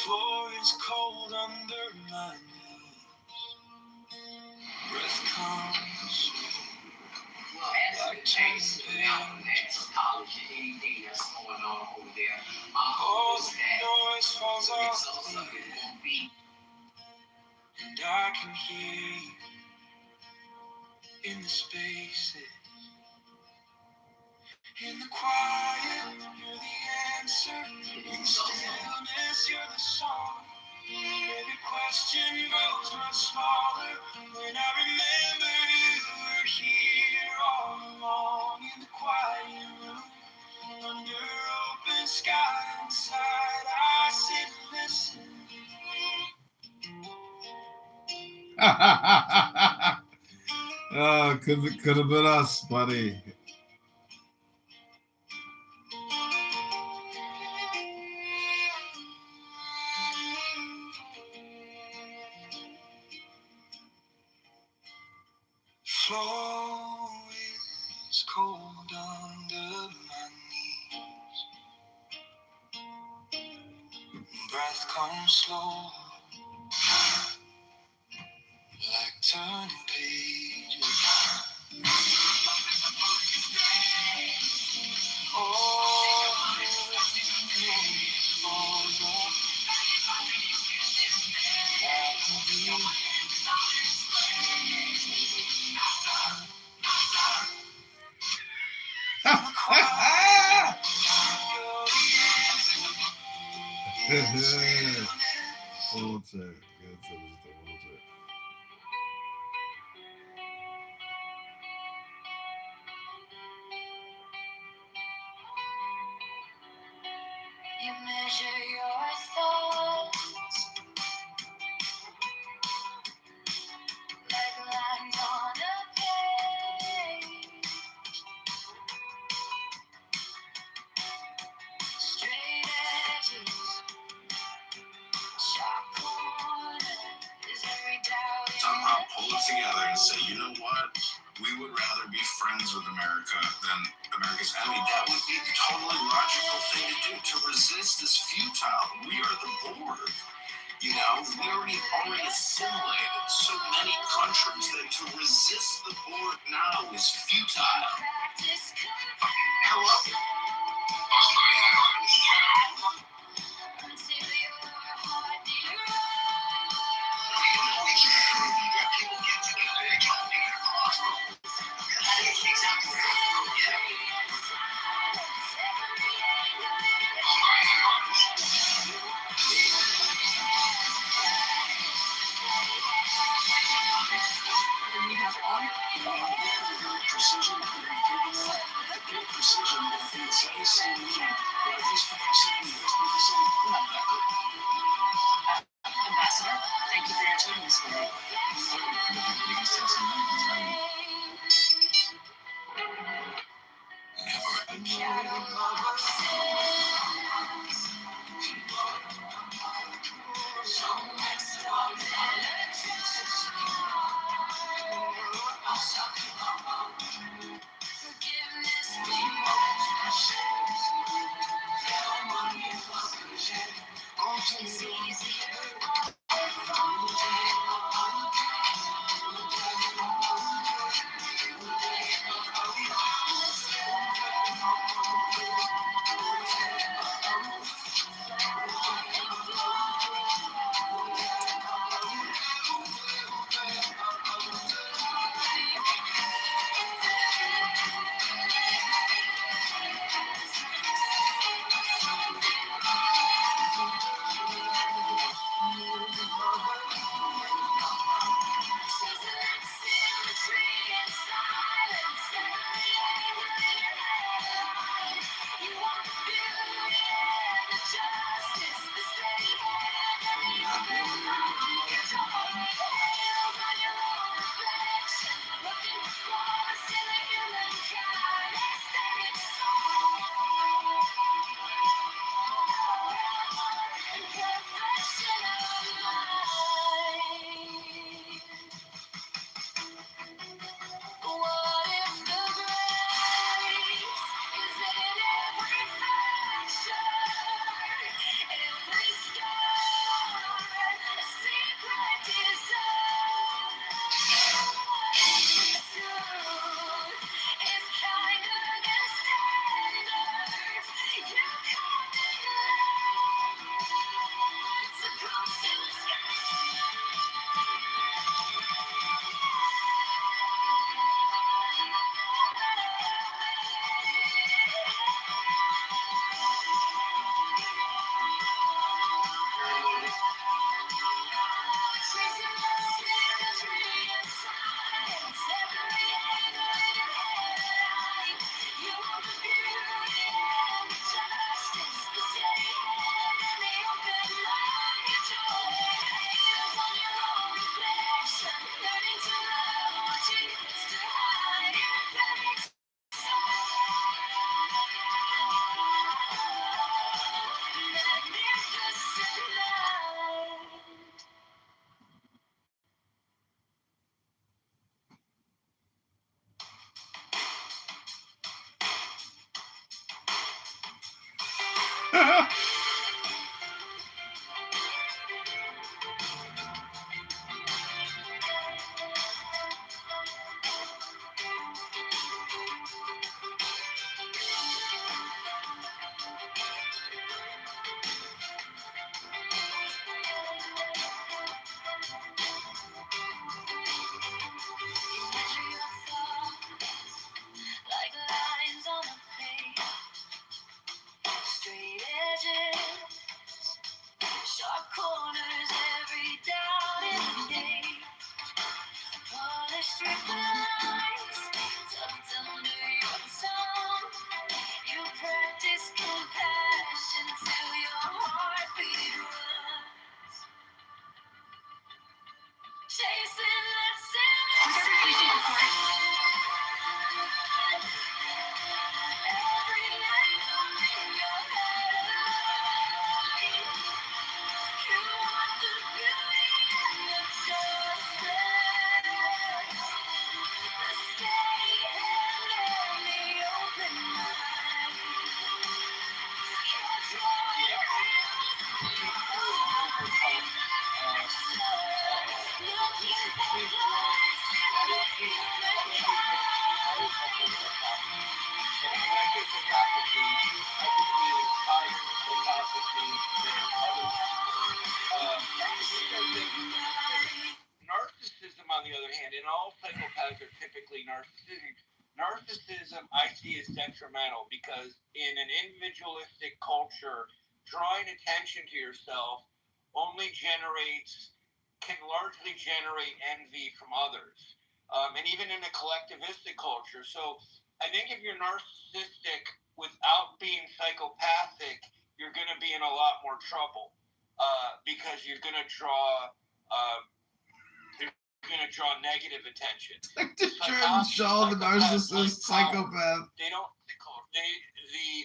[SPEAKER 14] Floor is cold under my knees. Breath comes like chains pains. Oh, the noise falls off me, and I can hear you in the spaces. In the quiet, you're the answer. In the stillness, you're the song. Every question grows much smaller when I remember you were here all along. In the quiet room, under open sky, inside I sit and listen.
[SPEAKER 6] Oh, could have been us, buddy.
[SPEAKER 14] Floor is cold under my knees. Breath comes slow, like turning pages. Oh,
[SPEAKER 6] Hold it. Good, hold it.
[SPEAKER 14] You measure your thoughts like lines on a page. Straight edges, sharp corners, every doubt.
[SPEAKER 13] Somehow pull it together and say, you know what? We would rather be friends with America than America's enemy. That would be the totally logical thing to do. To resist is futile. We are the Borg. You know, we already assimilated so many countries that to resist the Borg now is futile. Hello?
[SPEAKER 14] Precision, good precision, but I think it's the same meaning. Well, he's 50%, we're not that good.
[SPEAKER 18] Ambassador, thank you for your time this morning.
[SPEAKER 4] Narcissism, on the other hand, and all psychopaths are typically narcissistic. Narcissism, I see, is detrimental because in an individualistic culture, drawing attention to yourself only can largely generate envy from others.
[SPEAKER 10] and even in a collectivistic culture. So I think if you're narcissistic without being psychopathic, you're going to be in a lot more trouble because you're going to draw negative attention.
[SPEAKER 6] Jordan Shaw, the narcissist, psychopath.
[SPEAKER 10] They don't.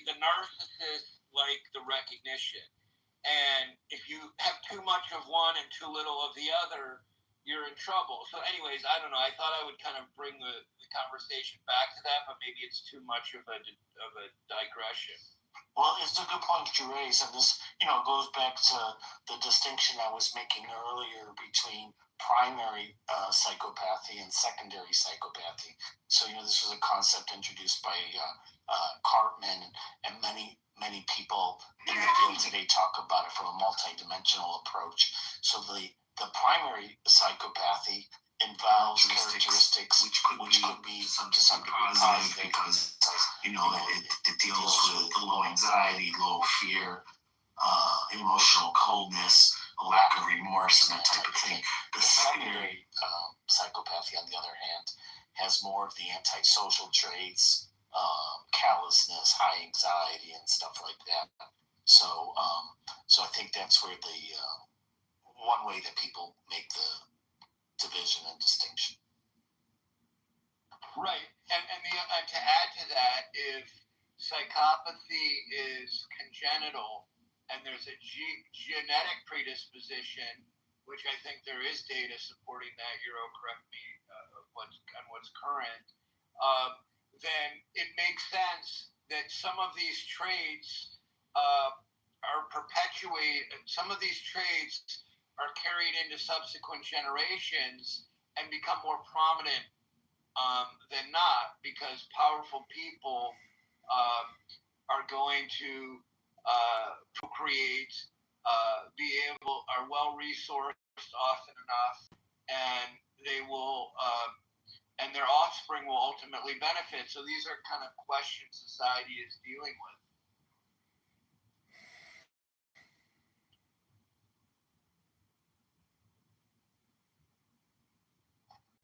[SPEAKER 10] The narcissists like the recognition, and if you have too much of one and too little of the other, you're in trouble. So, anyways, I don't know. I thought I would kind of bring the conversation back to that, but maybe it's too much of a digression.
[SPEAKER 15] Well, it's a good point you raise, and this, goes back to the distinction I was making earlier between primary psychopathy and secondary psychopathy. So, this was a concept introduced by Cartman, and many people in the field today talk about it from a multidimensional approach. So the primary psychopathy involves characteristics which could be to some degree positive because it deals with low anxiety, low fear, emotional coldness, a lack of remorse, and that type of thing. The secondary psychopathy, on the other hand, has more of the antisocial traits, callousness, high anxiety, and stuff like that. So I think that's where the one way that people make the division and distinction.
[SPEAKER 10] Right, and to add to that, if psychopathy is congenital and there's a genetic predisposition, which I think there is data supporting that, Euro, correct me on what's current, then it makes sense that some of these traits are perpetuated. Some of these traits are carried into subsequent generations and become more prominent than not, because powerful people are going to procreate, are well resourced often enough, and they will, and their offspring will ultimately benefit. So these are kind of questions society is dealing with.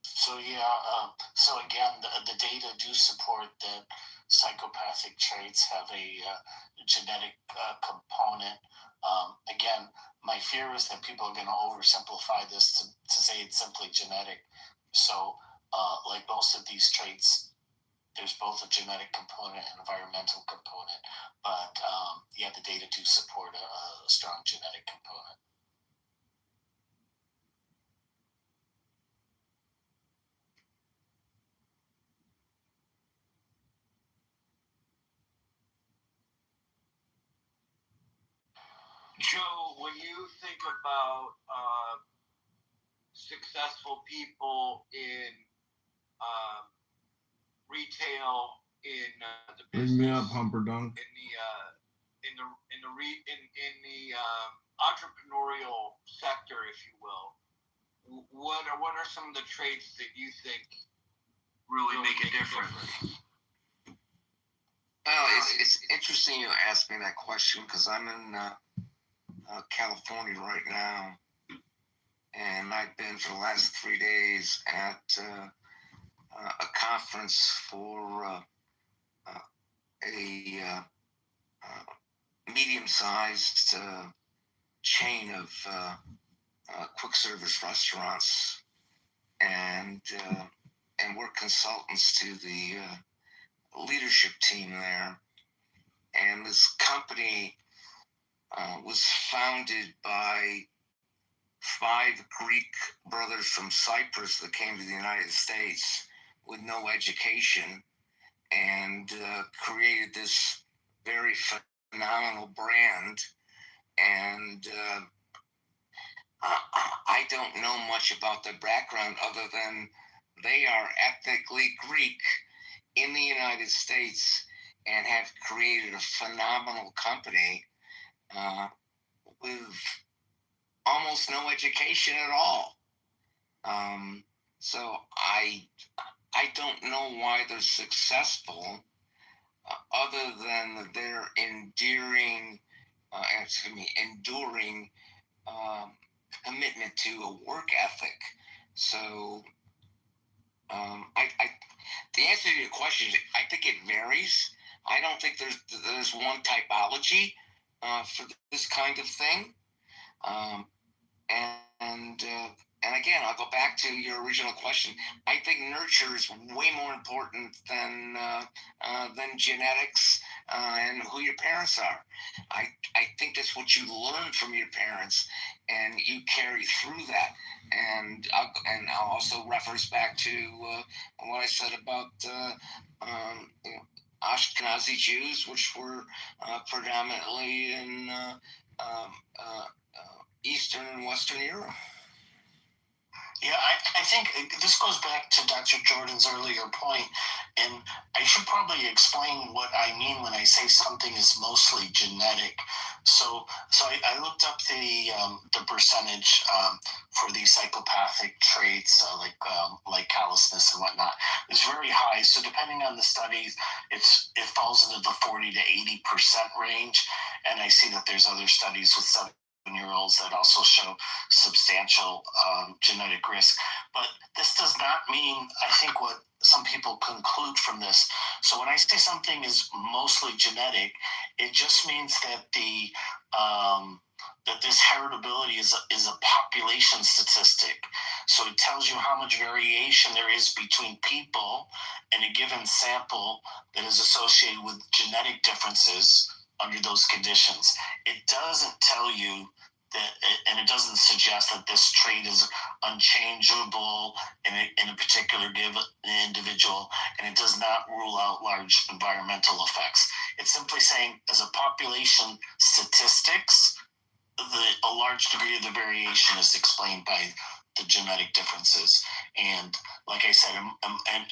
[SPEAKER 15] So so again, the data do support that psychopathic traits have a genetic component. Again, my fear is that people are going to oversimplify this to say it's simply genetic. So, like most of these traits, there's both a genetic component and environmental component. But the data do support a strong genetic component.
[SPEAKER 10] Joe, when you think about successful people in retail, in the business,
[SPEAKER 6] bring me up, Humperdunk.
[SPEAKER 10] in the entrepreneurial sector, if you will, what are some of the traits that you think really make a difference?
[SPEAKER 19] Well, it's interesting you ask me that question because I'm in California right now, and I've been for the last 3 days at a conference for a medium-sized chain of quick service restaurants, and we're consultants to the leadership team there. And this company was founded by 5 Greek brothers from Cyprus that came to the United States with no education, and created this very phenomenal brand. And I don't know much about their background other than they are ethnically Greek in the United States and have created a phenomenal company with almost no education at all. So I don't know why they're successful, other than their enduring commitment to a work ethic. So The answer to your question is, I think it varies. I don't think there's one typology for this kind of thing. And again, I'll go back to your original question. I think nurture is way more important than genetics and who your parents are. I think that's what you learn from your parents, and you carry through that. And I'll also reference back to what I said about Ashkenazi Jews, which were predominantly in Eastern and Western Europe.
[SPEAKER 12] Yeah, I think this goes back to Dr. Jordan's earlier point, and I should probably explain what I mean when I say something is mostly genetic. So I looked up the percentage for these psychopathic traits, like callousness and whatnot. It's very high. So depending on the studies, it falls into the 40 to 80% range, and I see that there's other studies with 7-year-olds that also show substantial genetic risk. But this does not mean, I think, what some people conclude from this. So when I say something is mostly genetic, it just means that that this heritability is a population statistic. So it tells you how much variation there is between people in a given sample that is associated with genetic differences under those conditions. It doesn't tell you that, and it doesn't suggest that this trait is unchangeable in a particular given individual, and it does not rule out large environmental effects. It's simply saying, as a population statistics, a large degree of the variation is explained by the genetic differences. And like I said,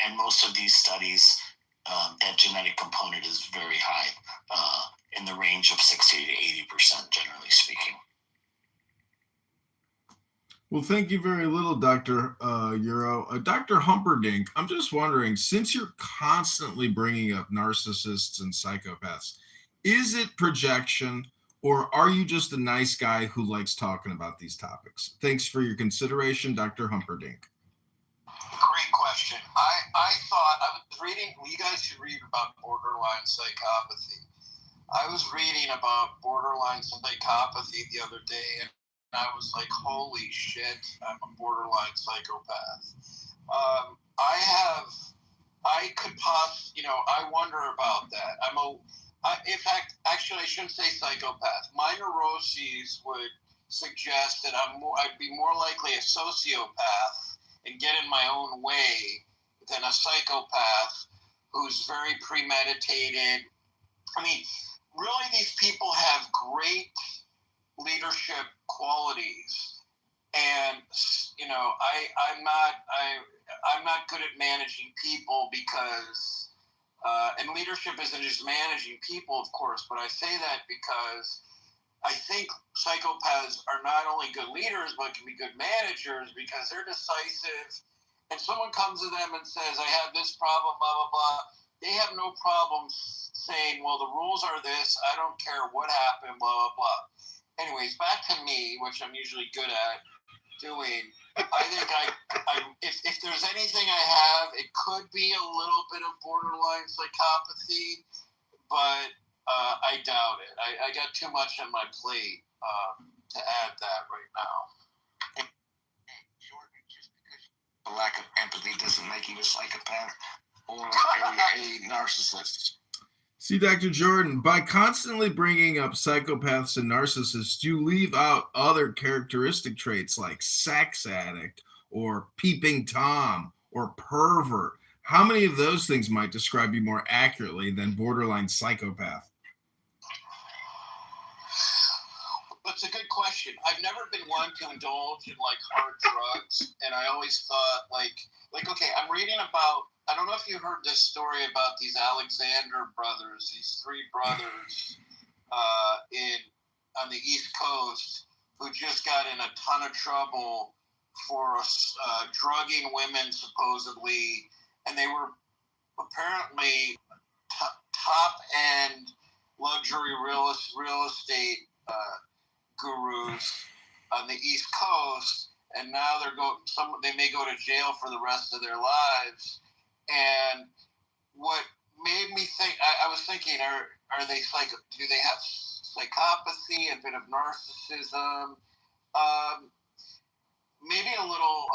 [SPEAKER 12] and most of these studies, that genetic component is very high, in the range of 60 to 80%, generally speaking.
[SPEAKER 6] Well, thank you very little, Dr. Euro. Dr. Humperdinck, I'm just wondering, since you're constantly bringing up narcissists and psychopaths, is it projection, or are you just a nice guy who likes talking about these topics? Thanks for your consideration, Dr. Humperdinck.
[SPEAKER 17] Great question. I thought, I was reading, you guys should read about borderline psychopathy. I was reading about borderline psychopathy the other day, and I was like, holy shit, I'm a borderline psychopath. I wonder about that. In fact, actually, I shouldn't say psychopath. My neuroses would suggest that I'd be more likely a sociopath and get in my own way than a psychopath who's very premeditated. I mean, really, these people have great leadership qualities, and I'm not good at managing people because and leadership isn't just managing people, of course, but I say that because I think psychopaths are not only good leaders but can be good managers because they're decisive. And someone comes to them and says, I have this problem, blah blah blah, they have no problem saying, well, the rules are this, I don't care what happened, blah blah blah. Anyways, back to me, which I'm usually good at doing. I think if there's anything I have, it could be a little bit of borderline psychopathy, but I doubt it. I got too much on my plate to add that right now.
[SPEAKER 19] A lack of empathy doesn't make you a psychopath or a narcissist.
[SPEAKER 6] See, Dr. Jordan, by constantly bringing up psychopaths and narcissists, you leave out other characteristic traits like sex addict or peeping Tom or pervert. How many of those things might describe you more accurately than borderline psychopath?
[SPEAKER 17] That's a good question. I've never been one to indulge in hard drugs, and I always thought okay, I'm reading about, I don't know if you heard this story about these Alexander brothers, these three brothers on the East Coast who just got in a ton of trouble for drugging women supposedly, and they were apparently top-end luxury real estate gurus on the East Coast,
[SPEAKER 10] and now they may go to jail for the rest of their lives. And what made me think, I was thinking, are they do they have psychopathy, a bit of narcissism? Maybe a little,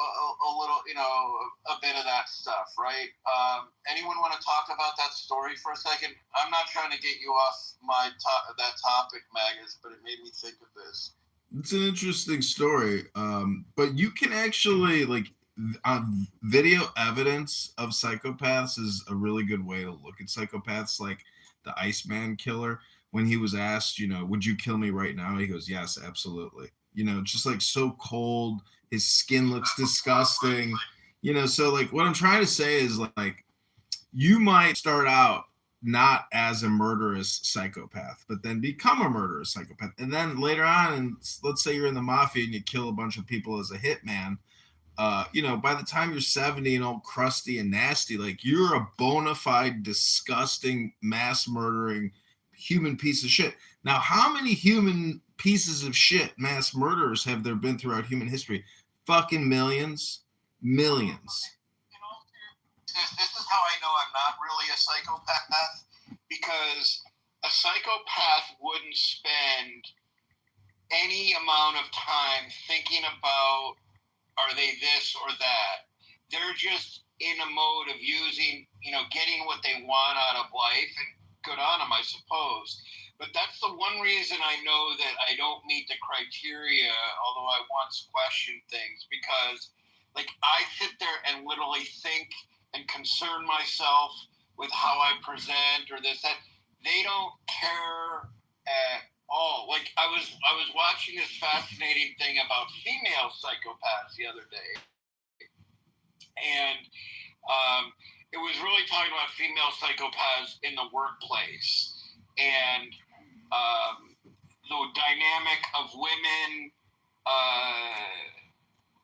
[SPEAKER 10] a bit of that stuff, right? Anyone want to talk about that story for a second? I'm not trying to get you off that topic, Magus, but it made me think of this.
[SPEAKER 6] It's an interesting story, but you can actually video evidence of psychopaths is a really good way to look at psychopaths. Like the Iceman killer, when he was asked, would you kill me right now? He goes, yes, absolutely. Just like so cold. His skin looks disgusting. So like what I'm trying to say is like you might start out not as a murderous psychopath, but then become a murderous psychopath. And then later on, and let's say you're in the mafia and you kill a bunch of people as a hitman, by the time you're 70 and all crusty and nasty, like you're a bona fide, disgusting, mass murdering human piece of shit. Now, how many human pieces of shit, mass murderers have there been throughout human history? Fucking millions.
[SPEAKER 10] This is how I know I'm not really a psychopath, because a psychopath wouldn't spend any amount of time thinking about, are they this or that? They're just in a mode of using, getting what they want out of life, and good on them, I suppose. But that's the one reason I know that I don't meet the criteria, although I once questioned things, because I sit there and literally think and concern myself with how I present or this, that. They don't care at all. I was watching this fascinating thing about female psychopaths the other day, and it was really talking about female psychopaths in the workplace, and the dynamic of women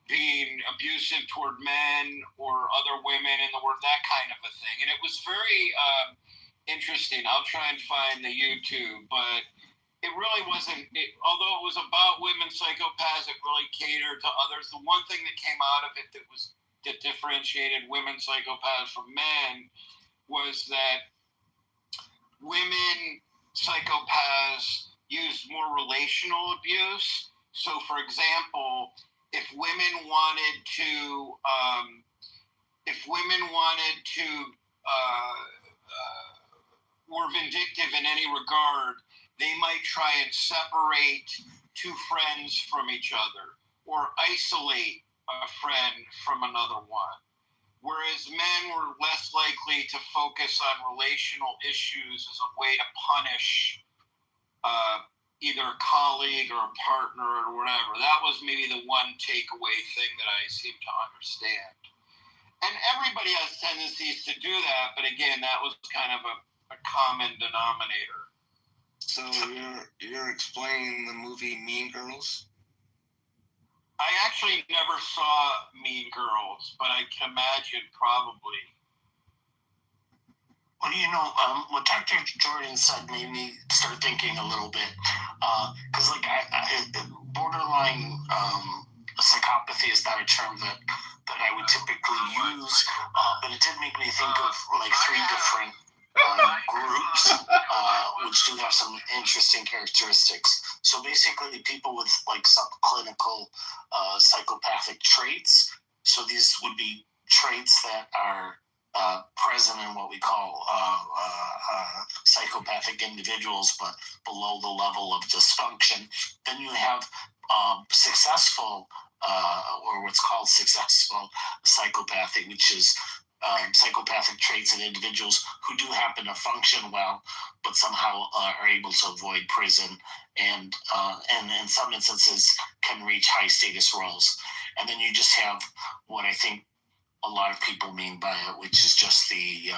[SPEAKER 10] being abusive toward men or other women in the work, that kind of a thing. And it was very interesting. I'll try and find the YouTube, but it really wasn't, although it was about women psychopaths, it really catered to others. The one thing that came out of it that differentiated women psychopaths from men was that women psychopaths used more relational abuse. So, for example, if women wanted to were vindictive in any regard, they might try and separate two friends from each other or isolate a friend from another one. Whereas men were less likely to focus on relational issues as a way to punish either a colleague or a partner or whatever. That was maybe the one takeaway thing that I seem to understand. And everybody has tendencies to do that, but again, that was kind of a common denominator.
[SPEAKER 19] So you're explaining the movie Mean Girls?
[SPEAKER 10] I actually never saw Mean Girls, but I can imagine probably.
[SPEAKER 15] Well, what Dr. Jordan said made me start thinking a little bit, because borderline psychopathy is not a term that I would typically use, but it did make me think of three different groups, which do have some interesting characteristics. So basically, people with subclinical psychopathic traits. So these would be traits that are present in what we call psychopathic individuals, but below the level of dysfunction. Then you have successful, or what's called successful psychopathy, which is psychopathic traits in individuals who do happen to function well, but somehow are able to avoid prison and in some instances can reach high status roles. And then you just have what I think a lot of people mean by it, which is just the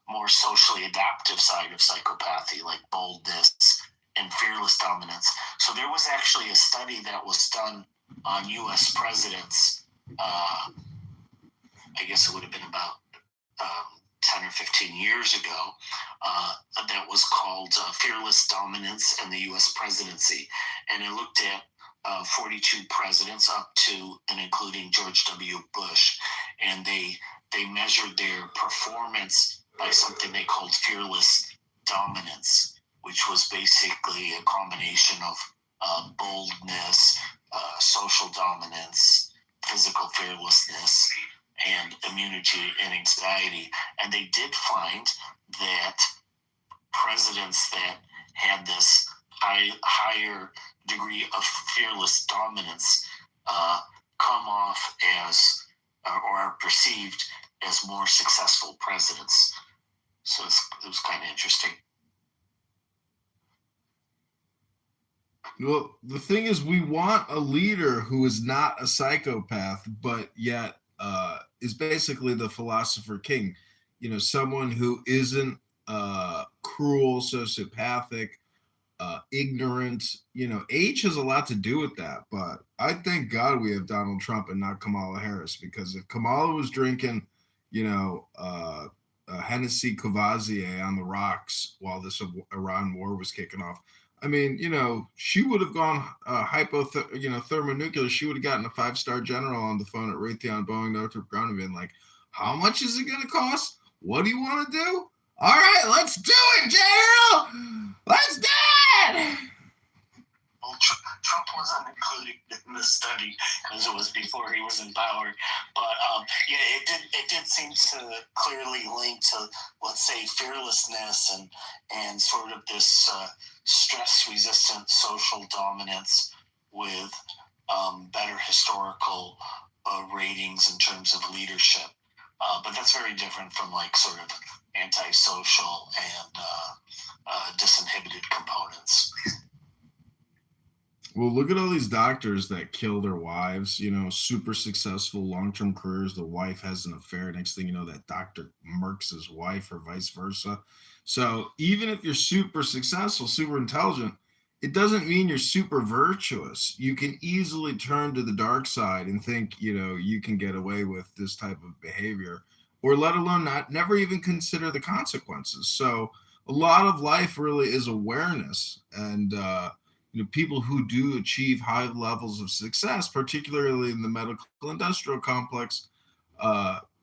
[SPEAKER 15] more socially adaptive side of psychopathy, like boldness and fearless dominance. So there was actually a study that was done on U.S. presidents. I guess it would have been about 10 or 15 years ago, that was called Fearless Dominance in the U.S. Presidency. And it looked at
[SPEAKER 13] 42 presidents up to and including George W. Bush, and they measured their performance by something they called fearless dominance, which was basically a combination of boldness, social dominance, physical fearlessness, and immunity and anxiety. And they did find that presidents that had this higher degree of fearless dominance come off as or are perceived as more successful presidents. So it was kind of interesting.
[SPEAKER 6] Well, the thing is, we want a leader who is not a psychopath, but yet is basically the philosopher king. You know, someone who isn't cruel, sociopathic, ignorant. You know, age has a lot to do with that. But I thank God we have Donald Trump and not Kamala Harris, because if Kamala was drinking, you know, Hennessy Courvoisier on the rocks while this Iran war was kicking off, I mean, you know, she would have gone thermonuclear. She would have gotten a 5-star general on the phone at Raytheon, Boeing, Northrop Grumman, and been like, "How much is it going to cost? What do you want to do? All right, let's do it, General. Let's do it."
[SPEAKER 13] Well, Trump wasn't included in this study because it was before he was in power. But yeah, it did seem to clearly link to, let's say, fearlessness and sort of this stress-resistant social dominance with better historical ratings in terms of leadership. But that's very different from like sort of antisocial and disinhibited components.
[SPEAKER 6] Well, look at all these doctors that kill their wives, you know, super successful long-term careers. The wife has an affair. Next thing you know, that doctor murks his wife or vice versa. So even if you're super successful, super intelligent, it doesn't mean you're super virtuous. You can easily turn to the dark side and think, you know, you can get away with this type of behavior, or let alone never even consider the consequences. So a lot of life really is awareness. And, you know, people who do achieve high levels of success, particularly in the medical industrial complex,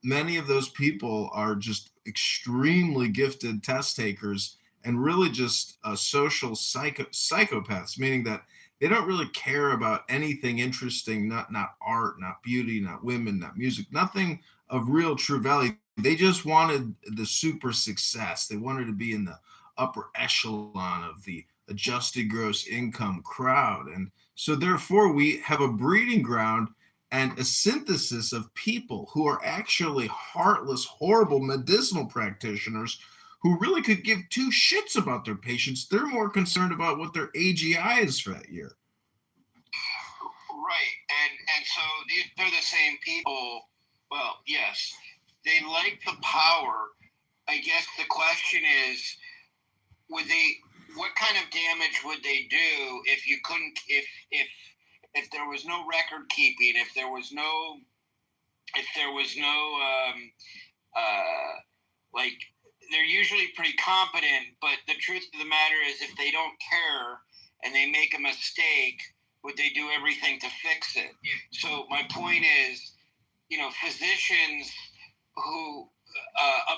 [SPEAKER 6] many of those people are just extremely gifted test takers and really just social psychopaths, meaning that they don't really care about anything interesting, not art, not beauty, not women, not music, nothing of real true value. They just wanted the super success. They wanted to be in the upper echelon of the adjusted gross income crowd. And so therefore we have a breeding ground and a synthesis of people who are actually heartless, horrible medicinal practitioners who really could give two shits about their patients. They're more concerned about what their AGI is for that year.
[SPEAKER 10] Right. And so they're the same people. Well, yes, they like the power. I guess the question is, what kind of damage would they do if you couldn't, if there was no record keeping, if there was no like, they're usually pretty competent, but the truth of the matter is, if they don't care and they make a mistake, would they do everything to fix it? So my point is, you know, physicians who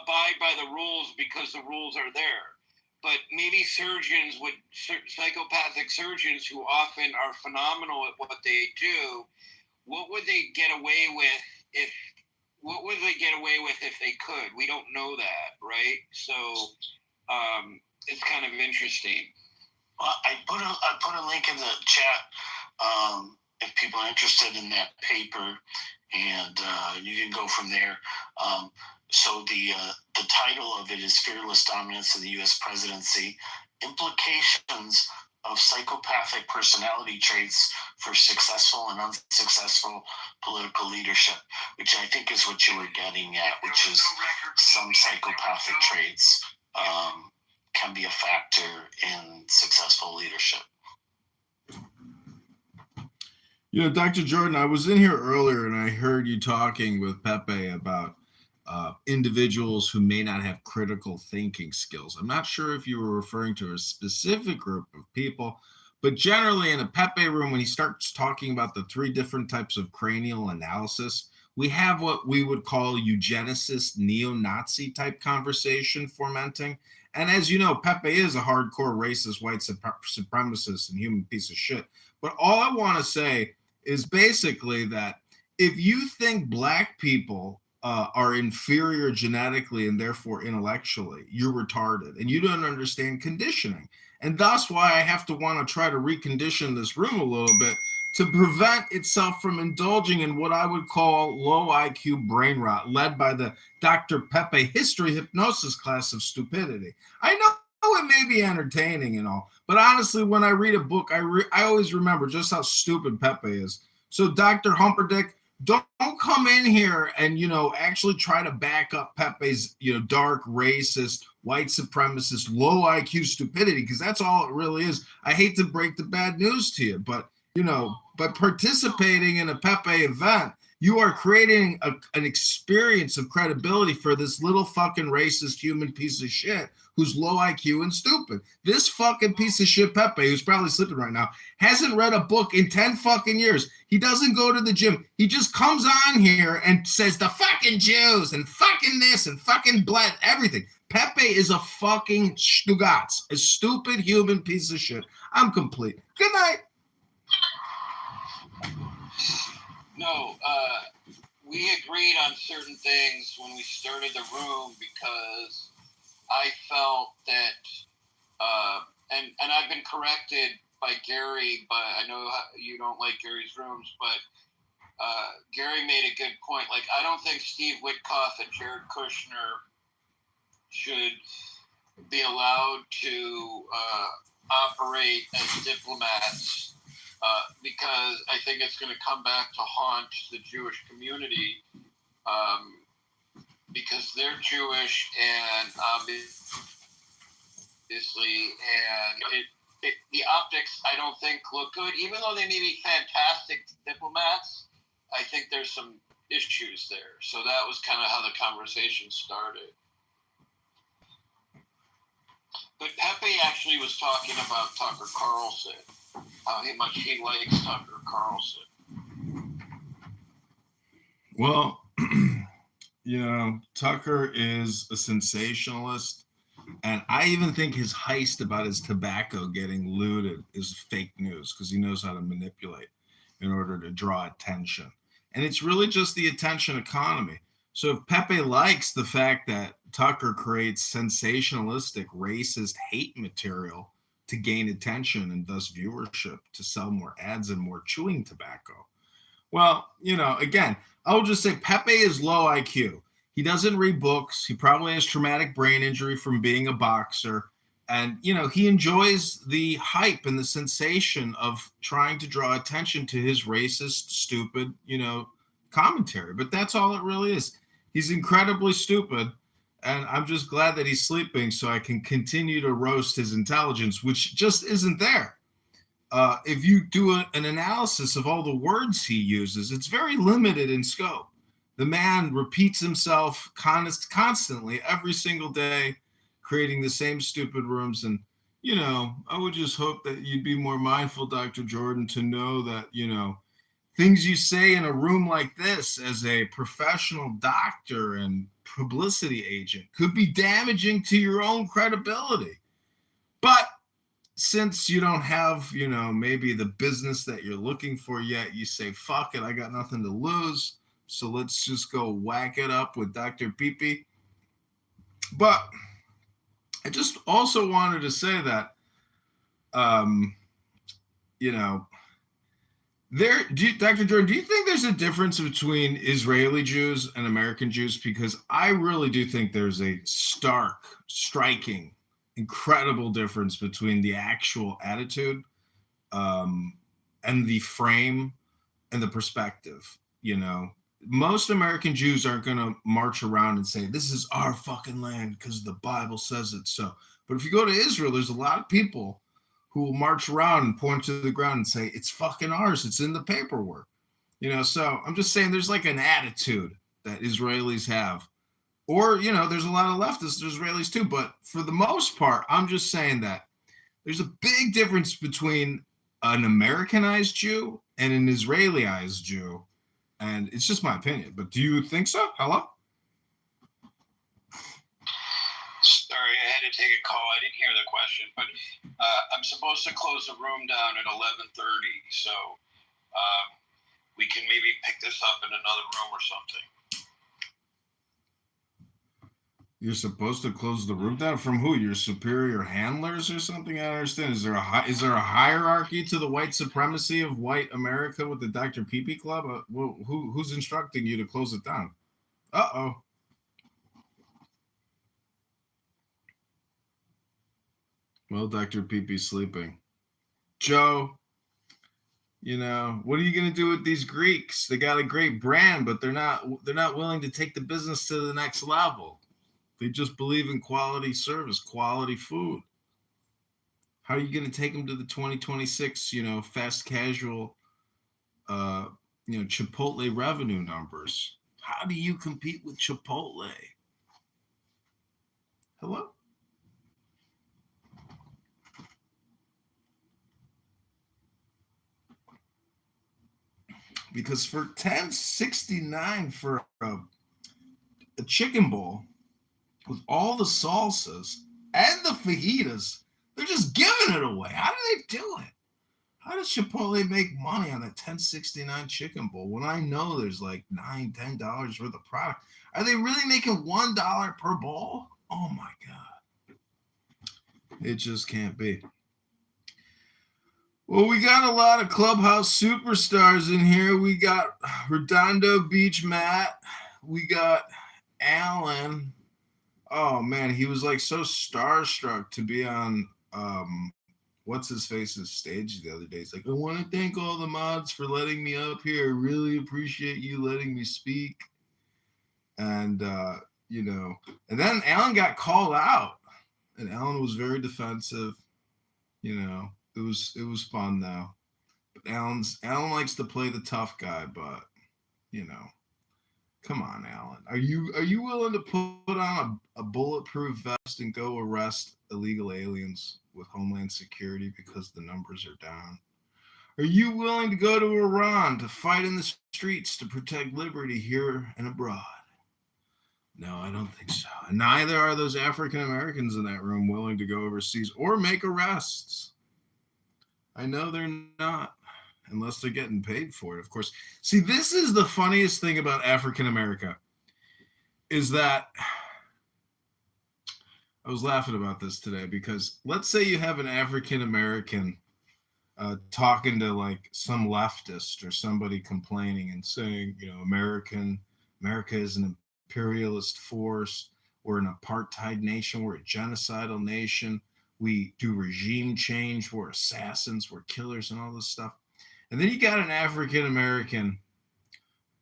[SPEAKER 10] abide by the rules because the rules are there. But maybe psychopathic surgeons who often are phenomenal at what they do, what would they get away with if they could? We don't know that, right? So it's kind of interesting.
[SPEAKER 13] Well, I put a link in the chat if people are interested in that paper, and you can go from there. So the title of it is "Fearless Dominance in the U.S. Presidency: Implications of Psychopathic Personality Traits for Successful and Unsuccessful Political Leadership," which I think is what you were getting at, which is some psychopathic traits can be a factor in successful leadership.
[SPEAKER 6] You know, Dr. Jordan, I was in here earlier and I heard you talking with Pepe about individuals who may not have critical thinking skills. I'm not sure if you were referring to a specific group of people, But generally in a Pepe room, when he starts talking about the 3 different types of cranial analysis, we have what we would call eugenicist, neo-Nazi type conversation fomenting. And as you know, Pepe is a hardcore racist, white supremacist, and human piece of shit. But all I want to say is basically that if you think black people are inferior genetically and therefore intellectually, you're retarded and you don't understand conditioning. And that's why I have to want to try to recondition this room a little bit to prevent itself from indulging in what I would call low IQ brain rot, led by the Dr. Pepe history hypnosis class of stupidity. I know it may be entertaining and all, but honestly, when I read a book, I always remember just how stupid Pepe is. So Dr. Humperdinck, don't come in here and, actually try to back up Pepe's, dark, racist, white supremacist, low IQ stupidity, because that's all it really is. I hate to break the bad news to you, but, by participating in a Pepe event, you are creating an experience of credibility for this little fucking racist human piece of shit who's low IQ and stupid. This fucking piece of shit Pepe, who's probably sleeping right now, hasn't read a book in 10 fucking years. He doesn't go to the gym. He just comes on here and says the fucking Jews and fucking this and fucking blood, everything. Pepe is a fucking stugats, a stupid human piece of shit. I'm complete. Good night.
[SPEAKER 10] No, we agreed on certain things when we started the room because I felt that, and I've been corrected by Gary, but I know you don't like Gary's rooms, but Gary made a good point. Like, I don't think Steve Witkoff and Jared Kushner should be allowed to operate as diplomats because I think it's going to come back to haunt the Jewish community because they're Jewish and obviously, and the optics I don't think look good, even though they may be fantastic diplomats. I think there's some issues there. So that was kind of how the conversation started. But Pepe actually was talking about Tucker Carlson, how much he likes Tucker Carlson.
[SPEAKER 6] Well, Tucker is a sensationalist, and I even think his heist about his tobacco getting looted is fake news because he knows how to manipulate in order to draw attention. And it's really just the attention economy. So if Pepe likes the fact that Tucker creates sensationalistic, racist hate material to gain attention and thus viewership to sell more ads and more chewing tobacco, well, again, I'll just say Pepe is low IQ. He doesn't read books. He probably has traumatic brain injury from being a boxer. And, he enjoys the hype and the sensation of trying to draw attention to his racist, stupid, commentary. But that's all it really is. He's incredibly stupid. And I'm just glad that he's sleeping so I can continue to roast his intelligence, which just isn't there. If you do an analysis of all the words he uses, it's very limited in scope. The man repeats himself constantly every single day, creating the same stupid rooms. And, I would just hope that you'd be more mindful, Dr. Jordan, to know that, things you say in a room like this as a professional doctor and publicity agent could be damaging to your own credibility. But since you don't have, maybe the business that you're looking for yet, you say, fuck it, I got nothing to lose. So let's just go whack it up with Dr. Peepee. But I just also wanted to say that, Dr. Jordan, do you think there's a difference between Israeli Jews and American Jews? Because I really do think there's a stark, striking, incredible difference between the actual attitude and the frame and the perspective. Most American Jews aren't going to march around and say, this is our fucking land because the Bible says it so. But if you go to Israel, there's a lot of people who will march around and point to the ground and say, it's fucking ours. It's in the paperwork. So I'm just saying there's like an attitude that Israelis have. Or, there's a lot of leftist Israelis too. But for the most part, I'm just saying that there's a big difference between an Americanized Jew and an Israelized Jew. And it's just my opinion. But do you think so? Hello?
[SPEAKER 20] Sorry, I had to take a call. I didn't hear the question, but I'm supposed to close the room down at 11:30, so we can maybe pick this up in another room or something.
[SPEAKER 6] You're supposed to close the room down from who? Your superior handlers or something? I don't understand. Is there a hierarchy to the white supremacy of white America with the Dr. Pee Club? Who's instructing you to close it down? Uh-oh. Well, Dr. Pee sleeping. Joe, what are you going to do with these Greeks? They got a great brand, but they're not willing to take the business to the next level. They just believe in quality service, quality food. How are you going to take them to the 2026, fast casual, Chipotle revenue numbers? How do you compete with Chipotle? Hello? Because for $10.69 for a chicken bowl with all the salsas and the fajitas, they're just giving it away. How do they do it? How does Chipotle make money on a $10.69 chicken bowl when I know there's like $9, $10 worth of product? Are they really making $1 per bowl? Oh my God. It just can't be. Well, we got a lot of Clubhouse superstars in here. We got Redondo Beach Matt. We got Alan. Oh man, he was like so starstruck to be on what's his face's stage the other day. He's like, I want to thank all the mods for letting me up here. I really appreciate you letting me speak. And and then Alan got called out, and Alan was very defensive. It was fun though. But Alan likes to play the tough guy, but come on, Alan. Are you willing to put on a bulletproof vest and go arrest illegal aliens with Homeland Security because the numbers are down? Are you willing to go to Iran to fight in the streets to protect liberty here and abroad? No, I don't think so. And neither are those African Americans in that room willing to go overseas or make arrests. I know they're not, unless they're getting paid for it, of course. See, this is the funniest thing about African America, is that I was laughing about this today because let's say you have an African American talking to like some leftist or somebody complaining and saying, America is an imperialist force. We're an apartheid nation. We're a genocidal nation. We do regime change. We're assassins. We're killers and all this stuff. And then you got an African American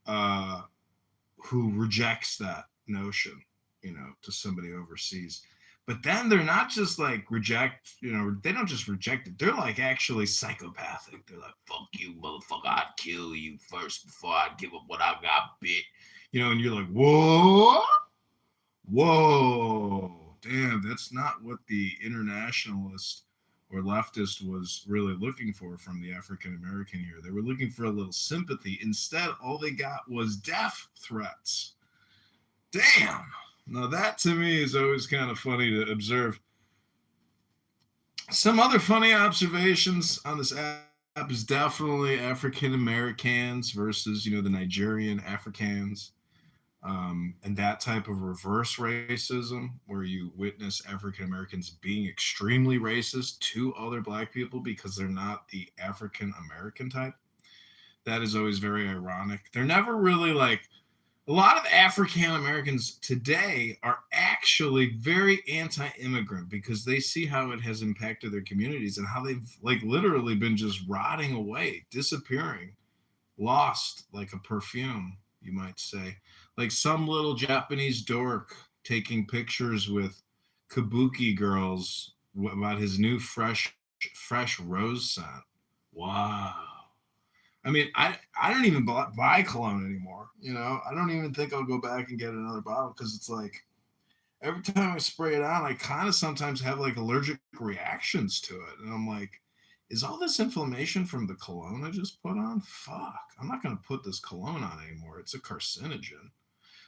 [SPEAKER 6] who rejects that notion, to somebody overseas. But then they're not just like they don't just reject it. They're like actually psychopathic. They're like, fuck you, motherfucker. I'd kill you first before I'd give up what I got, bitch. And you're like, whoa, damn, that's not what the internationalist or leftist was really looking for from the African American here. They were looking for a little sympathy. Instead, all they got was death threats. Damn. Now that to me is always kind of funny to observe. Some other funny observations on this app is definitely African Americans versus, the Nigerian Africans. And that type of reverse racism where you witness African Americans being extremely racist to other Black people because they're not the African American type. That is always very ironic. They're never really like, a lot of African Americans today are actually very anti-immigrant because they see how it has impacted their communities and how they've like literally been just rotting away, disappearing, lost like a perfume, you might say. Like some little Japanese dork taking pictures with kabuki girls about his new fresh rose scent. Wow. I mean, I don't even buy cologne anymore. I don't even think I'll go back and get another bottle because it's like every time I spray it on, I kind of sometimes have like allergic reactions to it. And I'm like, is all this inflammation from the cologne I just put on? Fuck, I'm not going to put this cologne on anymore. It's a carcinogen.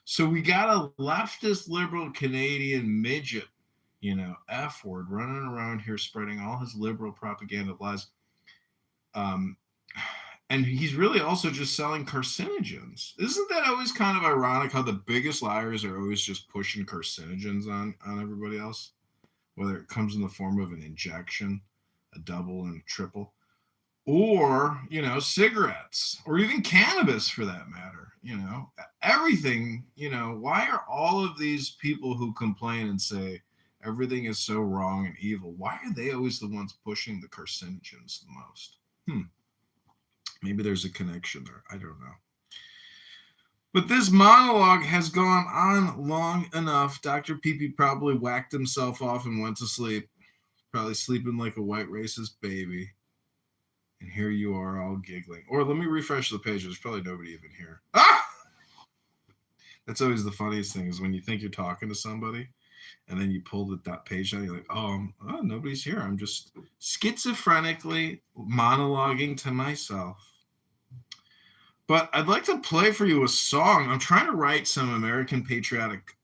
[SPEAKER 6] So we got a leftist liberal Canadian midget, F word, running around here spreading all his liberal propaganda lies. And he's really also just selling carcinogens. Isn't that always kind of ironic how the biggest liars are always just pushing carcinogens on everybody else? Whether it comes in the form of an injection, a double and triple, or, cigarettes, or even cannabis for that matter, everything, why are all of these people who complain and say everything is so wrong and evil, why are they always the ones pushing the carcinogens the most? Maybe there's a connection there. I don't know. But this monologue has gone on long enough. Dr. Pee probably whacked himself off and went to sleep. Probably sleeping like a white racist baby. And here you are all giggling. Or let me refresh the page. There's probably nobody even here. Ah! That's always the funniest thing is when you think you're talking to somebody and then you pull that page down. You're like, oh, nobody's here. I'm just schizophrenically monologuing to myself. But I'd like to play for you a song. I'm trying to write some American patriotic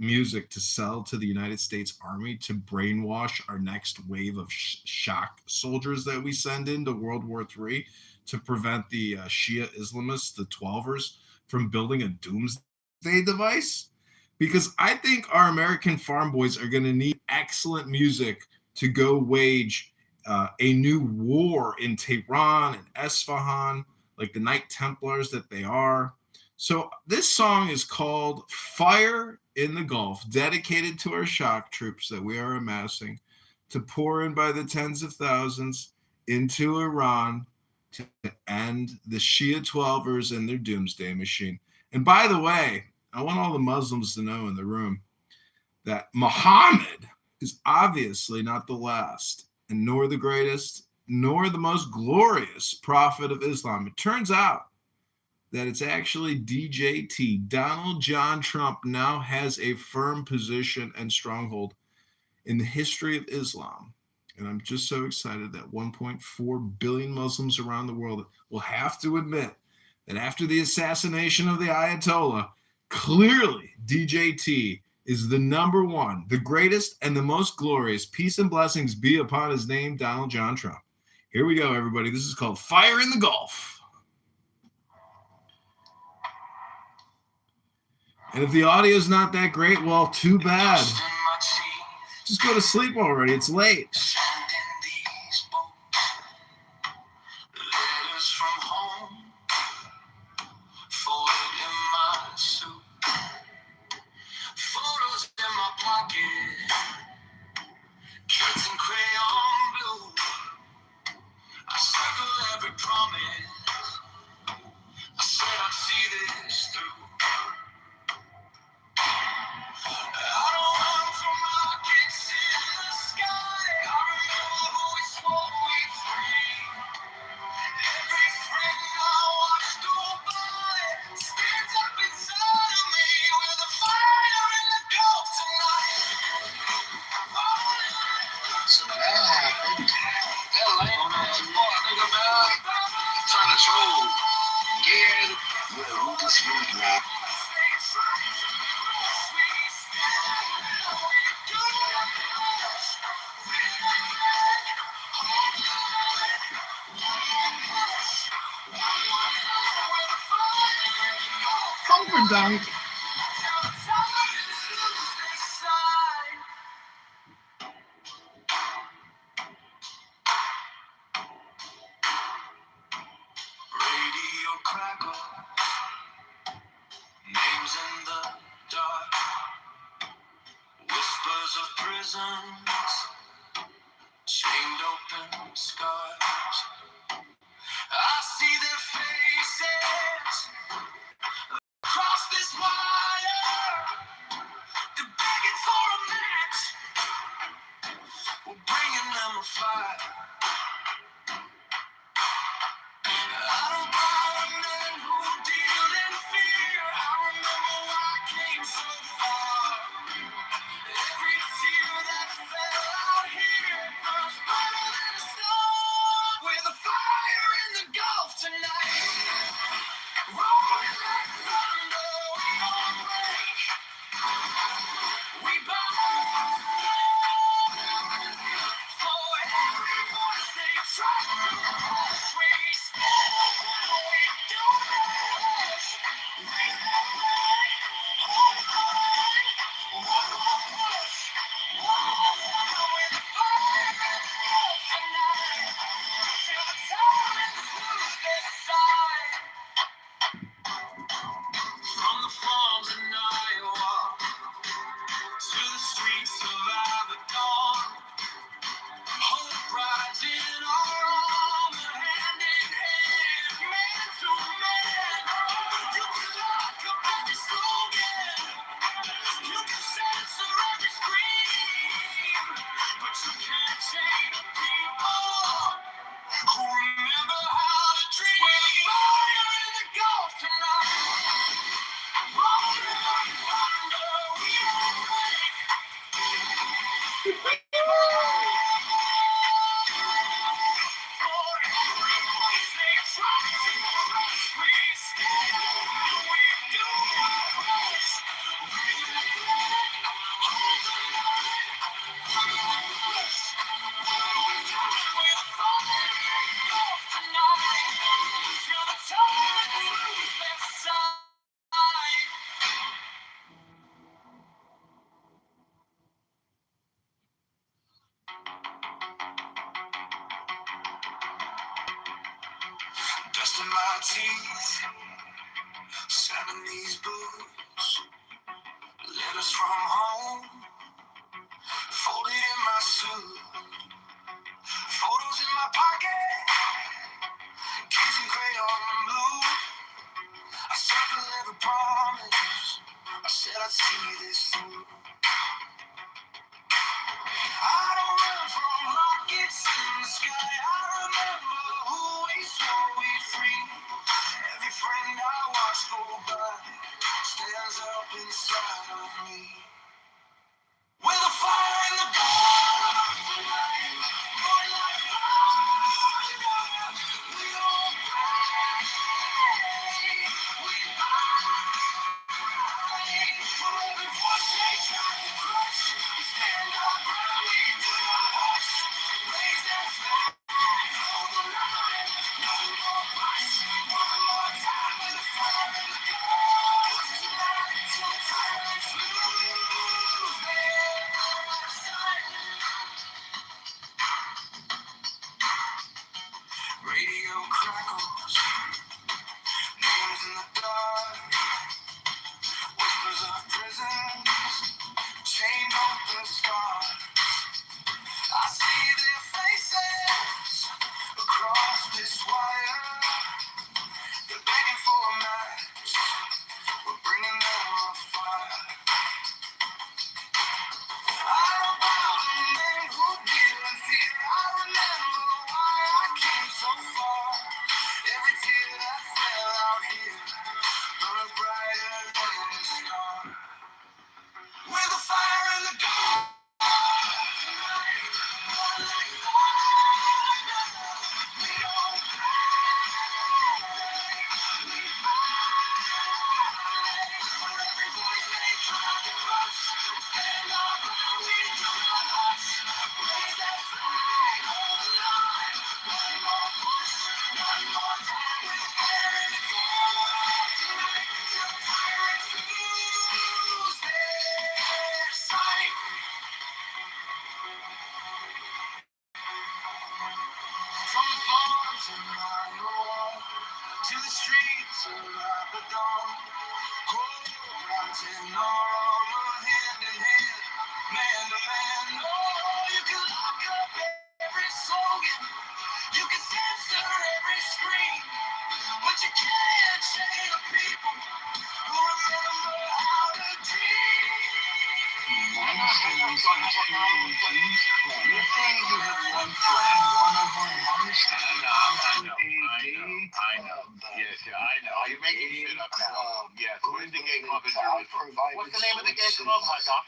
[SPEAKER 6] music to sell to the United States Army to brainwash our next wave of shock soldiers that we send into World War III to prevent the Shia Islamists, the 12ers, from building a doomsday device. Because I think our American farm boys are going to need excellent music to go wage a new war in Tehran and Esfahan, like the Knight Templars that they are. So this song is called Fire in the Gulf, dedicated to our shock troops that we are amassing to pour in by the tens of thousands into Iran to end the Shia 12ers and their doomsday machine. And by the way, I want all the Muslims to know in the room that Muhammad is obviously not the last and nor the greatest, nor the most glorious prophet of Islam. It turns out that it's actually DJT. Donald John Trump now has a firm position and stronghold in the history of Islam. And I'm just so excited that 1.4 billion Muslims around the world will have to admit that after the assassination of the Ayatollah, clearly DJT is the number one, the greatest, and the most glorious. Peace and blessings be upon his name, Donald John Trump. Here we go, everybody. This is called Fire in the Gulf. And if the audio is not that great, well, too bad. Just go to sleep already. It's late.
[SPEAKER 14] Letters from home, folded in my suit. Photos in my pocket, kids in crayon blue. I circle every promise. I said I'd see this through. I don't run from rockets in the sky. I remember who we swore we'd free. Every friend I watched go by stands up inside of me with a fire in the Gulf tonight.
[SPEAKER 20] So that happened. That lame ass boy, nigga, man. Trying to troll. Yeah, who this week, man?
[SPEAKER 6] Comfort dunk.
[SPEAKER 14] Radio crackle, names in the dark, whispers of prisons, chained open scars. I see their faces across this wire. They're begging for a match. We're bringing them a fire. I don't buy the men who deal in fear. I remember why I came so far. Every tear that fell, I Brushing my teeth, slamming these boots. Letters from home, folded in my suit. Photos in my pocket, kids in crayon blue. I circle every promise, I said I'd see this through. I don't run from rockets in the sky. I remember who we swore we'd free. Every friend I watched go by stands up inside of me. With a fire in the dark tonight, burn like fire. We don't break, we fight. For every voice they try to crush, we stand our ground, we do not hush. Raise that flag, hold the line, no more push. One more time with a fire in the dark tonight, till the tyrants lose their sight. Radio crackles, names in the dark, whispers of prisons, chained open scars. I see their faces across this wire. They're begging for a match, we're bringing them a fire. I remember the men who deal in fear. I remember why I came so far. Every tear that fell out here burns brighter than a star. With a fire in the dark tonight, burn like fire. We don't break, we fight. For every voice they try to crush, we stand our ground, we do not hush. Raise that flag, hold the line. One more push, one more time. With a fire in the dark tonight, till the tyrants lose their sight. From the farms in Iowa to the streets of Abaddon, cold rising our armor, hand in hand, man to man. Oh, you can lock up every slogan, you can censor every scream, but you can't chain the people who remember how to dream.
[SPEAKER 8] You're saying you have one friend, one of our moms
[SPEAKER 20] I know. Yes, yeah, I know. You're making shit up now. Yes, where's the gay club in Jerusalem? What's the name of the gay club, Haga?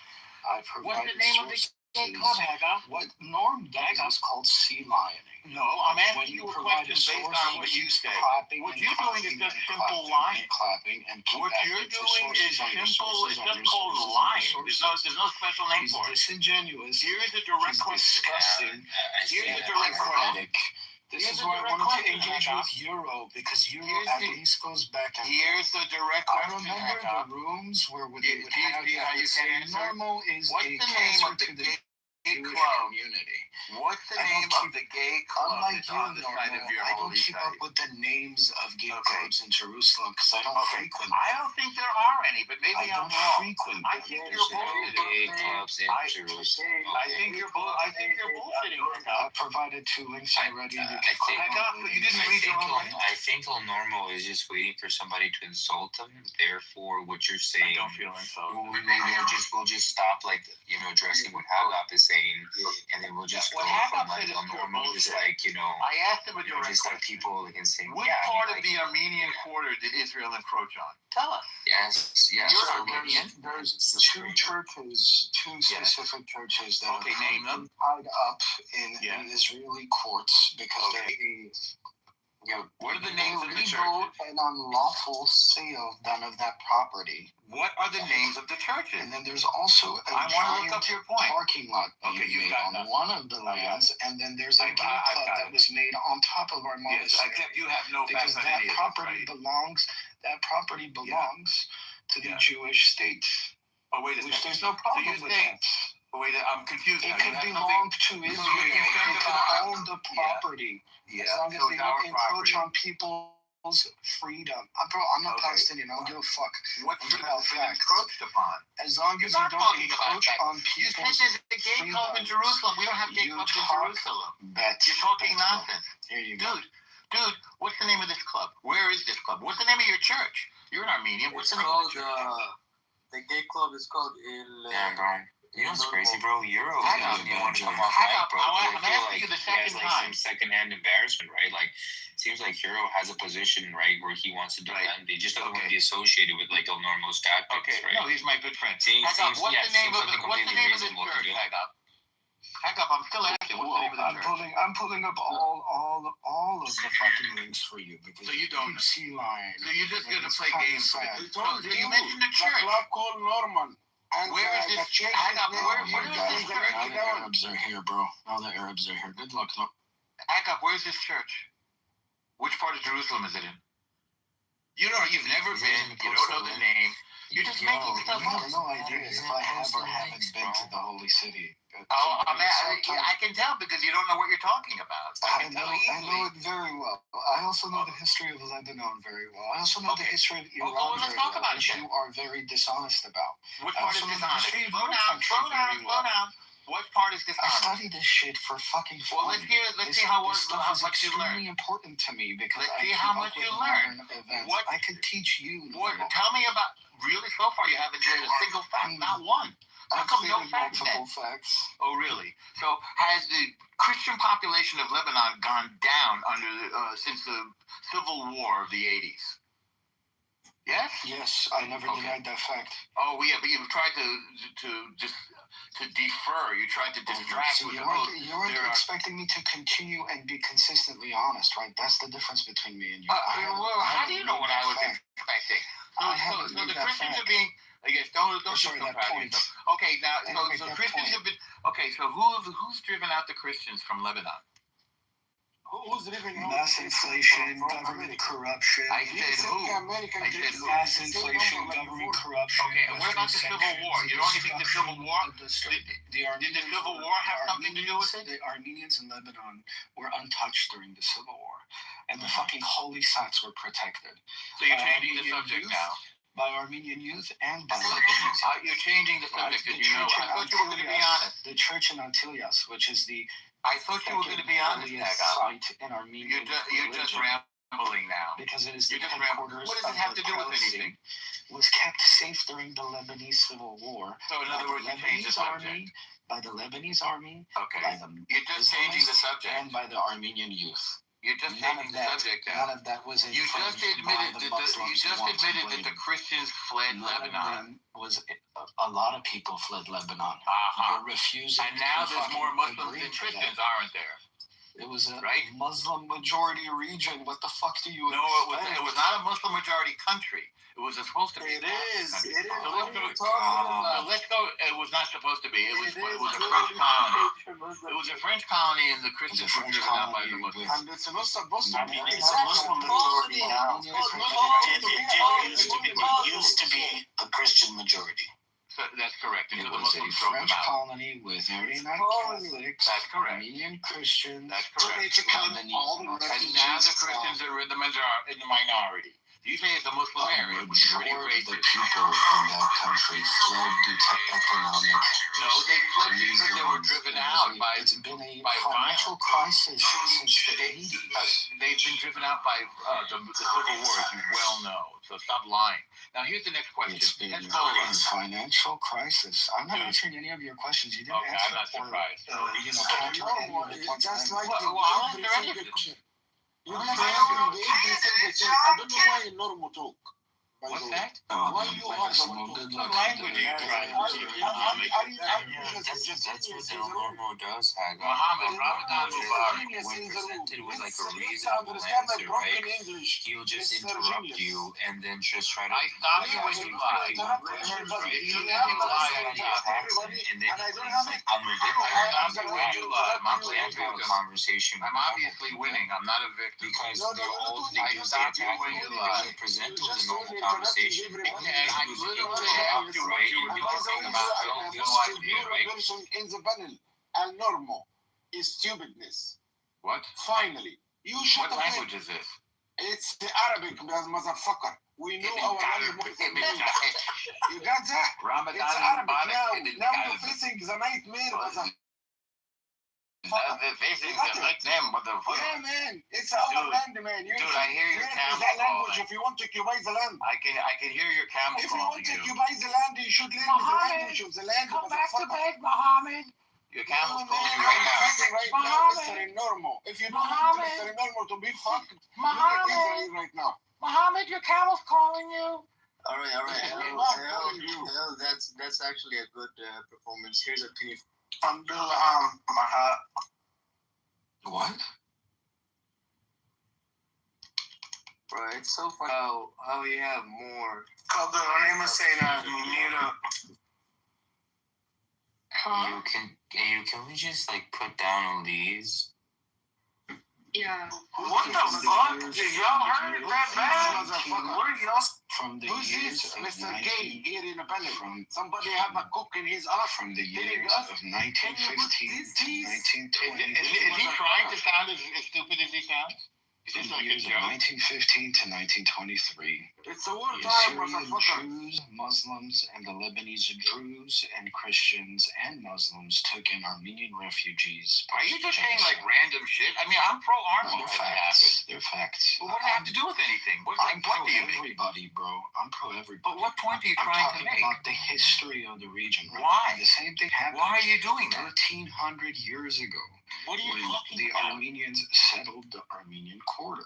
[SPEAKER 20] What's the name of the gay club, Haga?
[SPEAKER 17] What Norm does is called sea lioning.
[SPEAKER 20] No, I'm asking you a question based on what you say. What you're doing is just simple lying. What you're doing is simple, it's just called lying. There's no special name for it.
[SPEAKER 17] Disingenuous.
[SPEAKER 20] Here's a direct question.
[SPEAKER 17] Disgusting.
[SPEAKER 20] Here's a direct question.
[SPEAKER 17] This is why I wanted to engage with Euro, because Euro at least goes back and
[SPEAKER 20] Here's the direct
[SPEAKER 17] I
[SPEAKER 20] question.
[SPEAKER 17] remember the rooms where we would have
[SPEAKER 20] how you can answer?
[SPEAKER 17] normal is
[SPEAKER 20] What's
[SPEAKER 17] a
[SPEAKER 20] the name
[SPEAKER 17] cancer
[SPEAKER 20] of the
[SPEAKER 17] to the
[SPEAKER 20] gay
[SPEAKER 17] Jewish
[SPEAKER 20] club?
[SPEAKER 17] community.
[SPEAKER 20] What's the name of the gay club
[SPEAKER 17] Unlike
[SPEAKER 20] that's
[SPEAKER 17] you,
[SPEAKER 20] on the side of your
[SPEAKER 17] I don't
[SPEAKER 20] holy
[SPEAKER 17] keep
[SPEAKER 20] site?
[SPEAKER 17] up with the names of gay clubs in Jerusalem because I don't frequent.
[SPEAKER 20] I don't think there are any, but maybe
[SPEAKER 17] I
[SPEAKER 20] I'm
[SPEAKER 17] don't
[SPEAKER 20] wrong.
[SPEAKER 17] frequent.
[SPEAKER 20] I think you're bullshitting. I think you're bullshitting.
[SPEAKER 17] I provided 2 links already. You can click on
[SPEAKER 20] You didn't read your own link.
[SPEAKER 19] I think all normal is just waiting for somebody to insult them. Therefore, what you're saying,
[SPEAKER 20] I don't feel insulted.
[SPEAKER 19] we'll just stop, like, addressing what Hagop is saying, and then we'll just go from like a normal, just like
[SPEAKER 20] I asked him a direct
[SPEAKER 19] just like
[SPEAKER 20] question.
[SPEAKER 19] people can say,
[SPEAKER 20] What part of the Armenian quarter did Israel encroach on? Tell us.
[SPEAKER 19] Yes.
[SPEAKER 20] You're
[SPEAKER 19] So
[SPEAKER 20] Armenian.
[SPEAKER 17] There's 2 churches, 2 specific churches that
[SPEAKER 20] Okay, name them.
[SPEAKER 17] tied up in Israeli courts because they
[SPEAKER 20] What are the names of the
[SPEAKER 17] illegal
[SPEAKER 20] churches?
[SPEAKER 17] and unlawful sale done of that property.
[SPEAKER 20] What are the names of the churches?
[SPEAKER 17] And then there's also a
[SPEAKER 20] I want to
[SPEAKER 17] giant
[SPEAKER 20] look up your point.
[SPEAKER 17] parking lot
[SPEAKER 20] Okay,
[SPEAKER 17] being
[SPEAKER 20] you
[SPEAKER 17] made
[SPEAKER 20] got
[SPEAKER 17] on
[SPEAKER 20] nothing.
[SPEAKER 17] one of the lands, and then there's a gay club that was made on top of our
[SPEAKER 20] Yes,
[SPEAKER 17] monastery.
[SPEAKER 20] except you have no
[SPEAKER 17] because
[SPEAKER 20] facts on
[SPEAKER 17] that
[SPEAKER 20] any of this,
[SPEAKER 17] property
[SPEAKER 20] right?
[SPEAKER 17] belongs to the Jewish state.
[SPEAKER 20] Oh, wait a
[SPEAKER 17] Which
[SPEAKER 20] second.
[SPEAKER 17] there's no problem with that.
[SPEAKER 20] Wait, I'm confused
[SPEAKER 17] It
[SPEAKER 20] now.
[SPEAKER 17] could belong to Israel. They could own the property as long as they don't encroach on people.
[SPEAKER 12] freedom. I'm not Palestinian. I don't give a fuck.
[SPEAKER 13] What
[SPEAKER 12] I'm
[SPEAKER 13] should
[SPEAKER 12] about
[SPEAKER 13] have been
[SPEAKER 12] facts.
[SPEAKER 13] encroached upon?
[SPEAKER 12] As long as
[SPEAKER 13] You're
[SPEAKER 12] you
[SPEAKER 13] not
[SPEAKER 12] don't
[SPEAKER 13] talking about
[SPEAKER 12] encroach
[SPEAKER 13] that.
[SPEAKER 12] on
[SPEAKER 13] You said
[SPEAKER 12] people's
[SPEAKER 13] there's a gay club in Jerusalem. We don't have gay clubs in Jerusalem. You're talking nonsense.
[SPEAKER 12] Here you go.
[SPEAKER 13] Dude, what's the name of this club? Where is this club? What's the name of your church? You're an Armenian. What's the name of the church?
[SPEAKER 11] The gay club is called Il.
[SPEAKER 19] Yeah, bro. You know what's crazy, bro? Euro doesn't even want to come off
[SPEAKER 13] Hang
[SPEAKER 19] mic,
[SPEAKER 13] up.
[SPEAKER 19] bro.
[SPEAKER 13] I'm
[SPEAKER 19] I feel
[SPEAKER 13] asking
[SPEAKER 19] like
[SPEAKER 13] you the
[SPEAKER 19] he has
[SPEAKER 13] second
[SPEAKER 19] like
[SPEAKER 13] time.
[SPEAKER 19] some secondhand embarrassment, right? Like, it seems like Euro has a position, right, where he wants to defend. He just doesn't want to be associated with like El Normo's tactics,
[SPEAKER 13] Okay,
[SPEAKER 19] right?
[SPEAKER 13] no, he's my good friend.
[SPEAKER 19] Seems,
[SPEAKER 13] Hang up.
[SPEAKER 19] seems,
[SPEAKER 13] What's
[SPEAKER 19] yeah,
[SPEAKER 13] the name
[SPEAKER 19] seems
[SPEAKER 13] of
[SPEAKER 19] like
[SPEAKER 13] it? What's the
[SPEAKER 19] completely
[SPEAKER 13] name of this
[SPEAKER 19] reasonable to
[SPEAKER 13] church?
[SPEAKER 19] do.
[SPEAKER 13] Hang up. Hang up. I'm still asking. What's the name of the church?
[SPEAKER 12] I'm pulling up all of the fucking links for you because
[SPEAKER 13] So you don't.
[SPEAKER 12] keep see lying.
[SPEAKER 13] So you're just gonna play
[SPEAKER 12] kinda
[SPEAKER 13] games with
[SPEAKER 12] sad.
[SPEAKER 13] it. So you mentioned the church.
[SPEAKER 7] club called Norman. And
[SPEAKER 13] Where is this? Hang up. Where is this church?
[SPEAKER 12] Now the Arabs are here, bro. Now the Arabs are here. Good luck. No.
[SPEAKER 13] Hang up. Where's this church? Which part of Jerusalem is it in? You've never been. You don't know the name. You're just making stuff
[SPEAKER 12] You
[SPEAKER 13] up.
[SPEAKER 12] have no idea if I have or haven't been to the holy city.
[SPEAKER 13] Oh, I can tell because you don't know what you're talking about. I can tell
[SPEAKER 12] I
[SPEAKER 13] easily.
[SPEAKER 12] know it very well. I also know the history of Lebanon very well. I also know the history of Iran
[SPEAKER 13] let's
[SPEAKER 12] very
[SPEAKER 13] talk
[SPEAKER 12] well,
[SPEAKER 13] about
[SPEAKER 12] which
[SPEAKER 13] it
[SPEAKER 12] you are very dishonest about.
[SPEAKER 13] What
[SPEAKER 12] I
[SPEAKER 13] part is
[SPEAKER 12] also know the
[SPEAKER 13] dishonest?
[SPEAKER 12] history of
[SPEAKER 13] Slow
[SPEAKER 12] your
[SPEAKER 13] down,
[SPEAKER 12] country
[SPEAKER 13] slow down,
[SPEAKER 12] very
[SPEAKER 13] slow
[SPEAKER 12] well.
[SPEAKER 13] down. What part is
[SPEAKER 12] I
[SPEAKER 13] dishonest?
[SPEAKER 12] study this shit for fucking fun.
[SPEAKER 13] Well, let's see how
[SPEAKER 12] this stuff is
[SPEAKER 13] much you learn.
[SPEAKER 12] extremely important to me because
[SPEAKER 13] Let's
[SPEAKER 12] I
[SPEAKER 13] see
[SPEAKER 12] keep
[SPEAKER 13] how
[SPEAKER 12] up
[SPEAKER 13] much
[SPEAKER 12] with
[SPEAKER 13] you learn.
[SPEAKER 12] modern events.
[SPEAKER 13] What-
[SPEAKER 12] I could teach you.
[SPEAKER 13] Tell me about. Really, so far you haven't shared a single fact, not one. How come no facts then?
[SPEAKER 12] multiple facts.
[SPEAKER 13] Oh, really? So has the Christian population of Lebanon gone down since the civil war of the 80s? Yes?
[SPEAKER 12] Yes, I never denied that fact.
[SPEAKER 13] Oh, yeah, but you've tried to defer. You tried to distract
[SPEAKER 12] So
[SPEAKER 13] with
[SPEAKER 12] you
[SPEAKER 13] the
[SPEAKER 12] weren't expecting me to continue and be consistently honest, right? That's the difference between me and you.
[SPEAKER 13] How do you know what I was expecting? So the Christians are being. I guess don't be so proud of yourself. Okay, now so Christians have been. Okay, so who's driven out the Christians from Lebanon?
[SPEAKER 7] Who's living in
[SPEAKER 12] Mass inflation, government corruption.
[SPEAKER 13] I said who? I said who?
[SPEAKER 12] Mass inflation, government corruption.
[SPEAKER 13] Okay, and what about the Civil War? You don't even think the Civil War? Did the Civil War have something to do with it?
[SPEAKER 12] The Armenians in Lebanon were untouched during the Civil War, and the fucking holy sites were protected.
[SPEAKER 13] So you're changing the subject now.
[SPEAKER 12] By Armenian youth and by Lebanese.
[SPEAKER 13] You're changing the subject because you know. I thought you were going to be honest.
[SPEAKER 12] The church in Antilias, which is the
[SPEAKER 13] I thought you were going to be honest,
[SPEAKER 12] site in Armenian
[SPEAKER 13] You're just rambling now.
[SPEAKER 12] Because it is the headquarters
[SPEAKER 13] What does it have to do with anything?
[SPEAKER 12] Was kept safe during the Lebanese Civil War.
[SPEAKER 13] So in other words, you changed the subject.
[SPEAKER 12] By the Lebanese army,
[SPEAKER 13] okay.
[SPEAKER 12] By the
[SPEAKER 13] You're just changing the subject.
[SPEAKER 12] And by the Armenian youth.
[SPEAKER 13] You're just changing the subject now.
[SPEAKER 12] None of that was
[SPEAKER 13] You just admitted that the Christians fled Lebanon.
[SPEAKER 12] A lot of people fled Lebanon. You're refusing.
[SPEAKER 13] And now there's more Muslims than Christians, aren't there?
[SPEAKER 12] It was a Muslim majority region. What the fuck do you
[SPEAKER 13] expect? It was not a Muslim majority country. It was supposed to be.
[SPEAKER 7] It is.
[SPEAKER 13] So let's go. It was not supposed to be. It was a French colony. It was a French colony, and the Christians were driven out by the Muslims.
[SPEAKER 7] And it's not supposed to be.
[SPEAKER 12] It's a Muslim majority now. It used to be a Christian majority.
[SPEAKER 13] That's correct.
[SPEAKER 12] It was a French colony with Mennonite Catholics,
[SPEAKER 13] that's correct.
[SPEAKER 12] Armenian Christians,
[SPEAKER 13] that's correct. And now the Christians are in the minority. You say it's a Muslim area, which is pretty racist.
[SPEAKER 12] The people in that country fled due to economic.
[SPEAKER 13] No, they fled because they were driven out by
[SPEAKER 12] financial crisis since the 80s.
[SPEAKER 13] They've been driven out by the Civil War, as you well know. So stop lying. Now here's the next question.
[SPEAKER 12] It's been a financial crisis. I'm not answering any of your questions. You didn't answer.
[SPEAKER 13] I'm not surprised.
[SPEAKER 12] Counter any of the points.
[SPEAKER 13] I'll answer anything.
[SPEAKER 7] I don't know why Normo talk.
[SPEAKER 13] What's that?
[SPEAKER 7] Why you are
[SPEAKER 19] That's what the Normo does, Haga.
[SPEAKER 13] Muhammad, Ramadan Mubarak.
[SPEAKER 19] When presented with like a reasonable answer, right? He'll just interrupt you and then just try to.
[SPEAKER 13] I stop you when you lie.
[SPEAKER 19] And then he's like, I'm a victim.
[SPEAKER 13] I stop you when you lie.
[SPEAKER 19] I'm glad to have a conversation.
[SPEAKER 13] I'm obviously winning. I'm not a victim.
[SPEAKER 19] Because they're all niggas they attack you. They present with a normal conversation.
[SPEAKER 13] Okay, I literally asked you what you were talking about. I don't know idea, right?
[SPEAKER 7] In the panel, El Normo is stupidness.
[SPEAKER 13] What?
[SPEAKER 7] Finally, you shut
[SPEAKER 13] What language is this?
[SPEAKER 7] It's the Arabic, motherfucker. We know our language. You got that?
[SPEAKER 11] Ramadan
[SPEAKER 7] It's Arabic now.
[SPEAKER 11] Mubarak.
[SPEAKER 7] Now you're facing the nightmare, motherfucker.
[SPEAKER 11] They're facing the like them, motherfucker.
[SPEAKER 7] Yeah, man. It's our land, man.
[SPEAKER 11] Dude, I hear your camel
[SPEAKER 7] that language
[SPEAKER 11] calling.
[SPEAKER 7] if you want to occupy the land.
[SPEAKER 11] I can hear your camel
[SPEAKER 7] If you
[SPEAKER 11] calling
[SPEAKER 7] want to
[SPEAKER 11] you.
[SPEAKER 7] occupy the land, you should learn the language of the land.
[SPEAKER 11] Come back to
[SPEAKER 7] bed,
[SPEAKER 11] Muhammad. Your camel's calling you right now.
[SPEAKER 7] Right now, Mr. Normal. If you don't want Mr. Normal to be fucked, look at Israel right now.
[SPEAKER 15] Muhammad, your camel's calling you.
[SPEAKER 19] All right. Hell, that's actually a good performance. Here's a penny.
[SPEAKER 6] What?
[SPEAKER 19] Bro, it's so funny how you have more.
[SPEAKER 11] Can we just like put down on these?
[SPEAKER 16] Yeah.
[SPEAKER 7] What the fuck? Did y'all heard that bad?
[SPEAKER 17] Where's
[SPEAKER 7] y'all?
[SPEAKER 17] From the
[SPEAKER 7] Who's
[SPEAKER 17] years
[SPEAKER 7] this?
[SPEAKER 17] of
[SPEAKER 7] Mr.
[SPEAKER 17] 19
[SPEAKER 7] Gay here in the panel. Somebody have a cook in his office.
[SPEAKER 17] From the years of 1915 to 1920.
[SPEAKER 9] Is he trying to sound as stupid as he sounds? Is this
[SPEAKER 17] From the
[SPEAKER 9] like a
[SPEAKER 17] years of
[SPEAKER 9] joke?
[SPEAKER 17] 1915 to 1923.
[SPEAKER 7] It's a war
[SPEAKER 17] The
[SPEAKER 7] time,
[SPEAKER 17] Syrian
[SPEAKER 7] motherfucker.
[SPEAKER 17] Jews, Muslims, and the Lebanese Druze and Christians and Muslims took in Armenian refugees.
[SPEAKER 9] Are you just saying like random shit? I mean, I'm pro-army.
[SPEAKER 17] They're
[SPEAKER 9] What
[SPEAKER 17] facts. They're facts.
[SPEAKER 9] Well, what does it have to do with anything? What
[SPEAKER 17] I'm pro
[SPEAKER 9] do you mean?
[SPEAKER 17] everybody, bro. I'm pro everybody.
[SPEAKER 9] But what point are you
[SPEAKER 17] I'm
[SPEAKER 9] trying to
[SPEAKER 17] talking
[SPEAKER 9] make?
[SPEAKER 17] about the history of the region. Right?
[SPEAKER 9] Why?
[SPEAKER 17] The same thing happened.
[SPEAKER 9] Why are you doing that?
[SPEAKER 17] 1,300 years ago.
[SPEAKER 9] What are you
[SPEAKER 17] when
[SPEAKER 9] talking
[SPEAKER 17] the
[SPEAKER 9] about?
[SPEAKER 17] Armenians settled the Armenian quarter.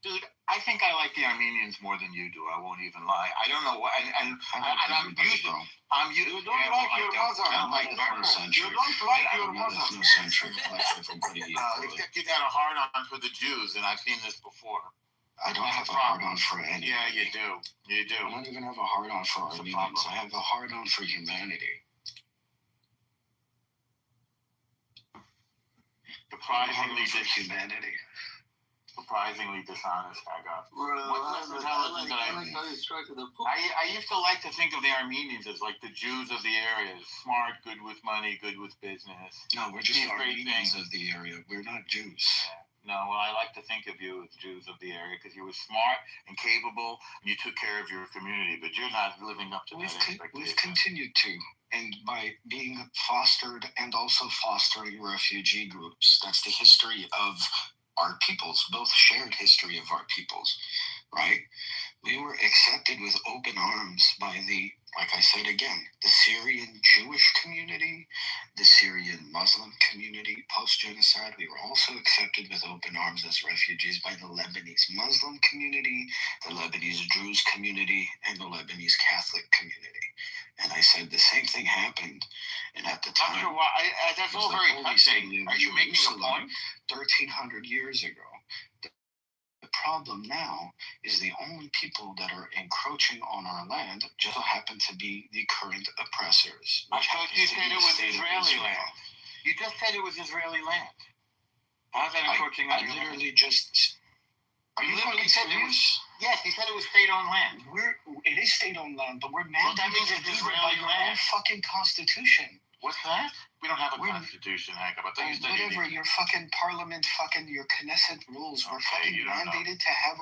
[SPEAKER 9] Dude, I think I like the Armenians more than you do. I won't even lie. I don't know why. And I'm using.
[SPEAKER 7] You don't like your mother.
[SPEAKER 9] I don't like
[SPEAKER 7] You don't like your mother.
[SPEAKER 17] Ethnocentric, like everybody.
[SPEAKER 9] You got a hard on for the Jews, and I've seen this before.
[SPEAKER 17] I don't have a hard on for any.
[SPEAKER 9] Yeah, you do. You do.
[SPEAKER 17] I don't even have a hard on for Armenians. I have a hard on for humanity.
[SPEAKER 9] Surprisingly
[SPEAKER 17] humanity.
[SPEAKER 9] Surprisingly dishonest, I got.
[SPEAKER 19] I
[SPEAKER 9] used to like to think of the Armenians as like the Jews of the area, smart, good with money, good with business.
[SPEAKER 17] No, we're just
[SPEAKER 9] These great
[SPEAKER 17] Armenians
[SPEAKER 9] things.
[SPEAKER 17] of the area. We're not Jews.
[SPEAKER 9] No, well, I like to think of you as Jews of the area because you were smart and capable and you took care of your community, but you're not living up to that expectation.
[SPEAKER 17] We've continued to, and by being fostered and also fostering refugee groups. That's the history of our peoples, both shared history of our peoples, right? We were accepted with open arms by the, like I said again, the Syrian Jewish community, the Syrian Muslim community post-genocide. We were also accepted with open arms as refugees by the Lebanese Muslim community, the Lebanese Druze community, and the Lebanese Catholic community. And I said the same thing happened. And at the time,
[SPEAKER 9] Not sure why. That's all very touching. Are you making a point?
[SPEAKER 17] 1,300 years ago. The problem now is the only people that are encroaching on our land just so happen to be the current oppressors.
[SPEAKER 9] I thought you said it was Israeli land. You just said it was Israeli land. How's that encroaching on your land?
[SPEAKER 17] I literally just... Are you
[SPEAKER 9] literally
[SPEAKER 17] fucking
[SPEAKER 9] said it was...
[SPEAKER 17] serious?
[SPEAKER 9] Yes, he said it was state-owned land.
[SPEAKER 17] It is state-owned land, but we're
[SPEAKER 9] Well, that means
[SPEAKER 17] mandated to
[SPEAKER 9] it's
[SPEAKER 17] do it by
[SPEAKER 9] Israeli
[SPEAKER 17] your own
[SPEAKER 9] land.
[SPEAKER 17] fucking constitution.
[SPEAKER 9] What's that? We don't have a constitution, Hank. But they
[SPEAKER 17] Whatever, your fucking parliament, fucking your Knesset rules. We're fucking
[SPEAKER 9] you don't know.
[SPEAKER 17] mandated to have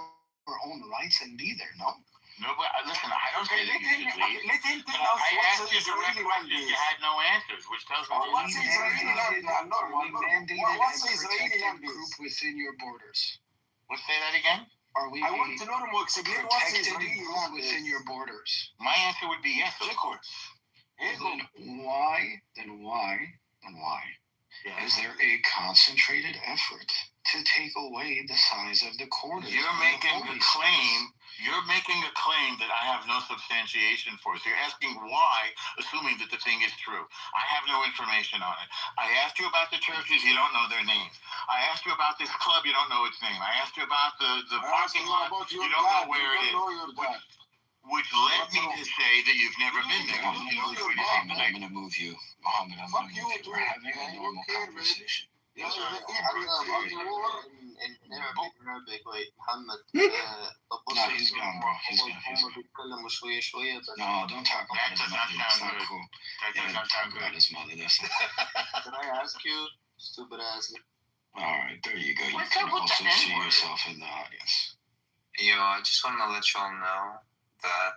[SPEAKER 17] our own rights and be there, no?
[SPEAKER 9] No, but listen, I don't say that you should leave.
[SPEAKER 7] Let him
[SPEAKER 9] But
[SPEAKER 7] tell us
[SPEAKER 9] I
[SPEAKER 7] what's
[SPEAKER 9] asked you direct
[SPEAKER 7] Israeli land
[SPEAKER 9] questions.
[SPEAKER 7] is.
[SPEAKER 9] You had no answers, which tells me
[SPEAKER 7] What's Israeli land?
[SPEAKER 17] We mandated
[SPEAKER 7] What's
[SPEAKER 17] and
[SPEAKER 7] Israeli
[SPEAKER 17] protected
[SPEAKER 7] land
[SPEAKER 17] group
[SPEAKER 7] is?
[SPEAKER 17] within your borders.
[SPEAKER 9] Let's say that again.
[SPEAKER 17] Are we
[SPEAKER 7] I want to know more. Explain what's
[SPEAKER 17] protected
[SPEAKER 7] Israeli
[SPEAKER 17] group
[SPEAKER 7] land
[SPEAKER 17] within
[SPEAKER 7] is.
[SPEAKER 17] your borders?
[SPEAKER 9] My answer would be yes, of course.
[SPEAKER 17] Then why is there a concentrated effort to take away the size of the quarters?
[SPEAKER 9] You're making a claim. You're making a claim that I have no substantiation for. So you're asking why, assuming that the thing is true. I have no information on it. I asked you about the churches, you don't know their names. I asked you about this club, you don't know its name. I asked you about the parking lot, you don't know where it is. Which led me to say that you've never been there.
[SPEAKER 17] I'm gonna move you. Muhammad, I'm gonna move you. We're having a normal conversation.
[SPEAKER 19] In Arabic, wait, Muhammad.
[SPEAKER 17] No, he's gone, bro. He's gone.
[SPEAKER 19] بيتكلموا شوية شوية.
[SPEAKER 17] No, don't talk about his mother. That's not cool. Yeah, don't talk about his mother. That's not
[SPEAKER 19] Can I ask you, stupid ass?
[SPEAKER 17] All right, there you go. You
[SPEAKER 19] What's
[SPEAKER 17] can
[SPEAKER 19] up with
[SPEAKER 17] also
[SPEAKER 19] the
[SPEAKER 17] see
[SPEAKER 19] N-word?
[SPEAKER 17] yourself in the audience.
[SPEAKER 19] I just want to let y'all know that,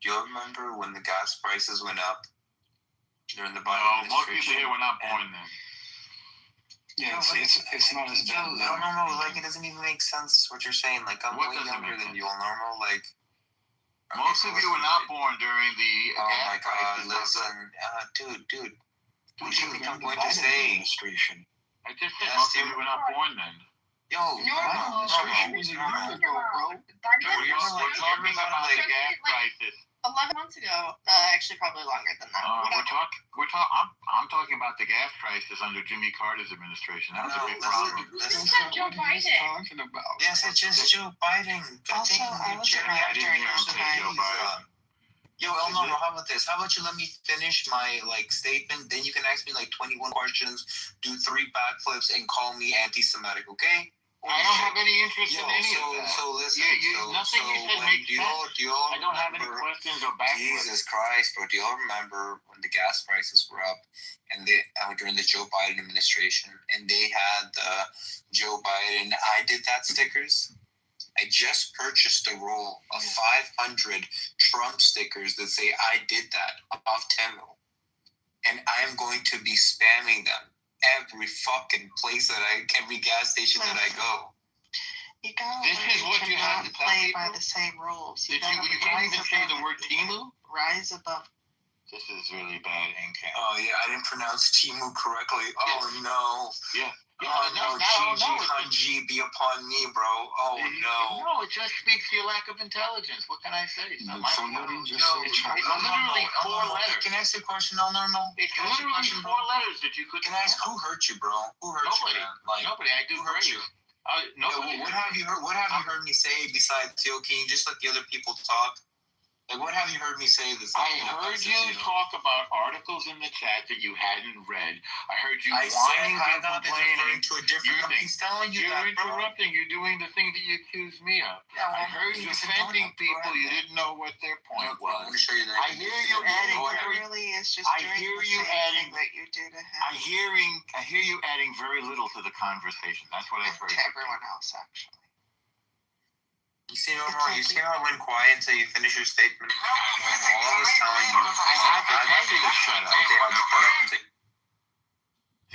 [SPEAKER 19] do you remember when the gas prices went up during the Biden administration? Most people here were not born then.
[SPEAKER 20] Yeah, it's not as bad.
[SPEAKER 19] No, like, it doesn't even make sense what you're saying. Like, I'm way younger than you, normal. Like,
[SPEAKER 20] most of you were not born during the gas crisis.
[SPEAKER 19] Listen, dude. What do you think I'm going to say?
[SPEAKER 20] I just said most of you were not born then.
[SPEAKER 19] Yo, Biden administration was a year ago, bro.
[SPEAKER 20] We're talking about the gas crisis.
[SPEAKER 5] 11 months ago, actually probably longer than that.
[SPEAKER 20] I'm talking about the gas crisis under Jimmy Carter's administration. That was a big problem.
[SPEAKER 5] This is not Joe Biden.
[SPEAKER 20] Talking about.
[SPEAKER 19] Yes, it's just Joe Biden.
[SPEAKER 5] Also, I was around during those times.
[SPEAKER 19] Yo, Elnormo, how about this? How about you let me finish my statement? Then you can ask me 21 questions, do 3 backflips, and call me anti-Semitic, okay?
[SPEAKER 20] I don't have any interest in any of that.
[SPEAKER 19] So listen.
[SPEAKER 20] Nothing you said makes sense.
[SPEAKER 19] Do y'all
[SPEAKER 20] I don't have any questions or backflips.
[SPEAKER 19] Jesus Christ, bro. Do y'all remember when the gas prices were up and during the Joe Biden administration, and they had Joe Biden I did that stickers? I just purchased a roll of 500 Trump stickers that say I did that off Temu. And I am going to be spamming them every fucking place every gas station that I go.
[SPEAKER 5] You gotta
[SPEAKER 20] this is what you have to
[SPEAKER 5] play by the same rules.
[SPEAKER 20] You can't even say the word Temu?
[SPEAKER 5] Rise above.
[SPEAKER 20] This is really bad, NK.
[SPEAKER 19] Oh, yeah, I didn't pronounce Temu correctly. Oh, no.
[SPEAKER 20] Yeah.
[SPEAKER 19] Oh, no, G be upon me, bro. Oh, no.
[SPEAKER 20] No, it just speaks to your lack of intelligence. What can I say? It's not my fault. It's literally 4 letters.
[SPEAKER 19] Can I ask you a question, Elnormo?
[SPEAKER 20] It's literally 4 letters that you could.
[SPEAKER 19] Can I ask who hurt you, bro? Who hurt you, man?
[SPEAKER 20] Nobody. I do hurt you. Nobody.
[SPEAKER 19] What have you heard me say besides, can you just let the other people talk? What have you heard me say this?
[SPEAKER 20] I heard you talk about articles in the chat that you hadn't read. I heard you
[SPEAKER 19] whining
[SPEAKER 20] and complaining.
[SPEAKER 19] To a different he's telling you
[SPEAKER 20] You're
[SPEAKER 19] that,
[SPEAKER 20] interrupting. You're doing the thing that you accused me of.
[SPEAKER 19] Yeah,
[SPEAKER 20] I heard you offending people. You didn't know what their point was.
[SPEAKER 19] I'm going to show you that.
[SPEAKER 20] I hear you adding.
[SPEAKER 5] Really is just
[SPEAKER 20] I hear you adding
[SPEAKER 5] that you do to him.
[SPEAKER 20] I hear you adding very little to the conversation. That's what I've heard.
[SPEAKER 5] To everyone else, actually.
[SPEAKER 19] You see how I went quiet until you finish your statement? I was telling you.
[SPEAKER 20] I had to tell you to shut up.
[SPEAKER 19] Okay, I'll just shut up and say.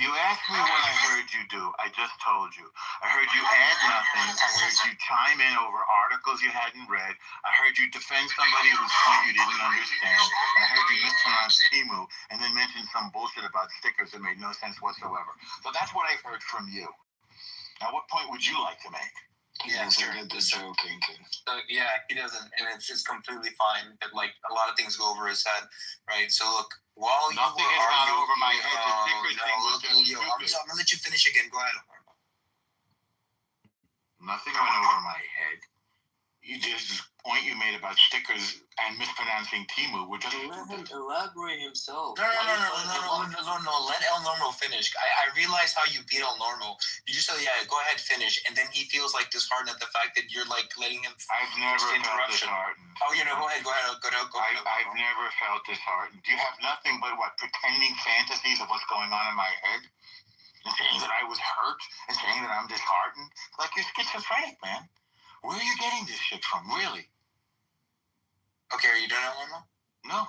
[SPEAKER 20] You asked me what I heard you do. I just told you. I heard you add nothing. I heard you chime in over articles you hadn't read. I heard you defend somebody whose point you didn't understand. I heard you mispronounce Temu and then mention some bullshit about stickers that made no sense whatsoever. So that's what I've heard from you. Now, what point would you like to make?
[SPEAKER 19] Yeah, sure. Yeah, he doesn't, and it's just completely fine. But a lot of things go over his head, right? So look, while
[SPEAKER 20] nothing has gone over my head. The sticker thing was just stupid.
[SPEAKER 19] I'm gonna let you finish again. Go ahead.
[SPEAKER 20] Nothing went over my head. You just point you made about stickers and mispronouncing Temu were just.
[SPEAKER 19] Let him elaborate himself. No. Let Elnormo finish. I realize how you beat Elnormo. You just say, go ahead, finish, and then he feels disheartened at the fact that you're letting him.
[SPEAKER 20] I've never felt disheartened.
[SPEAKER 19] Oh, go ahead. Go ahead.
[SPEAKER 20] I've never felt disheartened. You have nothing but pretending fantasies of what's going on in my head, and saying that I was hurt, and saying that I'm disheartened. Like you're schizophrenic, man. Where are you getting this shit from, really?
[SPEAKER 19] Okay, are you done, Elnormo?
[SPEAKER 20] No.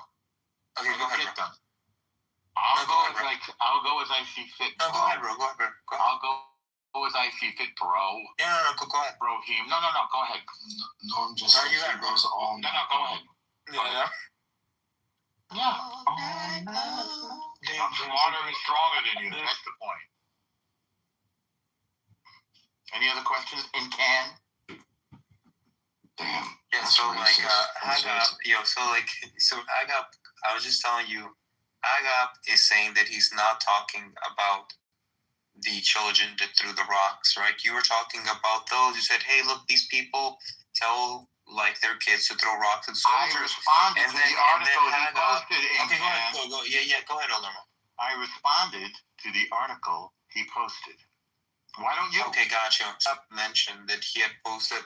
[SPEAKER 19] Okay, go ahead, bro.
[SPEAKER 20] I'll go as I see fit.
[SPEAKER 19] No, go ahead, bro.
[SPEAKER 20] I'll go as I see fit, bro.
[SPEAKER 19] No, go ahead.
[SPEAKER 20] Bro, him. No, go ahead.
[SPEAKER 17] Norm just said he goes all
[SPEAKER 20] night. No, go ahead.
[SPEAKER 19] Yeah.
[SPEAKER 20] I'm smarter and stronger than you. That's the point. Any other questions in can?
[SPEAKER 17] Damn.
[SPEAKER 19] Yeah, so Agap, I was just telling you, Agap is saying that he's not talking about the children that threw the rocks, right? You were talking about those. You said, hey, look, these people tell their kids to throw rocks at soldiers.
[SPEAKER 20] I responded to the article he posted in
[SPEAKER 19] Okay, go ahead. Go ahead, Elnormo.
[SPEAKER 20] I responded to the article he posted. Why don't you?
[SPEAKER 19] Okay, gotcha. I mentioned that he had posted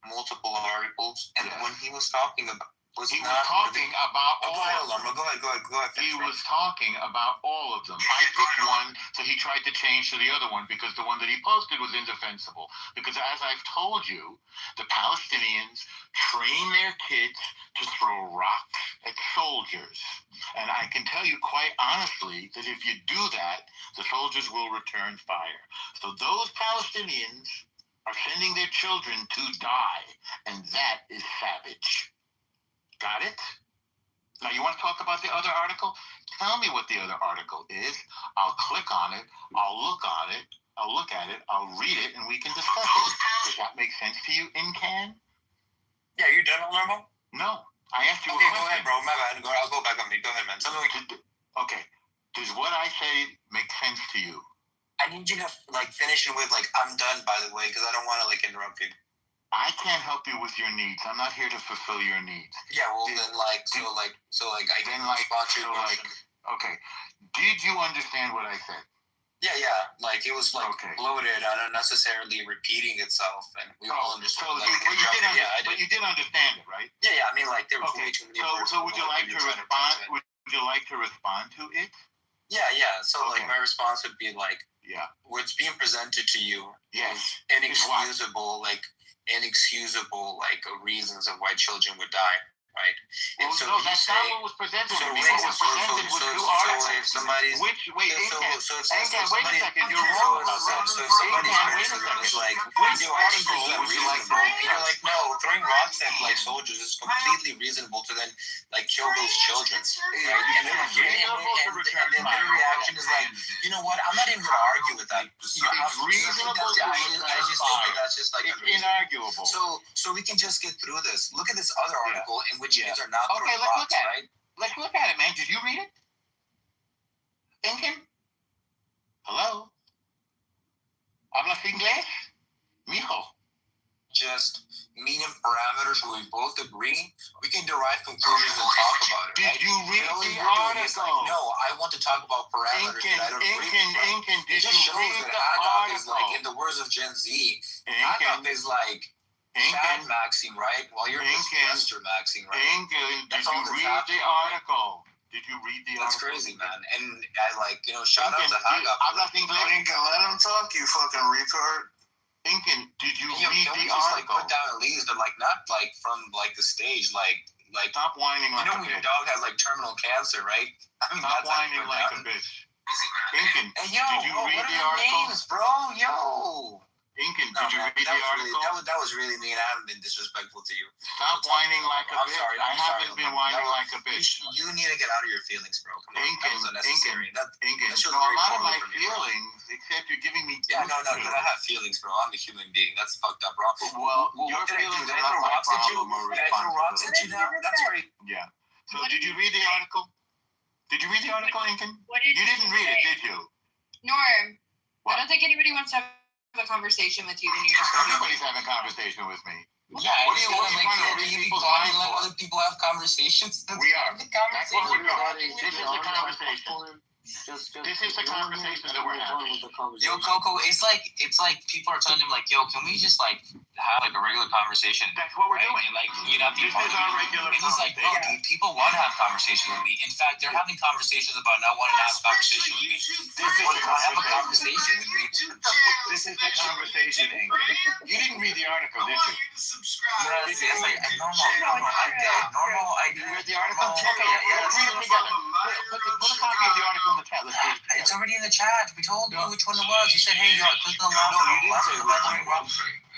[SPEAKER 19] multiple articles, and when he was talking about
[SPEAKER 13] He was talking about all of them.
[SPEAKER 19] Go ahead.
[SPEAKER 13] He was talking about all of them. I picked one that he tried to change to the other one because the one that he posted was indefensible. Because as I've told you, the Palestinians train their kids to throw rocks at soldiers. And I can tell you quite honestly that if you do that, the soldiers will return fire. So those Palestinians are sending their children to die, and that is savage. Got it? Now, you want to talk about the other article? Tell me what the other article is. I'll click on it. I'll look at it. I'll read it, and we can discuss it. Does that make sense to you, Incan?
[SPEAKER 19] Yeah, you done, Lermo?
[SPEAKER 13] No. I asked you a
[SPEAKER 19] Okay,
[SPEAKER 13] question.
[SPEAKER 19] go ahead, bro. My bad. I'll go back on me. Go ahead, man. Tell me what you...
[SPEAKER 13] Okay. Does what I say make sense to you?
[SPEAKER 19] I need you to, finish it with, I'm done, by the way, because I don't want to, interrupt you.
[SPEAKER 13] I can't help you with your needs. I'm not here to fulfill your needs.
[SPEAKER 19] Yeah, well, I can respond to your question.
[SPEAKER 13] Okay. Did you understand what I said?
[SPEAKER 19] Yeah. It was, bloated and unnecessarily repeating itself, and we all understood.
[SPEAKER 13] But you did understand it, right?
[SPEAKER 19] Yeah. I mean, there was way too many words.
[SPEAKER 13] So would you like to respond? Would you like to respond to it?
[SPEAKER 19] Yeah. So, my response would be, what's being presented to you is inexcusable, reasons of why children would die, right? And
[SPEAKER 13] well,
[SPEAKER 19] so
[SPEAKER 13] no, that's not what was presented to me. What was presented was two articles. Wait a second, you're wrong about that.
[SPEAKER 19] So somebody's person is which article would you like to read? And you're like, no, throwing rocks at soldiers is completely reasonable to then kill those children, right? And then their reaction is you know what? I'm not even gonna argue with that.
[SPEAKER 13] It's reasonable.
[SPEAKER 19] I just think that's just
[SPEAKER 13] inarguable.
[SPEAKER 19] So we can just get through this. Look at this other article in which kids are not throwing
[SPEAKER 13] let's
[SPEAKER 19] rocks,
[SPEAKER 13] look at
[SPEAKER 19] right?
[SPEAKER 13] it. Let's look at it, man. Did you read it? Incan? Hello? ¿Hablas inglés? Mijo.
[SPEAKER 19] Just meaning parameters where we both agree, we can derive conclusions and talk about it.
[SPEAKER 13] Did you read the article?
[SPEAKER 19] No, I want to talk about parameters that I don't agree with.
[SPEAKER 13] Incan, did you read the
[SPEAKER 19] article?
[SPEAKER 13] article?
[SPEAKER 19] In the words of Gen Z, Agap is Chad Maxine, right? While you're Mr. Maxine, right?
[SPEAKER 13] Incan, did you read the article? Did you read the
[SPEAKER 19] That's
[SPEAKER 13] article?
[SPEAKER 19] crazy, man. And I shout out to Agap.
[SPEAKER 13] Hablas inglés?
[SPEAKER 11] Incan, let him talk, you fucking retard.
[SPEAKER 13] Incan, did you
[SPEAKER 19] read
[SPEAKER 13] the
[SPEAKER 19] article?
[SPEAKER 13] article?
[SPEAKER 19] Put down at least, they're not from the stage,
[SPEAKER 13] stop whining like a bitch.
[SPEAKER 19] When your dog has terminal cancer, right? I mean,
[SPEAKER 13] stop whining like a bitch. Incan,
[SPEAKER 19] hey, yo,
[SPEAKER 13] did you read the article?
[SPEAKER 19] Names, bro, yo.
[SPEAKER 13] Incan, did you read the article?
[SPEAKER 19] That was really mean. I haven't been disrespectful to you.
[SPEAKER 13] Stop whining like a bitch.
[SPEAKER 19] Sorry,
[SPEAKER 13] I haven't been whining like a bitch.
[SPEAKER 19] You need to get out of your feelings, bro. Come on, that was unnecessary.
[SPEAKER 13] Incan, no, I'm out of my feelings, except you're giving me...
[SPEAKER 19] Yeah, no, but I have feelings, bro. I'm a human being. That's fucked up, bro.
[SPEAKER 13] Well, your feelings are not my problem or
[SPEAKER 19] responsibility. Did I throw rocks at you now? That's great.
[SPEAKER 13] Yeah. So did you read the article? Did you read the article, Incan?
[SPEAKER 19] You
[SPEAKER 13] didn't read it, did you?
[SPEAKER 19] Norm, I don't think anybody wants to have a conversation with you.
[SPEAKER 13] Everybody's having a conversation with me.
[SPEAKER 19] Yeah, what do you want to read people's minds? Let other people have conversations.
[SPEAKER 13] We are. That's what we're doing. This is the conversation. This is the conversation that we're having.
[SPEAKER 19] Yo, Coco, it's like people are telling him yo, can we just have a regular conversation?
[SPEAKER 13] That's what we're doing.
[SPEAKER 19] And you know,
[SPEAKER 13] this is our regular
[SPEAKER 19] conversation. And he's bro, dude, people want to have conversations with me. In fact, they're having conversations about not wanting to have a conversation with me.
[SPEAKER 13] This is the
[SPEAKER 19] have a conversation with me.
[SPEAKER 13] This is the conversation, Incan. You didn't read the article, did you?
[SPEAKER 19] Yes, normal. I did.
[SPEAKER 13] You read the article? Okay, let's read it together. Put a copy of the article in the chat. Let's read it.
[SPEAKER 19] It's already in the chat. We told you which one it was. You said, hey, click on the left.
[SPEAKER 13] No, you didn't say which one.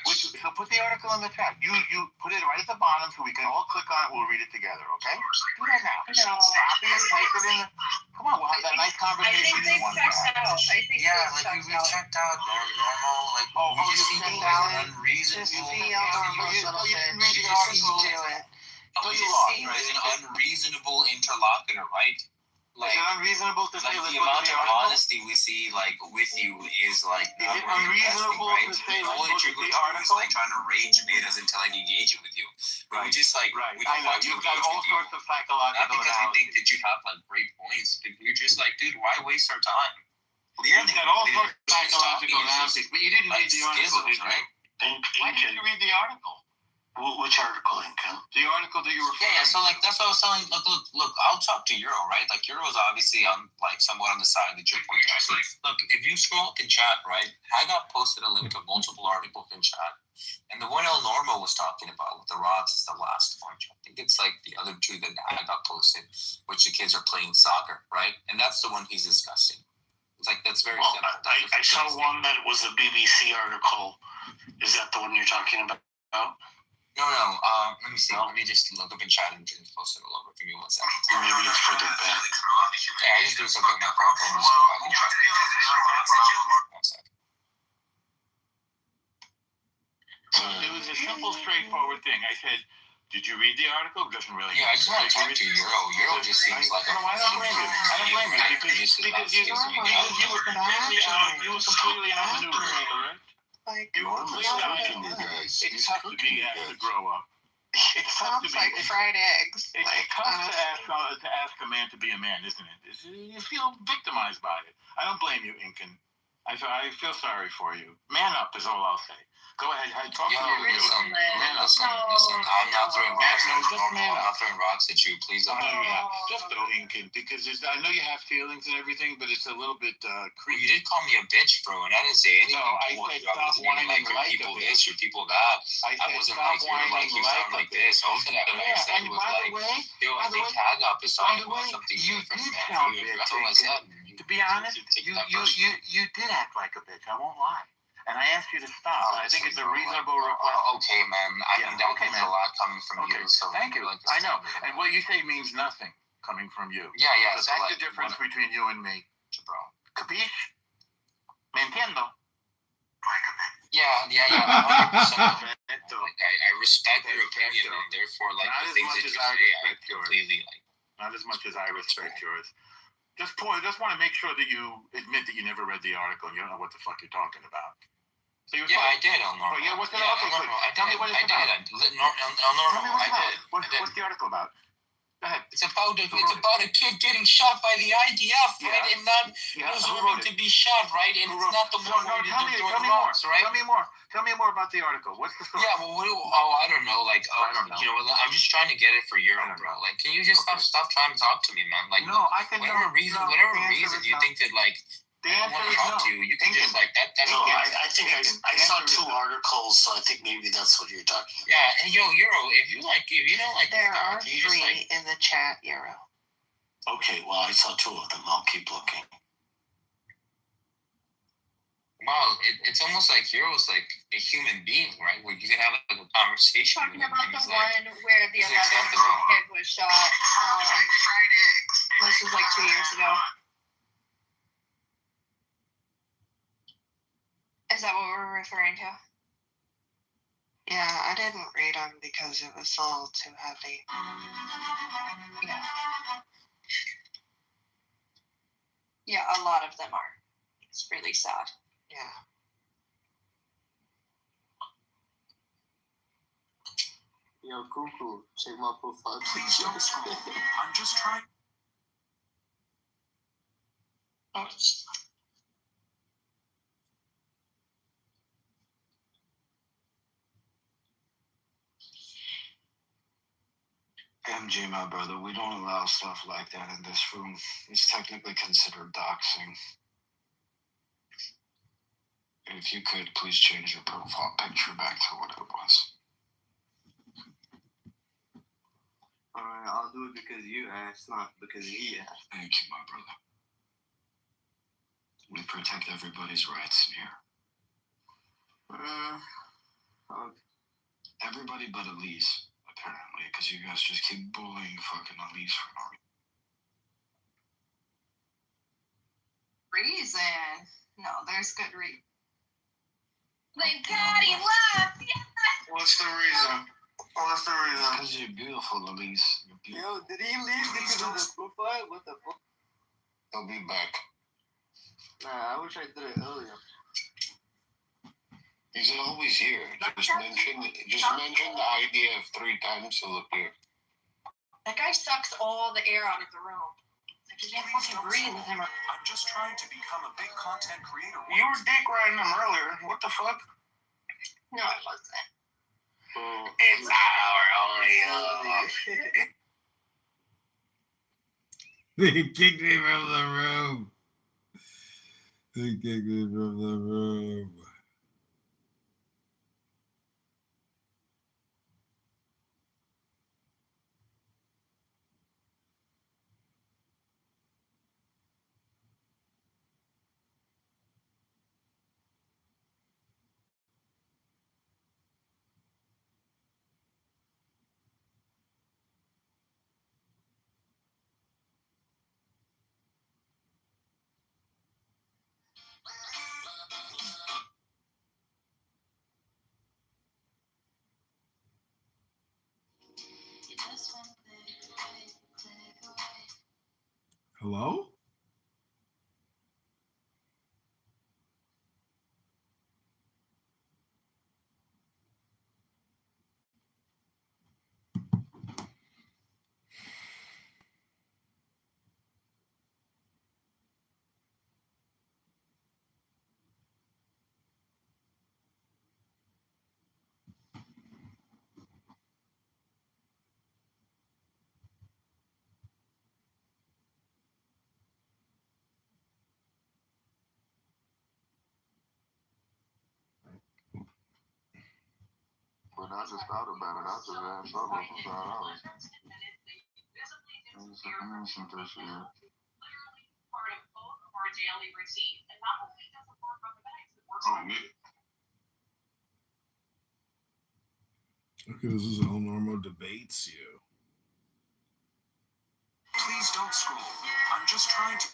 [SPEAKER 13] So put the article in the chat. You put it right at the bottom so we can all click on it. We'll read it together, okay? Do that now. Copy and paste it in. Come on, we'll have that nice conversation.
[SPEAKER 19] I think they've checked out. We've checked out. Normal. We just see things unreasonable.
[SPEAKER 13] You didn't read the article.
[SPEAKER 19] He's an unreasonable interlocutor, right?
[SPEAKER 13] Is it unreasonable to say
[SPEAKER 19] the amount of honesty we see with you is
[SPEAKER 13] is it unreasonable to say
[SPEAKER 19] the only trick we do is trying to rage bait us into engaging with you. Right. We just we don't want to
[SPEAKER 13] you've got all sorts of psychological
[SPEAKER 19] not because we think that you have great points, but you're just dude, why waste our time?
[SPEAKER 13] You've got all sorts of psychological analysis, but you didn't read the article, did you?
[SPEAKER 19] Right?
[SPEAKER 13] Why didn't you read the article? Which article, Incan?
[SPEAKER 2] The article that you were.
[SPEAKER 19] Yeah. So like that's what I was telling. Look. I'll talk to Euro, right? Like Euro is obviously on like somewhat on the side that you're pointing out. So, look, if you scroll up in chat, right? I got posted a link to multiple articles in chat, and the one El Normo was talking about with the rods is the last one. I think it's like the other two that I got posted, which the kids are playing soccer, right? And that's the one he's discussing. It's like that's very simple.
[SPEAKER 13] I saw one that was a BBC article. Is that the one you're talking about?
[SPEAKER 19] No. Let me see. Let me just look up in chat and just post it all over. Give me 1 second.
[SPEAKER 13] Maybe it's further back.
[SPEAKER 19] Yeah, I just do something on my phone. Just go back and check. 1 second.
[SPEAKER 2] So it was a simple, straightforward thing. I said, "Did you read the article?" It doesn't really.
[SPEAKER 19] Yeah, I just want to talk to Euro. Euro just seems like a.
[SPEAKER 2] No, I don't blame you. I don't blame you because you were completely outmaneuvered, correct?
[SPEAKER 5] Like,
[SPEAKER 2] You were completely outmaneuvered. It's tough to be to grow up. It's tough to be.
[SPEAKER 5] like fried eggs.
[SPEAKER 2] It's tough to ask a man to be a man, isn't it? You feel victimized by it. I don't blame you, Incan. I feel sorry for you. Man up is all I'll say. Go ahead. Talk to me.
[SPEAKER 19] Listen. I'm not throwing rocks. I'm not throwing rocks at you. Please don't.
[SPEAKER 2] Just don't, Incan, because I know you have feelings and everything, but it's a little bit creepy.
[SPEAKER 19] You did call me a bitch, bro, and I didn't say anything.
[SPEAKER 2] No, I said stop whining like
[SPEAKER 19] people this or people that. I wasn't like you're like you sound like this. All that I said was like, yo, I think Tag Up is talking about something different.
[SPEAKER 2] To be honest, you did act like a bitch. I won't lie. And I asked you to stop. And I think it's a reasonable request.
[SPEAKER 19] Okay, man. I think that means a lot coming from you. So
[SPEAKER 2] thank you. I know. And what you say means nothing coming from you.
[SPEAKER 19] Yeah.
[SPEAKER 2] So that's the difference between you and me.
[SPEAKER 19] Bro.
[SPEAKER 2] Capiche? Me entiendo?
[SPEAKER 19] Yeah. 100%. I respect your opinion, and therefore, like, the things that you say, I completely like.
[SPEAKER 2] Not as much as I respect yours. Just want to make sure that you admit that you never read the article and you don't know what the fuck you're talking about. So
[SPEAKER 19] I did, El Normo.
[SPEAKER 2] Yeah, what's the article? Tell me what it's about.
[SPEAKER 19] I did. El Normo, I did.
[SPEAKER 2] What's the article about? Go ahead.
[SPEAKER 19] It's about a kid getting shot by the IDF, right? And not deserving to be shot, right? And it's not the one where you're throwing rocks, right?
[SPEAKER 2] Tell me more about the article. What's the story?
[SPEAKER 19] Yeah, well, I don't know. Like, I don't know. You know, I'm just trying to get it for Euro, bro. Like, can you just stop trying to talk to me, man? Like,
[SPEAKER 2] no, I can.
[SPEAKER 19] Whatever reason you think that like.
[SPEAKER 2] The answer is no.
[SPEAKER 19] You can just like that.
[SPEAKER 13] No, I think I saw 2 articles, so I think maybe that's what you're talking about.
[SPEAKER 19] Yeah, and Euro, if you don't like,
[SPEAKER 5] there are 3 in the chat, Euro.
[SPEAKER 13] Okay, well, I saw 2 of them. I'll keep looking.
[SPEAKER 19] Wow, it's almost like Euro's like a human being, right? Where you can have like a conversation.
[SPEAKER 5] Talking about the one where the 11-year-old kid was shot. This was like 2 years ago. Is that what we're referring to? Yeah, I didn't read them because it was all too heavy. Yeah, a lot of them are. It's really sad. Yeah.
[SPEAKER 21] Yo, Cuckoo, check my profile.
[SPEAKER 14] Please don't scroll. I'm just trying.
[SPEAKER 17] MJ, my brother, we don't allow stuff like that in this room. It's technically considered doxing. If you could, please change your profile picture back to what it was.
[SPEAKER 21] Alright, I'll do it because you asked, not because he asked.
[SPEAKER 17] Thank you, my brother. We protect everybody's rights in here. Everybody but Elise. Apparently, because you guys just keep bullying fucking Elise for no
[SPEAKER 5] reason. No, there's good reason.
[SPEAKER 16] Thank God he left. Yes.
[SPEAKER 17] What's the reason? Because you're beautiful, Elise. You're beautiful.
[SPEAKER 21] Yo, did he leave because of the profile? What the fuck?
[SPEAKER 17] He'll be back.
[SPEAKER 21] Nah, I wish I did it earlier.
[SPEAKER 17] He's always here. Just mention the idea of 3 times he'll appear.
[SPEAKER 5] That guy sucks all the air out of the room. Like, you can't fucking breathe with him.
[SPEAKER 14] I'm just trying to become a big content creator.
[SPEAKER 2] You were dick riding him earlier. What the fuck?
[SPEAKER 5] No, I wasn't.
[SPEAKER 2] It's our Oreo.
[SPEAKER 6] They kicked me from the room. They kicked me from the room. Hello?
[SPEAKER 1] But I just thought about it. I just asked something for $5.
[SPEAKER 6] Okay, this is all normal debates, you.
[SPEAKER 14] Please don't scroll. I'm just trying to.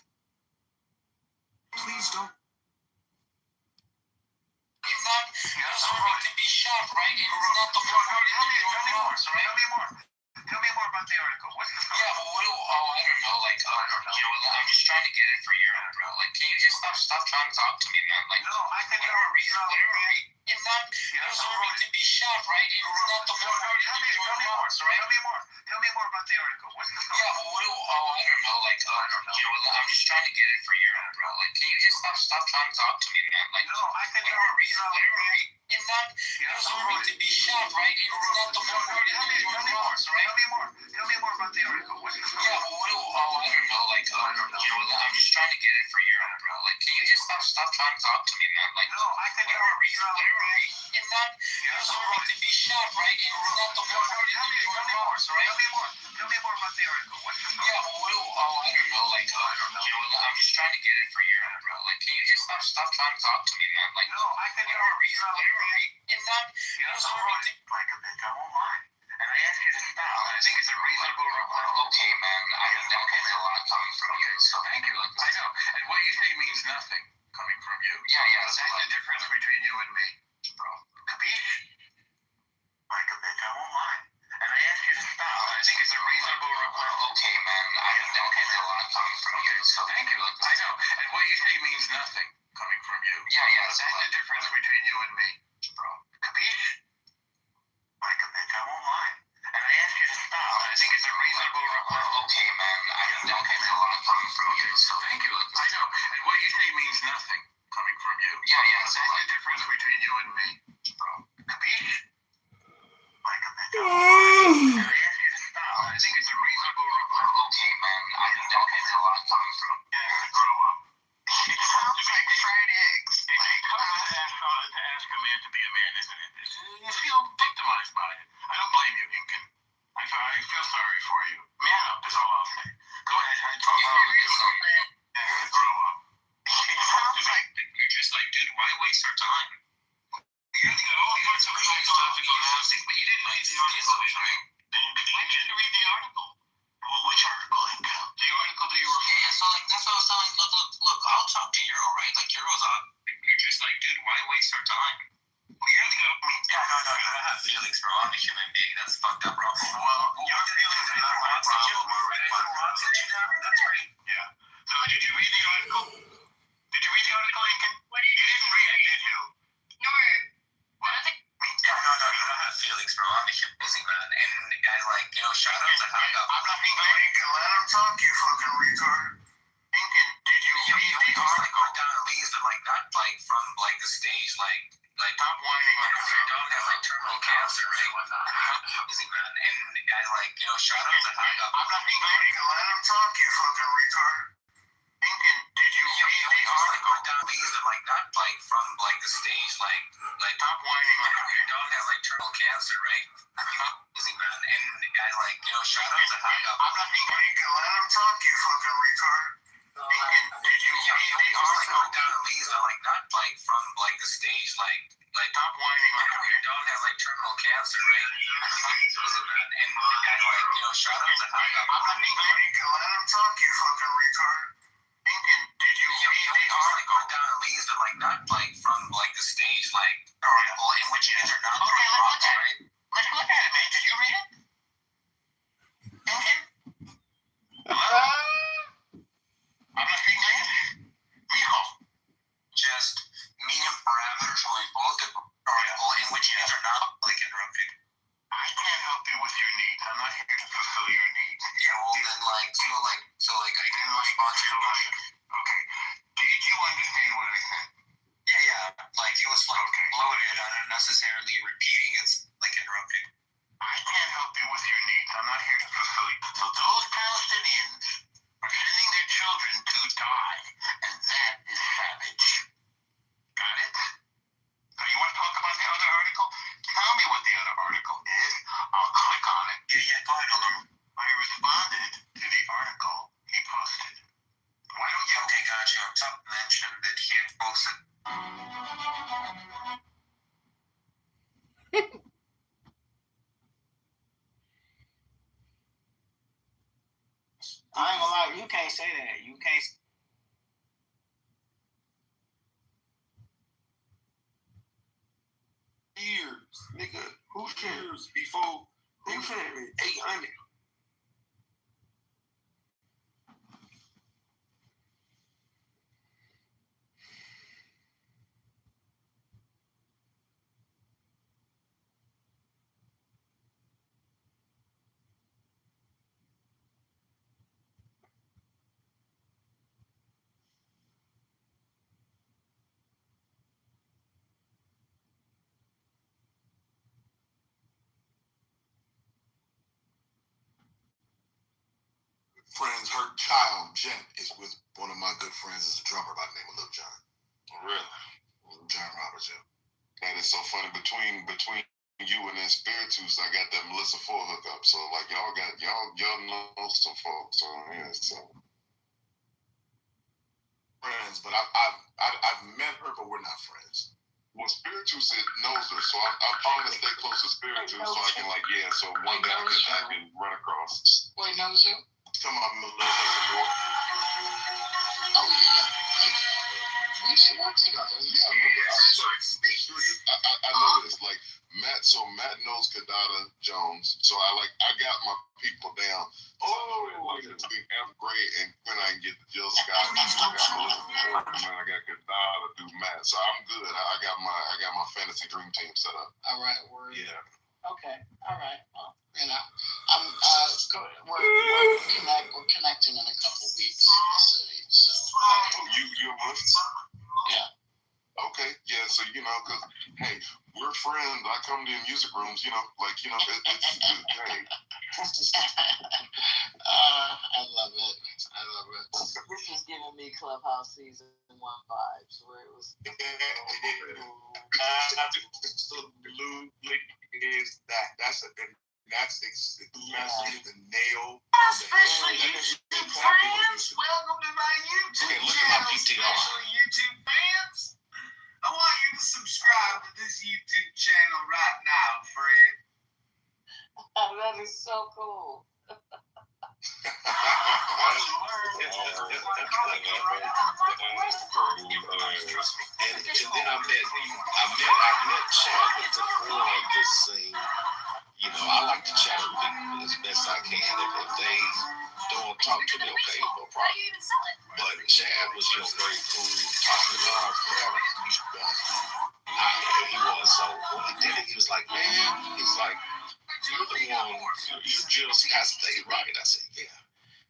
[SPEAKER 14] Please don't. It's not deserving to be shot, right? It's not the one. Tell me more. Tell me more about the article. What's the story? Yeah, well, I don't know. Like, I'm just trying to get it for Europe, bro. Like, can you just stop trying to talk to me, man? Like, no, I think whatever reason. It's not deserving to be shot, right? It's not the one. Tell me more. Tell me more about the article. What's the story? Yeah, well, I don't know. Like, I'm just trying to get it for Europe, bro. Like, can you just stop trying to talk to me, man? Like, no, I think whatever reason. It's not deserving to be shot, right? It's not the one. Tell me more about the article. What's the story? Yeah, well, I don't know. Like, I'm just trying to get it for Europe, bro. Like, can you just stop trying to talk to me, man? Like, no, I think whatever reason. It's not deserving to be shot, right? It's not the one. Tell me more about the article. What's the story? Yeah, well, I don't know. Like, I'm just trying to get it for Europe, bro. Like, can you just stop trying to talk to me, man? Like, no, I think whatever reason. It's not deserving to. Like a bitch, I won't mind. And I ask you to stop. I think it's a reasonable request. Okay, man. I know there's a lot coming from you, so thank you. I know. And what you say means nothing coming from you. Yeah. That's the difference between you and me, bro. Capiche? Like a bitch, I won't mind. And I ask you to stop. I think it's a reasonable request. Okay, man. I know there's a lot coming from you, so thank you. I know. And what you say means nothing coming from you. Yeah. That's the difference between you and me, bro. Capiche? Like a bitch, I won't mind. And I ask you to stop. I think it's a reasonable request. Okay, man. I know there's a lot coming from you, so thank you. I know. And what you say means nothing coming from you. Yeah. That's the difference between you and me, bro. Capiche? Like a bitch, I won't mind. And I ask you to stop. I think it's a reasonable request. Okay, man. I know there's a lot coming from you. Yeah, grow up. It sounds like fried eggs. It's tough to ask a man to be a man, isn't it? You feel victimized by it. I don't blame you, Incan. I feel sorry for you. Man up is all I'll say. Go ahead, talk about it. Yeah, grow up. It sounds like you're just like, dude, why waste our time? You got all sorts of philosophical housing, but you didn't read the article, right? Why didn't you read the article? Which article, Incan? The article that you were. Yeah, so like that's what I was telling. Look, I'll talk to Euro, right? Like Euro's on. You're just like, dude, why waste our time? Well, you're the no, you don't have feelings, bro. I'm a human being. That's fucked up, bro. Well, your feelings are not my problem. Rods hit you down. That's great. Yeah. So did you read the article? Did you read the article, Incan? You didn't read it, did you? No. What? No, you don't have feelings, bro. I'm a human being, man. And guys, like, shout out to Honda. I'm not being like, Incan, let him talk, you fucking retard. Incan, did you read the article? Like, down and leaves, but like not like from like the stage, like stop whining like your dog has like terminal cancer, right?
[SPEAKER 2] not being political. Let him talk, you fucking retard. Lincoln, did you read the article?
[SPEAKER 13] Like not like from like the stage, like
[SPEAKER 2] stop whining like
[SPEAKER 13] your dog has like terminal cancer, right? And the guy like shot up to hang up.
[SPEAKER 2] I'm not being political. Let him talk, you fucking retard. Lincoln, did you read the article?
[SPEAKER 13] Like not like from like the stage, like
[SPEAKER 2] stop whining like
[SPEAKER 13] your dog has like terminal cancer, right? And the guy like shot up to hang up.
[SPEAKER 2] I'm not being political. Let him talk, you fucking retard. Lincoln, did you read the article?
[SPEAKER 13] Like not like from like the stage, like article in which you enter not
[SPEAKER 2] okay,
[SPEAKER 13] wrong, right?
[SPEAKER 2] Let's look at it, man. Did you read it? Lincoln? Hello? I'm not speaking English. Mijo.
[SPEAKER 13] Just medium parameters on both the article in which you enter not like interrupting.
[SPEAKER 2] I can't help you with your needs. I'm not here to fulfill your needs.
[SPEAKER 13] Yeah, well then so I can respond to your question.
[SPEAKER 2] Okay. Did you understand what I said?
[SPEAKER 13] Yeah. Like he was like bloated, unnecessarily repeating. It's like interrupting.
[SPEAKER 2] I can't help you with your needs. I'm not here to fulfill you. So those Palestinians are sending their children to die, and that is savage. Got it? So you want to talk about the other article? Tell me what the other article is. I'll click on it.
[SPEAKER 13] Yeah, go ahead, Alderman.
[SPEAKER 2] I responded to the article he posted. Why don't you?
[SPEAKER 13] Okay, gotcha. Something mentioned that he had posted.
[SPEAKER 15] I ain't gonna lie, you can't say that. You can't.
[SPEAKER 1] Years, nigga. Who cares? Before they said 800. Friends, her child, Jen, is with one of my good friends, is a drummer by the name of Lil John. Really? Lil John Roberts, yeah. That is so funny. Between you and then Spiritus, I got that Melissa Ford hookup. So like y'all know some folks. So yeah, so friends, but I've met her, but we're not friends. Well, Spiritus knows her, so I'm trying to stay close to Spiritus so I can so one day I can run across.
[SPEAKER 10] Wait, knows you?
[SPEAKER 1] Come on, Melissa Ford.
[SPEAKER 10] Oh yeah. We should work together.
[SPEAKER 1] Yeah, I remember. I know this. Like Matt knows Kadada Jones, so I got my people down. I'm great, and when I can get the Jill Scott, and then I got Kadada do Matt, so I'm good. I got my fantasy dream team set up.
[SPEAKER 10] All right,
[SPEAKER 1] Yeah.
[SPEAKER 10] Okay, all right. Well, we're connecting in a couple weeks in the city, so.
[SPEAKER 1] You a Melissa?
[SPEAKER 10] Yeah.
[SPEAKER 1] Okay, yeah. So because hey, we're friends. I come to your music rooms. It's hey.
[SPEAKER 10] I love it.
[SPEAKER 3] This is giving me Clubhouse season 1 vibes, where it was.
[SPEAKER 1] Absolutely is that. That's the nail.
[SPEAKER 2] Especially YouTube fans, welcome to my YouTube channel. Special YouTube fans, I want you to subscribe to this YouTube channel right now, Fred.
[SPEAKER 3] That is so cool.
[SPEAKER 1] And then I met Chadwick before this scene. I like to chat with people as best I can. If they don't want to talk to me, okay, no problem. But Chad was very cool, talking about forever. He was. So when he did it, he was like, man, he's like, you're the one, you just got to stay right. I said, yeah.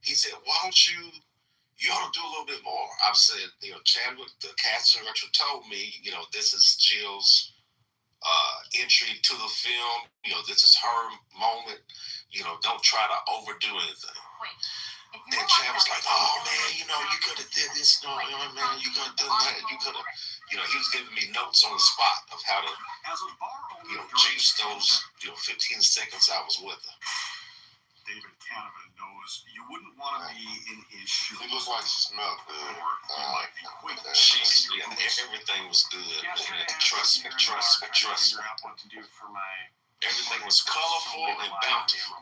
[SPEAKER 1] He said, why don't you ought to do a little bit more. I've said, Chadwick, the casting director, told me, this is Jill's
[SPEAKER 18] entry to the film. This is her moment. Don't try to overdo anything. And Chad was like, oh man, you could have did this, man, you could have done that, you could have, he was giving me notes on the spot of how to, juice those, 15 seconds I was with her.
[SPEAKER 14] David Canavan knows you wouldn't want to be in his shoes.
[SPEAKER 1] He looked like she smelled good.
[SPEAKER 18] Everything was good. Trust me. Everything was colorful and bountiful.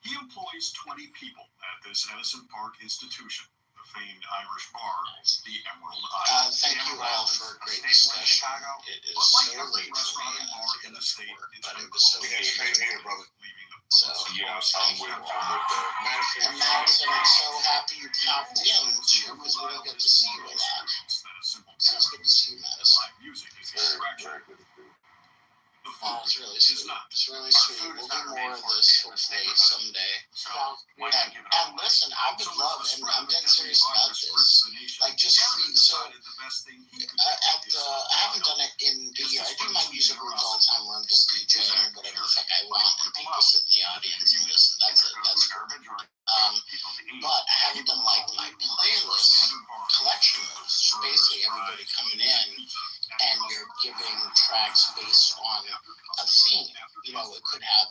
[SPEAKER 14] He employs 20 people at this Edison Park institution, the famed Irish bar, the Emerald Isle.
[SPEAKER 22] Thank you all for a great discussion. It is so late for me, and I have to go to work, but it was so good.
[SPEAKER 1] Here, brother.
[SPEAKER 22] So,
[SPEAKER 1] I'm with that.
[SPEAKER 22] And Max, I'm so happy you popped in, too, because we don't get to see you a lot. So it's good to see you, Madison.
[SPEAKER 1] Very good.
[SPEAKER 22] It's really sweet. It's really sweet. We'll do more of this hopefully someday. And listen, I would love, and I'm dead serious about this, like just free. So I haven't done it in a year. I do my music rooms all the time where I'm just DJing whatever the fuck I want, and people sit in the audience and listen. That's it. But I haven't done like my playlist collection rooms. Basically, everybody coming in and you're giving tracks based on a theme. It could have,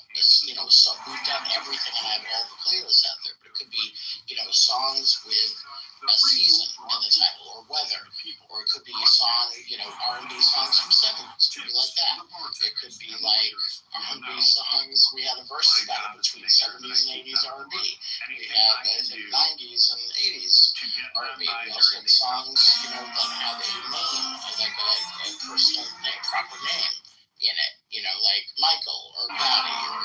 [SPEAKER 22] so we've done everything, and I have all the playlists out there, but it could be, songs with a season in the title, or weather, or it could be a song, R&B songs from 70s, it could be like that. It could be like R&B songs, we had a versus battle between 70s and 80s R&B. We had, I think, 90s and 80s R&B. We also had songs, that had a name, like a personal name, proper name in it, like Michael or Patty or,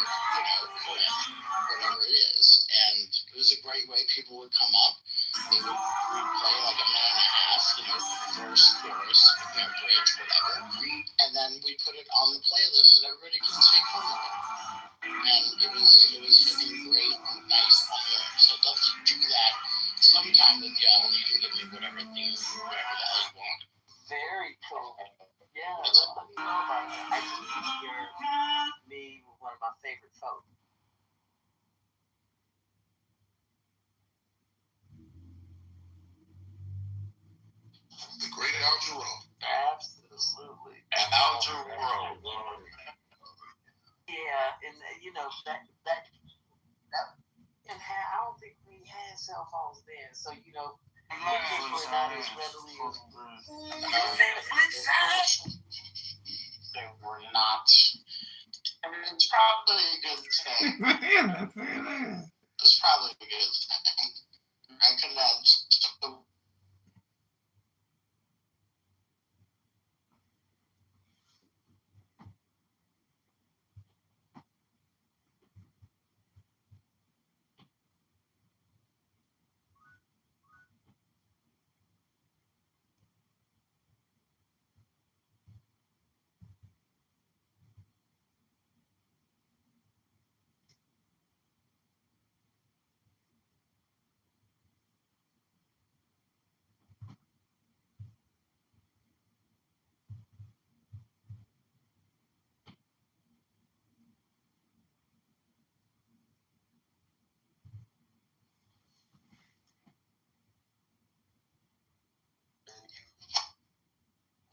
[SPEAKER 22] whatever it is. And it was a great way. People would come up, they would play like a minute and a half, verse, chorus, bridge, whatever. And then we put it on the playlist so that everybody can take home with it. And it was fucking great and nice on there. So I'd love to do that sometime with y'all, and you can give me whatever theme, whatever the hell you want.
[SPEAKER 3] Very cool. Yeah, let me know about that. I think you're me with one of my favorite folks.
[SPEAKER 1] The great Al Jarreau.
[SPEAKER 3] Absolutely.
[SPEAKER 1] Al Jarreau.
[SPEAKER 3] Yeah, and that and I don't think we had cell phones then, so pictures were not as readily
[SPEAKER 22] They were not. I mean, it's probably a good thing. It's probably a good thing. I could have.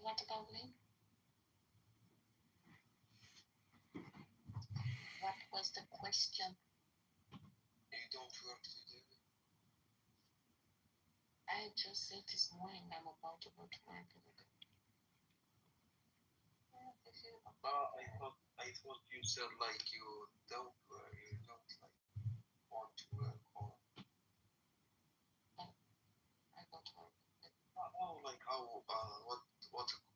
[SPEAKER 5] Want to go, Lee? What was the question?
[SPEAKER 17] You don't work today?
[SPEAKER 5] I just said this morning I'm about to go to work.
[SPEAKER 17] I thought you said like you don't like want to work or.
[SPEAKER 5] I go to work.
[SPEAKER 17] Oh, like how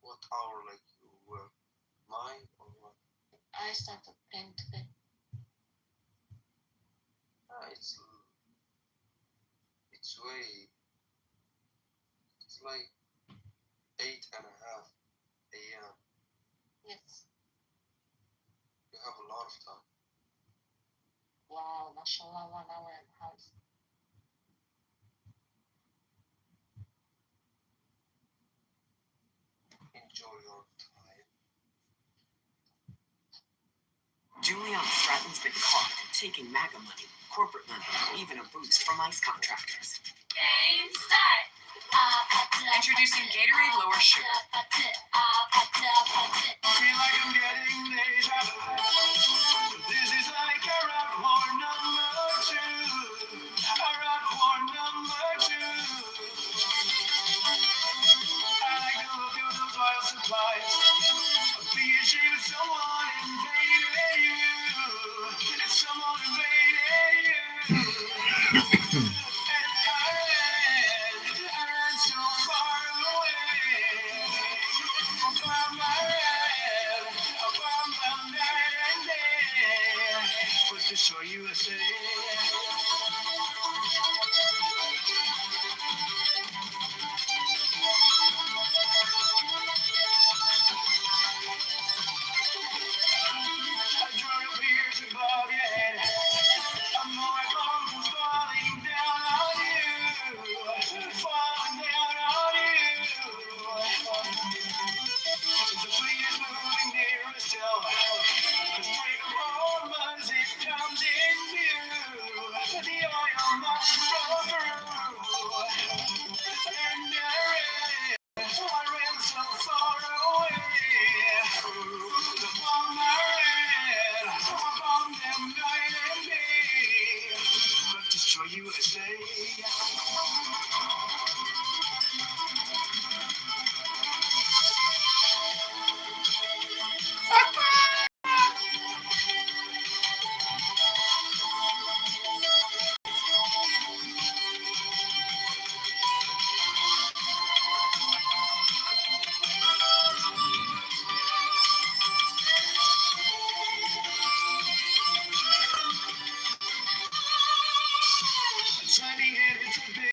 [SPEAKER 17] what hour like you work? 9 or what?
[SPEAKER 5] I started 10 today.
[SPEAKER 17] It's like 8:30 a.m.
[SPEAKER 5] Yes.
[SPEAKER 17] You have a lot of time.
[SPEAKER 5] Wow, mashallah, 1 hour in the house.
[SPEAKER 14] Juliana Stratton's been caught taking MAGA money, corporate money, even a boost from ICE contractors. Game start. Introducing Gatorade Lower Sugar. Feel like I'm getting deja vu. This is like a rock war number 2. A rock war number 2. I like the look of those oil supplies. Be ashamed if someone invaded you. If someone invaded you. I ran so far away. About my red, about my night and day. But to show USA.